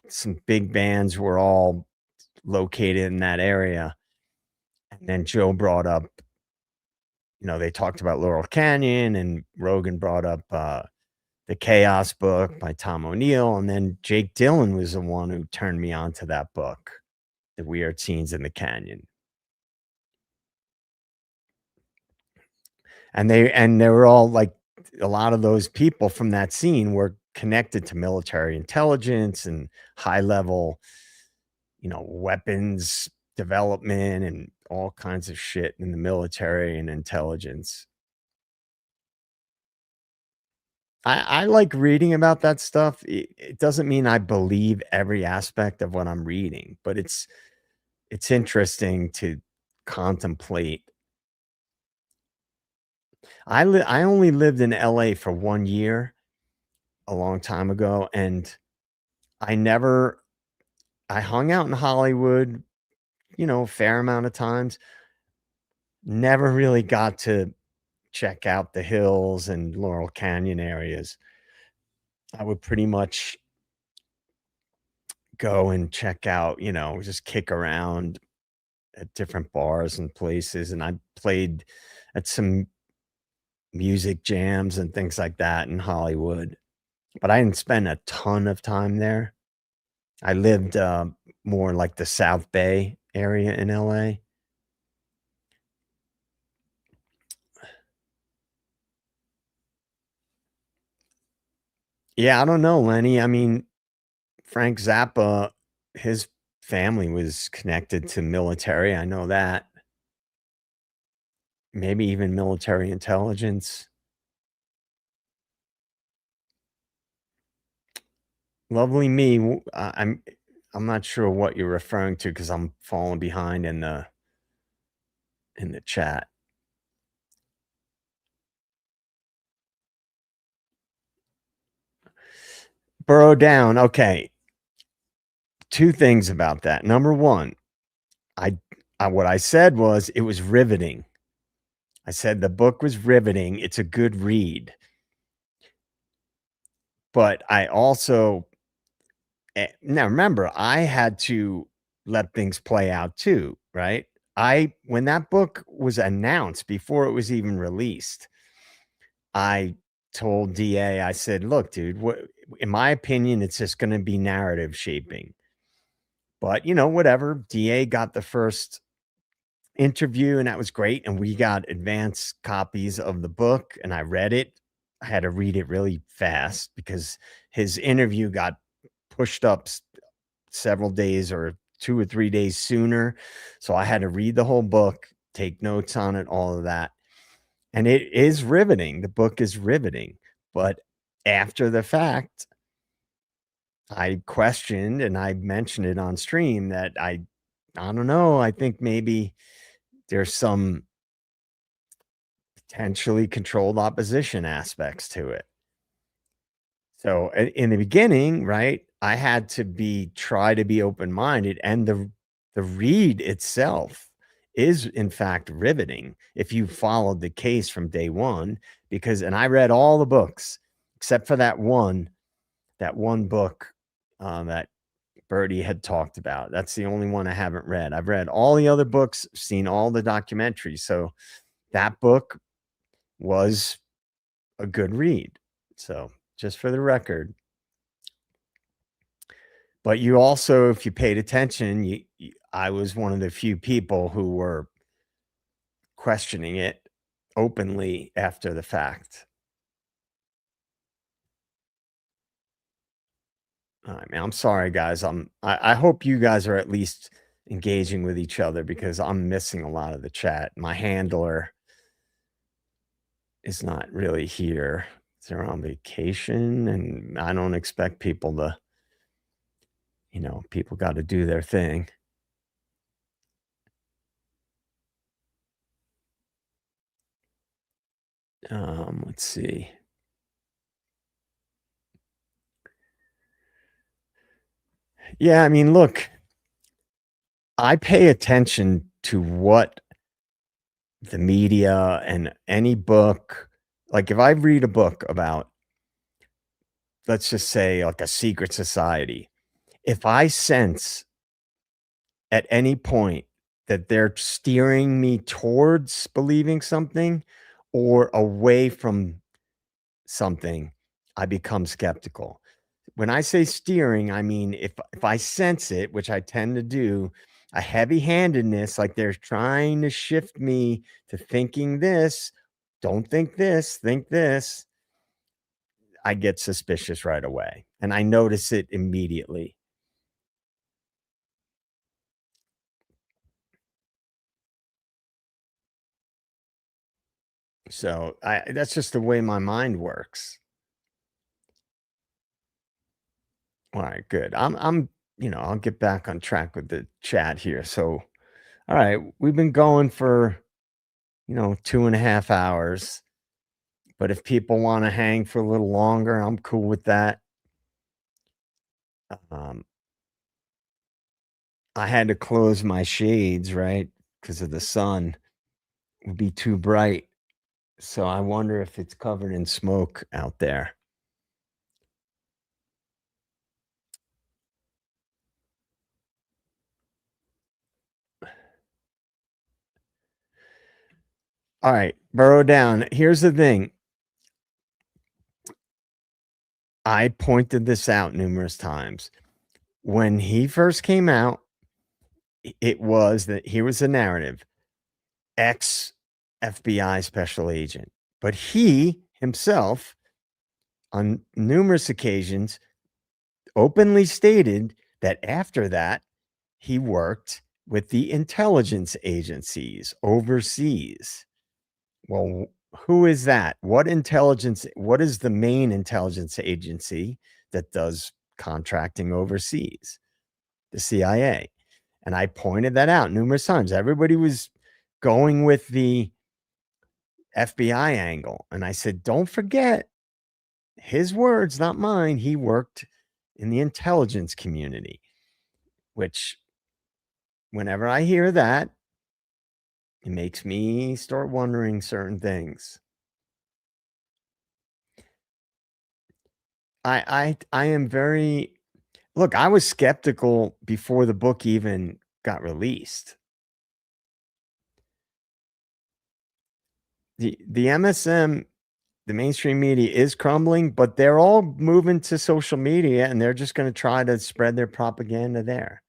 some big bands were all located in that area. And then Joe brought up, they talked about Laurel Canyon, and Rogan brought up the Chaos book by Tom O'Neill. And then Jake Dillon was the one who turned me on to that book, The Weird Scenes in the Canyon. And they were all like, a lot of those people from that scene were connected to military intelligence and high level, weapons development and all kinds of shit in the military and intelligence. I like reading about that stuff. It doesn't mean I believe every aspect of what I'm reading, but it's interesting to contemplate. I only lived in LA for 1 year a long time ago, and I never I hung out in Hollywood, a fair amount of times. Never really got to check out the hills and Laurel Canyon areas. I would pretty much go and check out, just kick around at different bars and places, and I played at some music jams and things like that in Hollywood, but I didn't spend a ton of time there. I lived, more like the South Bay area in LA. Yeah, I don't know, Lenny. I mean, Frank Zappa, his family was connected to military, I know that. Maybe even military intelligence. Lovely Me, I'm not sure what you're referring to because 'cause I'm falling behind in the chat. Burrow down, okay. 2 things about that. Number 1, I what I said was it was riveting. I said the book was riveting, it's a good read, but I also now remember, I had to let things play out too, right? When that book was announced before it was even released, I told DA, I said, "Look, dude, what in my opinion, it's just gonna be narrative shaping." But, whatever. DA got the first interview, and that was great, and we got advance copies of the book, and I read it. I had to read it really fast because his interview got pushed up several days or 2 or 3 days sooner, so I had to read the whole book, take notes on it, all of that, and it is riveting. The book is riveting, but after the fact, I questioned and I mentioned it on stream that I don't know, I think maybe there's some potentially controlled opposition aspects to it. So in the beginning, right, I had to try to be open-minded, and the read itself is in fact riveting if you followed the case from day one, and I read all the books except for that one book that Birdie had talked about. That's the only one I haven't read. I've read all the other books, seen all the documentaries. So that book was a good read. So just for the record. But you also, if you paid attention, I was one of the few people who were questioning it openly after the fact. I mean, I'm sorry, guys. I hope you guys are at least engaging with each other because I'm missing a lot of the chat. My handler is not really here. They're on vacation, and I don't expect people to, people got to do their thing. Let's see. Yeah, I mean, look, I pay attention to what the media and any book, like if I read a book about, let's just say, like a secret society, if I sense at any point that they're steering me towards believing something or away from something, I become skeptical. When I say steering, I mean if I sense it, which I tend to do, a heavy-handedness, like they're trying to shift me to thinking this, don't think this, I get suspicious right away, and I notice it immediately. So, I that's just the way my mind works. Alright, good. I'll get back on track with the chat here. So, alright, we've been going for, 2.5 hours, but if people wanna hang for a little longer, I'm cool with that. Um, I had to close my shades, right, because of the sun. It would be too bright, so I wonder if it's covered in smoke out there. Alright, burrow down. Here's the thing, I pointed this out numerous times. When he first came out, it was that here was the narrative, ex FBI special agent. But he himself, on numerous occasions, openly stated that after that, he worked with the intelligence agencies overseas. Well, who is that? What is the main intelligence agency that does contracting overseas? The CIA. And I pointed that out numerous times. Everybody was going with the FBI angle. And I said, don't forget his words, not mine. He worked in the intelligence community, which whenever I hear that, it makes me start wondering certain things. I am very look, I was skeptical before the book even got released. The MSM, the mainstream media is crumbling, but they're all moving to social media and they're just going to try to spread their propaganda there.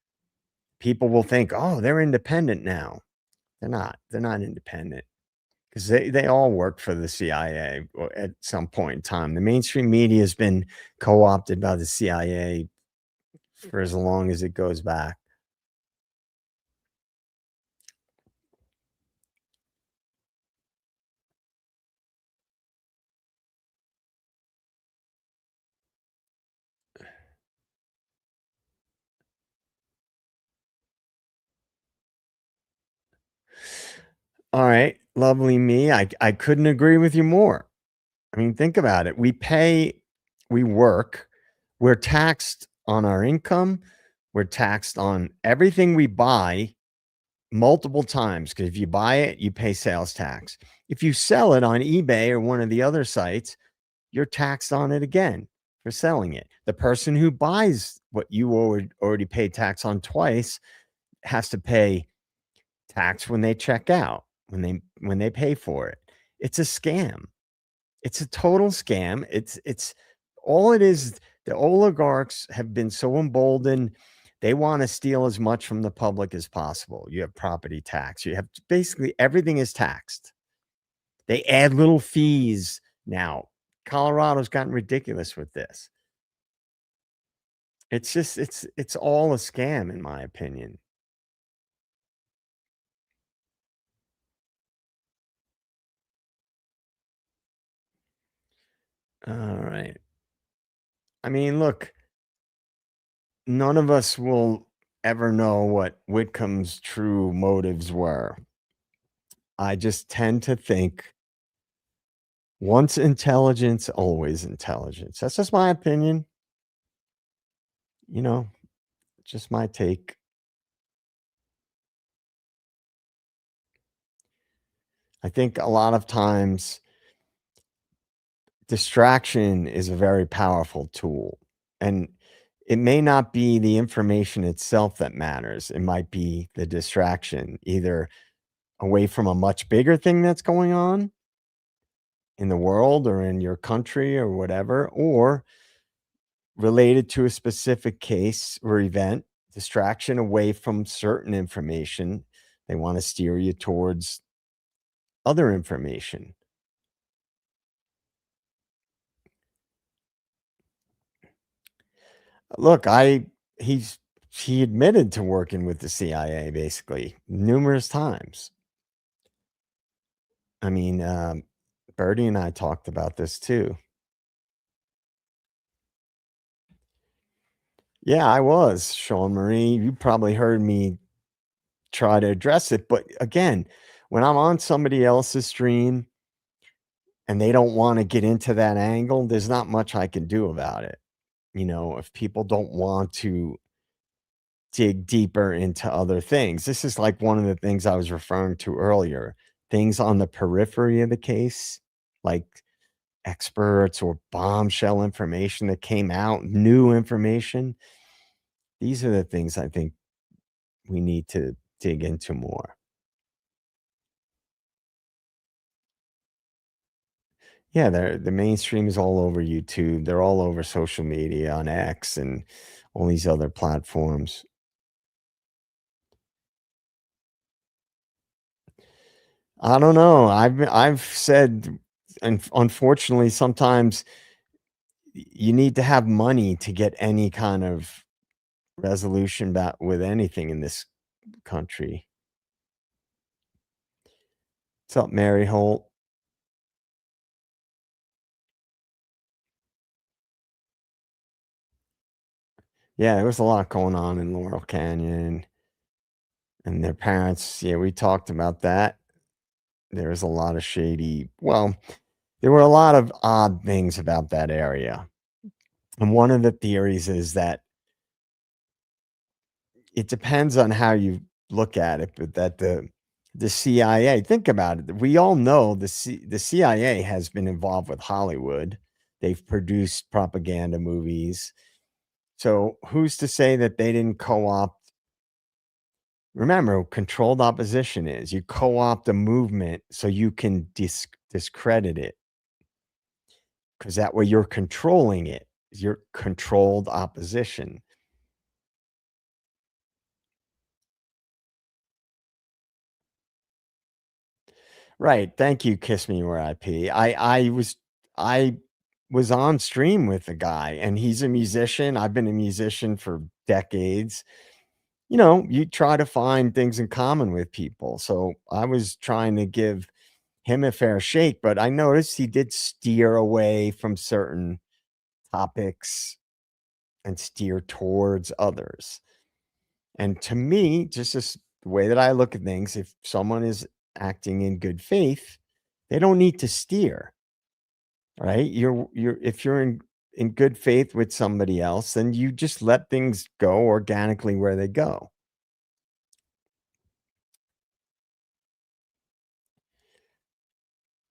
People will think, "Oh, they're independent now." They're not. They're not independent because they all work for the CIA at some point in time. The mainstream media has been co-opted by the CIA for as long as it goes back. All right, lovely me. I couldn't agree with you more. I mean, think about it. We work, we're taxed on our income, we're taxed on everything we buy multiple times because if you buy it, you pay sales tax. If you sell it on eBay or one of the other sites, you're taxed on it again for selling it. The person who buys what you already paid tax on twice has to pay tax when they check out, when they pay for it. It's a scam. It's a total scam. It's all it is. The oligarchs have been so emboldened. They want to steal as much from the public as possible. You have property tax. You have basically everything is taxed. They add little fees now. Colorado's gotten ridiculous with this. It's just it's all a scam in my opinion. All right. I mean, look, none of us will ever know what Whitcomb's true motives were. I just tend to think once intelligence, always intelligence. That's just my opinion, you know, just my take. I think a lot of times distraction is a very powerful tool. And it may not be the information itself that matters. It might be the distraction, either away from a much bigger thing that's going on in the world or in your country or whatever, or related to a specific case or event, distraction away from certain information. They want to steer you towards other information. Look, he's he admitted to working with the CIA basically numerous times. I mean, Birdie and I talked about this too. Yeah, I was, Sean Marie. You probably heard me try to address it. But again, when I'm on somebody else's stream and they don't want to get into that angle, there's not much I can do about it. If people don't want to dig deeper into other things, this is like one of the things I was referring to earlier, things on the periphery of the case, like experts or bombshell information that came out, new information. These are the things I think we need to dig into more. Yeah, the mainstream is all over YouTube. They're all over social media on X and all these other platforms. I don't know. I've said, unfortunately, sometimes you need to have money to get any kind of resolution about with anything in this country. What's up, Mary Holt? Yeah, there was a lot going on in Laurel Canyon and their parents. Yeah, we talked about that. There was a lot of shady. Well, there were a lot of odd things about that area. And one of the theories is that it depends on how you look at it, but that the CIA, think about it. We all know the CIA has been involved with Hollywood. They've produced propaganda movies. So who's to say that they didn't co-opt? Remember, controlled opposition is you co-opt a movement so you can discredit it, because that way you're controlling it. You're controlled opposition. Right. Thank you, Kiss Me Where I Pee. I was on stream with the guy and he's a musician. I've been a musician for decades. You try to find things in common with people. So I was trying to give him a fair shake, but I noticed he did steer away from certain topics and steer towards others. And to me, just as the way that I look at things, if someone is acting in good faith, they don't need to steer, right? You're if you're in good faith with somebody else, then you just let things go organically where they go.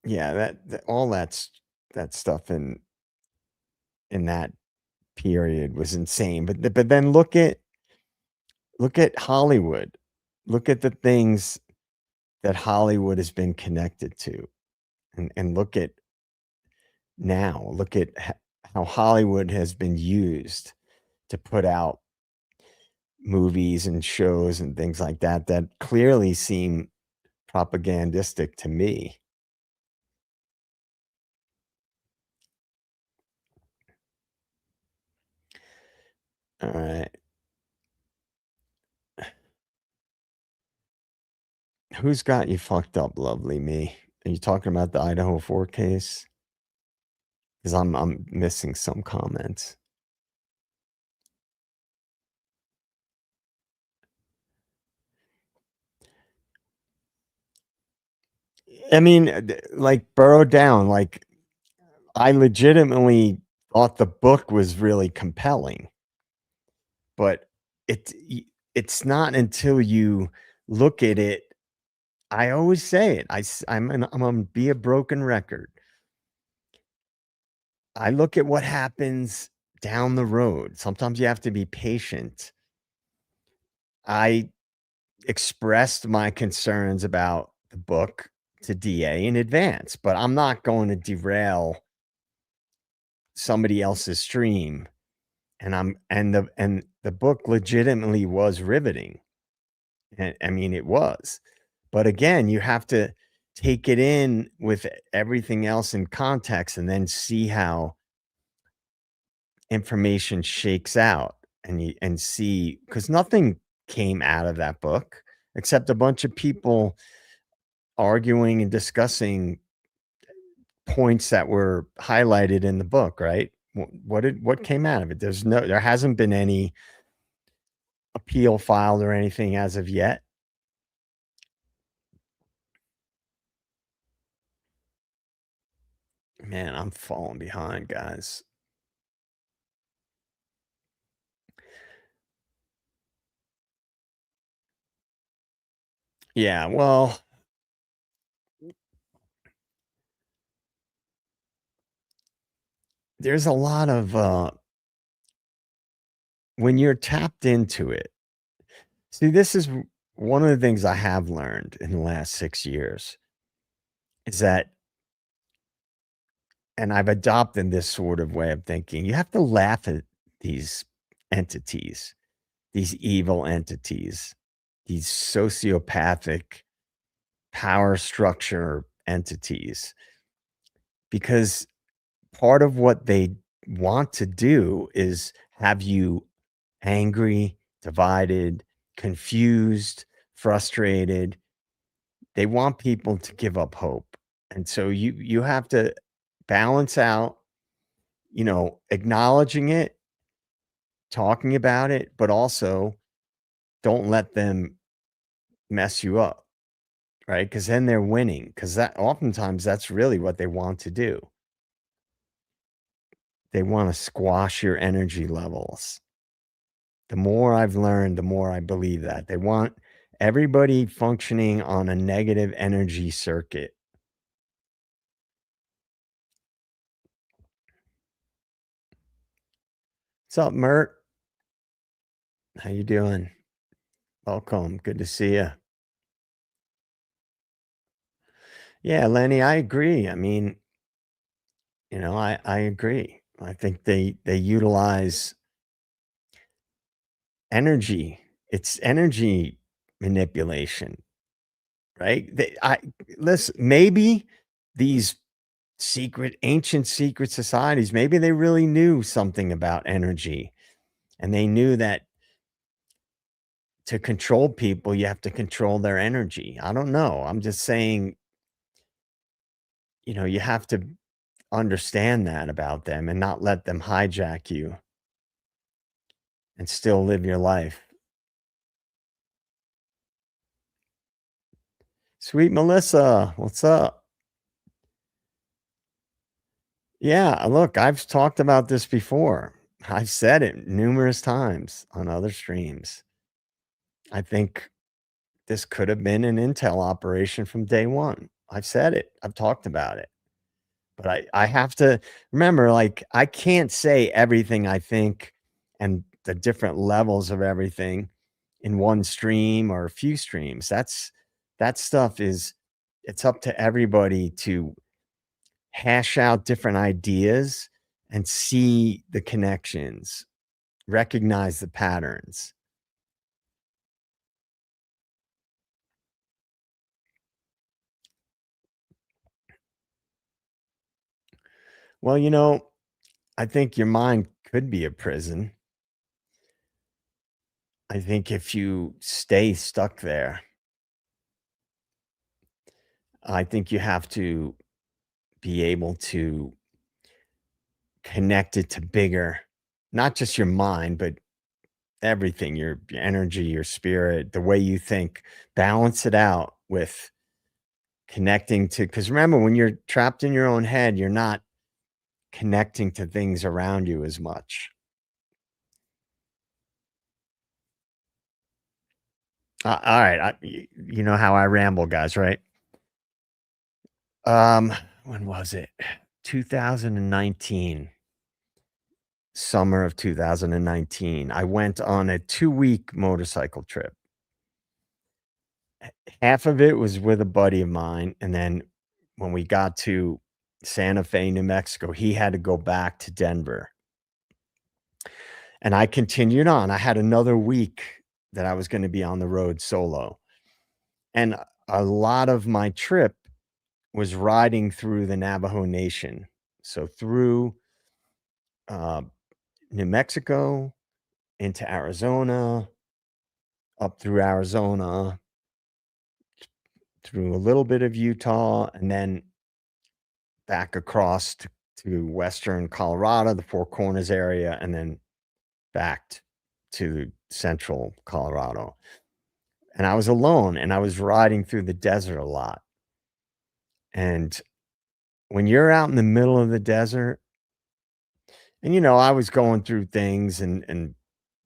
Yeah, all that stuff in that period was insane. But then look at Hollywood. Look at the things that Hollywood has been connected to, and look at now. Look at how Hollywood has been used to put out movies and shows and things like that that clearly seem propagandistic to me. All right. Who's got you fucked up, lovely me? Are you talking about the Idaho 4 case? Because I'm missing some comments. I mean, like burrow down. Like I legitimately thought the book was really compelling, but it's not until you look at it. I always say it. I'm gonna be a broken record. I look at what happens down the road. Sometimes you have to be patient. I expressed my concerns about the book to DA in advance, but I'm not going to derail somebody else's stream. And the book legitimately was riveting. And I mean, it was. But again, you have to take it in with everything else in context and then see how information shakes out and see because nothing came out of that book except a bunch of people arguing and discussing points that were highlighted in the book, right? What came out of it? There hasn't been any appeal filed or anything as of yet. Man, I'm falling behind, guys. Yeah, well, there's a lot of when you're tapped into it. See, this is one of the things I have learned in the last 6 years is that and I've adopted this sort of way of thinking. You have to laugh at these entities, these evil entities, these sociopathic power structure entities, because part of what they want to do is have you angry, divided, confused, frustrated. They want people to give up hope. And so you have to balance out, acknowledging it, talking about it, but also don't let them mess you up, right? Because then they're winning. Because that oftentimes that's really what they want to do. They want to squash your energy levels. The more I've learned, the more I believe that. They want everybody functioning on a negative energy circuit. What's up, Mert? How you doing? Welcome. Good to see you. Yeah, Lenny, I agree. I mean, I agree. I think they utilize energy. It's energy manipulation, right? I listen. Maybe these ancient secret societies, maybe they really knew something about energy, and they knew that to control people, you have to control their energy. I don't know. I'm just saying, you have to understand that about them and not let them hijack you and still live your life. Sweet Melissa, what's up? Yeah, look, I've talked about this before. I've said it numerous times on other streams. I think this could have been an intel operation from day one. I've said it. I've talked about it. But I have to remember, like, I can't say everything I think and the different levels of everything in one stream or a few streams. That stuff is it's up to everybody to hash out different ideas and see the connections, recognize the patterns. Well, I think your mind could be a prison. I think if you stay stuck there, I think you have to be able to connect it to bigger, not just your mind, but everything, your energy, your spirit, the way you think. Balance it out with connecting to, because remember, when you're trapped in your own head, you're not connecting to things around you as much. All right, you know how I ramble, guys, right? Um, when was it? 2019. summer of 2019. I went on a 2-week motorcycle trip. Half of it was with a buddy of mine, and then when we got to Santa Fe, New Mexico, he had to go back to Denver, and I continued on. I had another week that I was gonna be on the road solo, and a lot of my trip was riding through the Navajo Nation. So through, uh, New Mexico, into Arizona, up through Arizona, through a little bit of Utah, and then back across to western Colorado, the Four Corners area, and then back to central Colorado. And I was alone and I was riding through the desert a lot. And when you're out in the middle of the desert, and I was going through things and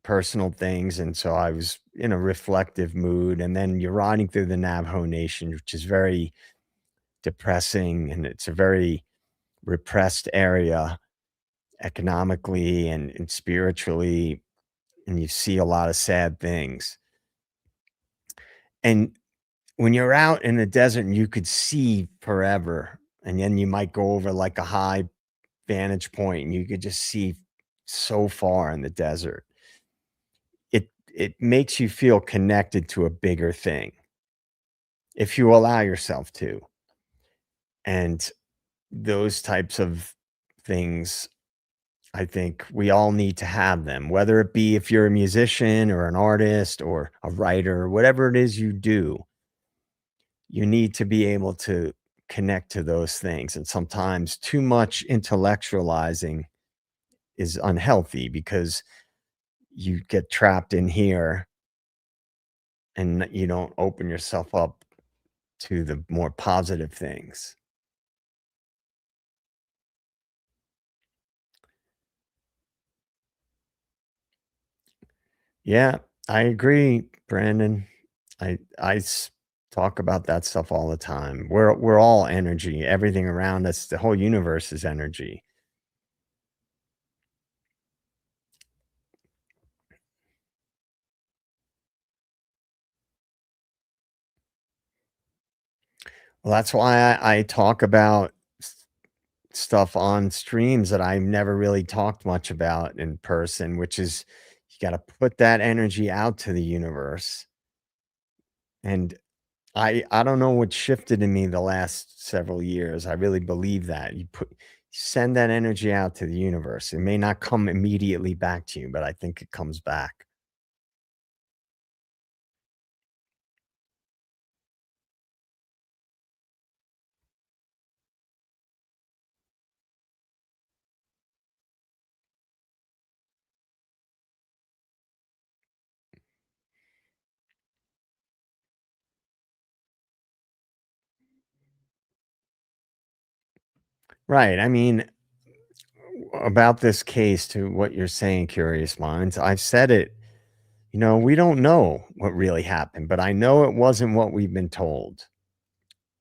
personal things. And so I was in a reflective mood. And then you're riding through the Navajo Nation, which is very depressing and it's a very repressed area economically and spiritually, and you see a lot of sad things. And when you're out in the desert and you could see forever, and then you might go over like a high vantage point and you could just see so far in the desert, it makes you feel connected to a bigger thing if you allow yourself to. And those types of things, I think we all need to have them, whether it be if you're a musician or an artist or a writer, whatever it is you do, you need to be able to connect to those things. And sometimes too much intellectualizing is unhealthy because you get trapped in here and you don't open yourself up to the more positive things. Yeah, I agree, Brandon. I talk about that stuff all the time. We're all energy. Everything around us, the whole universe is energy. Well, that's why I talk about stuff on streams that I've never really talked much about in person, which is you got to put that energy out to the universe. And I don't know what shifted in me the last several years. I really believe that. Send that energy out to the universe. It may not come immediately back to you, but I think it comes back. Right. I mean, about this case to what you're saying, Curious Minds, I've said it, we don't know what really happened, but I know it wasn't what we've been told.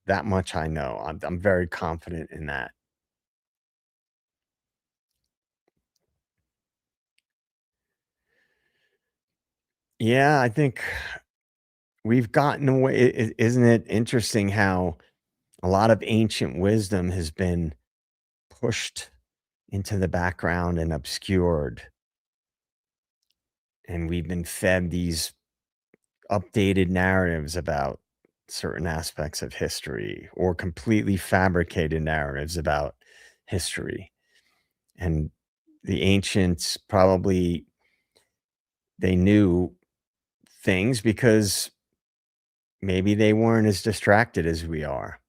That much I know. I'm very confident in that. Yeah, I think we've gotten away. Isn't it interesting how a lot of ancient wisdom has been pushed into the background and obscured, and we've been fed these updated narratives about certain aspects of history or completely fabricated narratives about history. And the ancients probably they knew things because maybe they weren't as distracted as we are.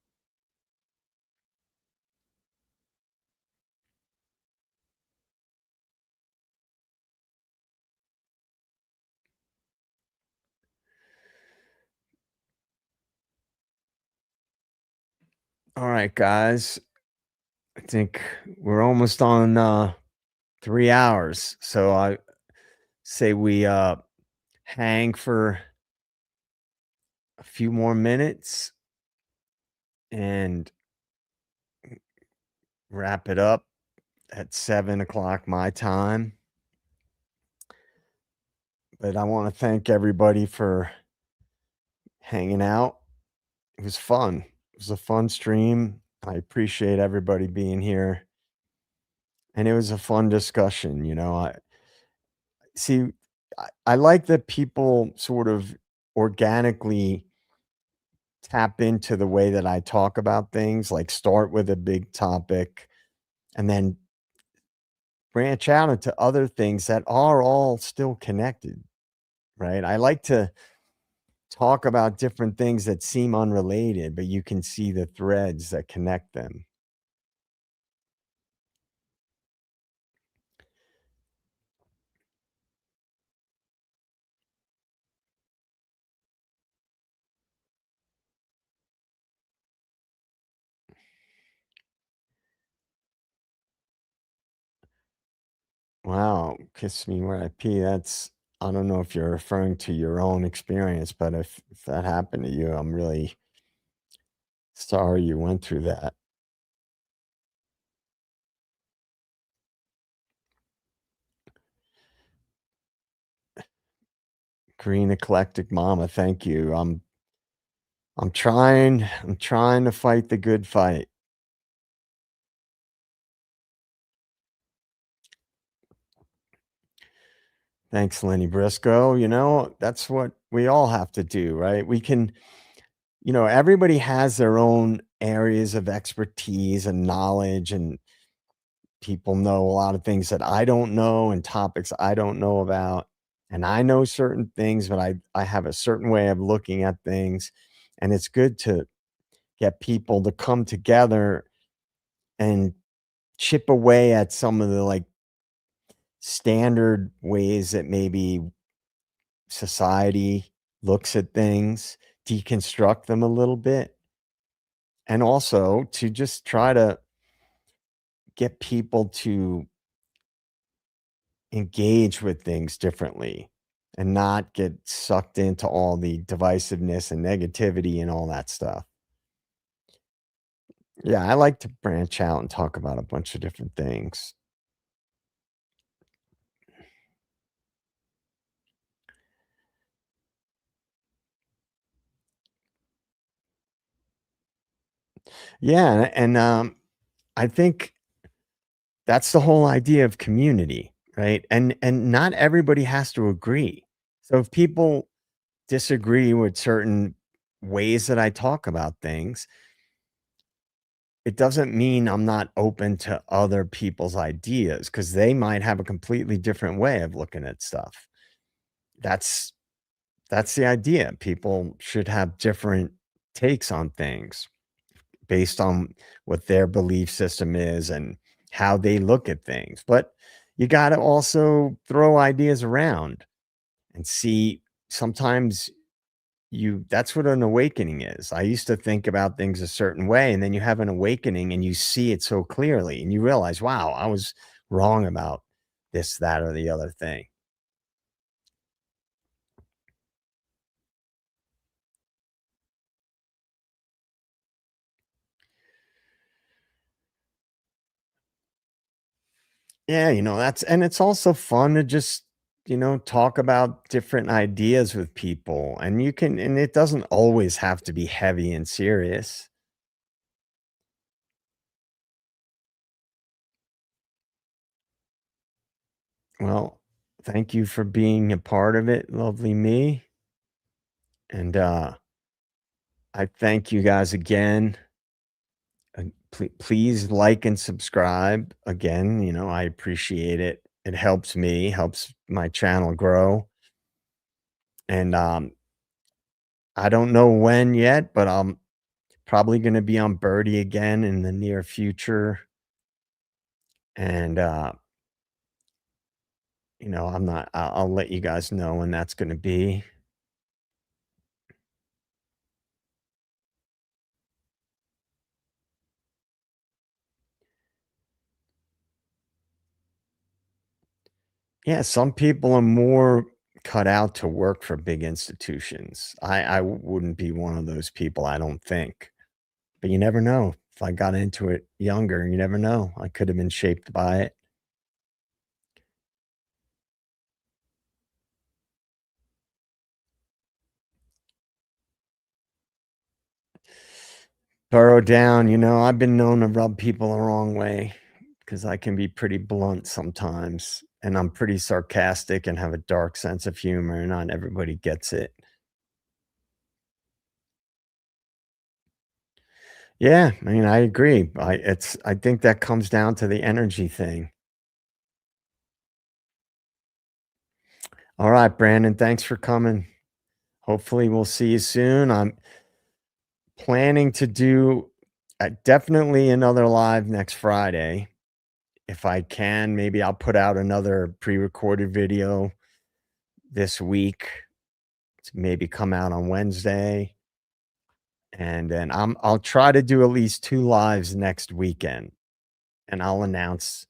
All right, guys. I think we're almost on 3 hours. So I say we hang for a few more minutes and wrap it up. at 7 o'clock my time. But I want to thank everybody for hanging out. It was fun. It was a fun stream. I appreciate everybody being here. And it was a fun discussion. I see, I like that people sort of organically tap into the way that I talk about things, like start with a big topic and then branch out into other things that are all still connected, right? I like to talk about different things that seem unrelated, but you can see the threads that connect them. Wow, kiss me where I pee. I don't know if you're referring to your own experience, but if that happened to you, I'm really sorry you went through that. Green eclectic mama, thank you. I'm trying to fight the good fight. Thanks, Lenny Briscoe. That's what we all have to do, right? Everybody has their own areas of expertise and knowledge, and people know a lot of things that I don't know and topics I don't know about. And I know certain things, but I have a certain way of looking at things. And it's good to get people to come together and chip away at some of the like standard ways that maybe society looks at things, deconstruct them a little bit, and also to just try to get people to engage with things differently and not get sucked into all the divisiveness and negativity and all that stuff. Yeah, I like to branch out and talk about a bunch of different things. Yeah, and I think that's the whole idea of community, right? And not everybody has to agree. So if people disagree with certain ways that I talk about things, it doesn't mean I'm not open to other people's ideas because they might have a completely different way of looking at stuff. That's that's the idea. People should have different takes on things based on what their belief system is and how they look at things. But you got to also throw ideas around and see sometimes that's what an awakening is. I used to think about things a certain way, and then you have an awakening and you see it so clearly and you realize, wow, I was wrong about this, that, or the other thing. Yeah, it's also fun to just, talk about different ideas with people. And it doesn't always have to be heavy and serious. Well, thank you for being a part of it, lovely me. And I thank you guys again. Please like and subscribe again. I appreciate it. It helps me, helps my channel grow. And I don't know when yet, but I'm probably going to be on Birdie again in the near future. And I'm not. I'll let you guys know when that's going to be. Yeah, some people are more cut out to work for big institutions. I wouldn't be one of those people. I don't think. But you never know. If I got into it younger, you never know. I could have been shaped by it. Burrow down, I've been known to rub people the wrong way because I can be pretty blunt sometimes. And I'm pretty sarcastic and have a dark sense of humor, and not everybody gets it. Yeah, I mean, I agree. I think that comes down to the energy thing. All right, Brandon, thanks for coming. Hopefully, we'll see you soon. I'm planning to do definitely another live next Friday. If I can, maybe I'll put out another pre-recorded video this week to maybe come out on Wednesday. And then I'll try to do at least 2 lives next weekend, and I'll announce,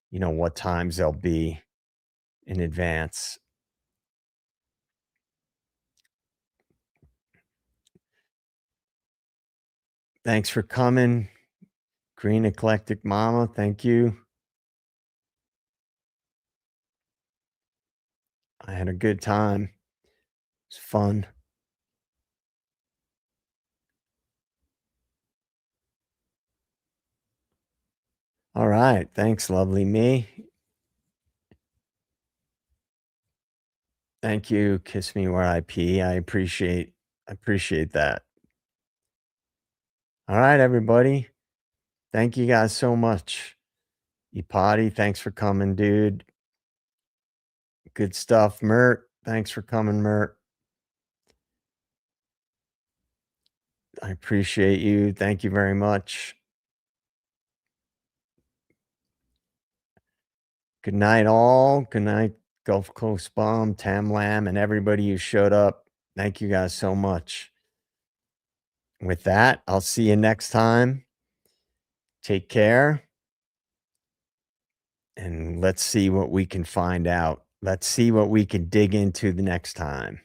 what times they'll be in advance. Thanks for coming, Green Eclectic Mama. Thank you. I had a good time. It's fun. All right. Thanks, lovely me. Thank you. Kiss me where I pee. I appreciate that. All right, everybody. Thank you guys so much. Potty, thanks for coming, dude. Good stuff. Mert, thanks for coming, Mert. I appreciate you. Thank you very much. Good night, all. Good night, Gulf Coast Bomb, Tam Lam, and everybody who showed up. Thank you guys so much. With that, I'll see you next time. Take care. And let's see what we can find out. Let's see what we can dig into the next time.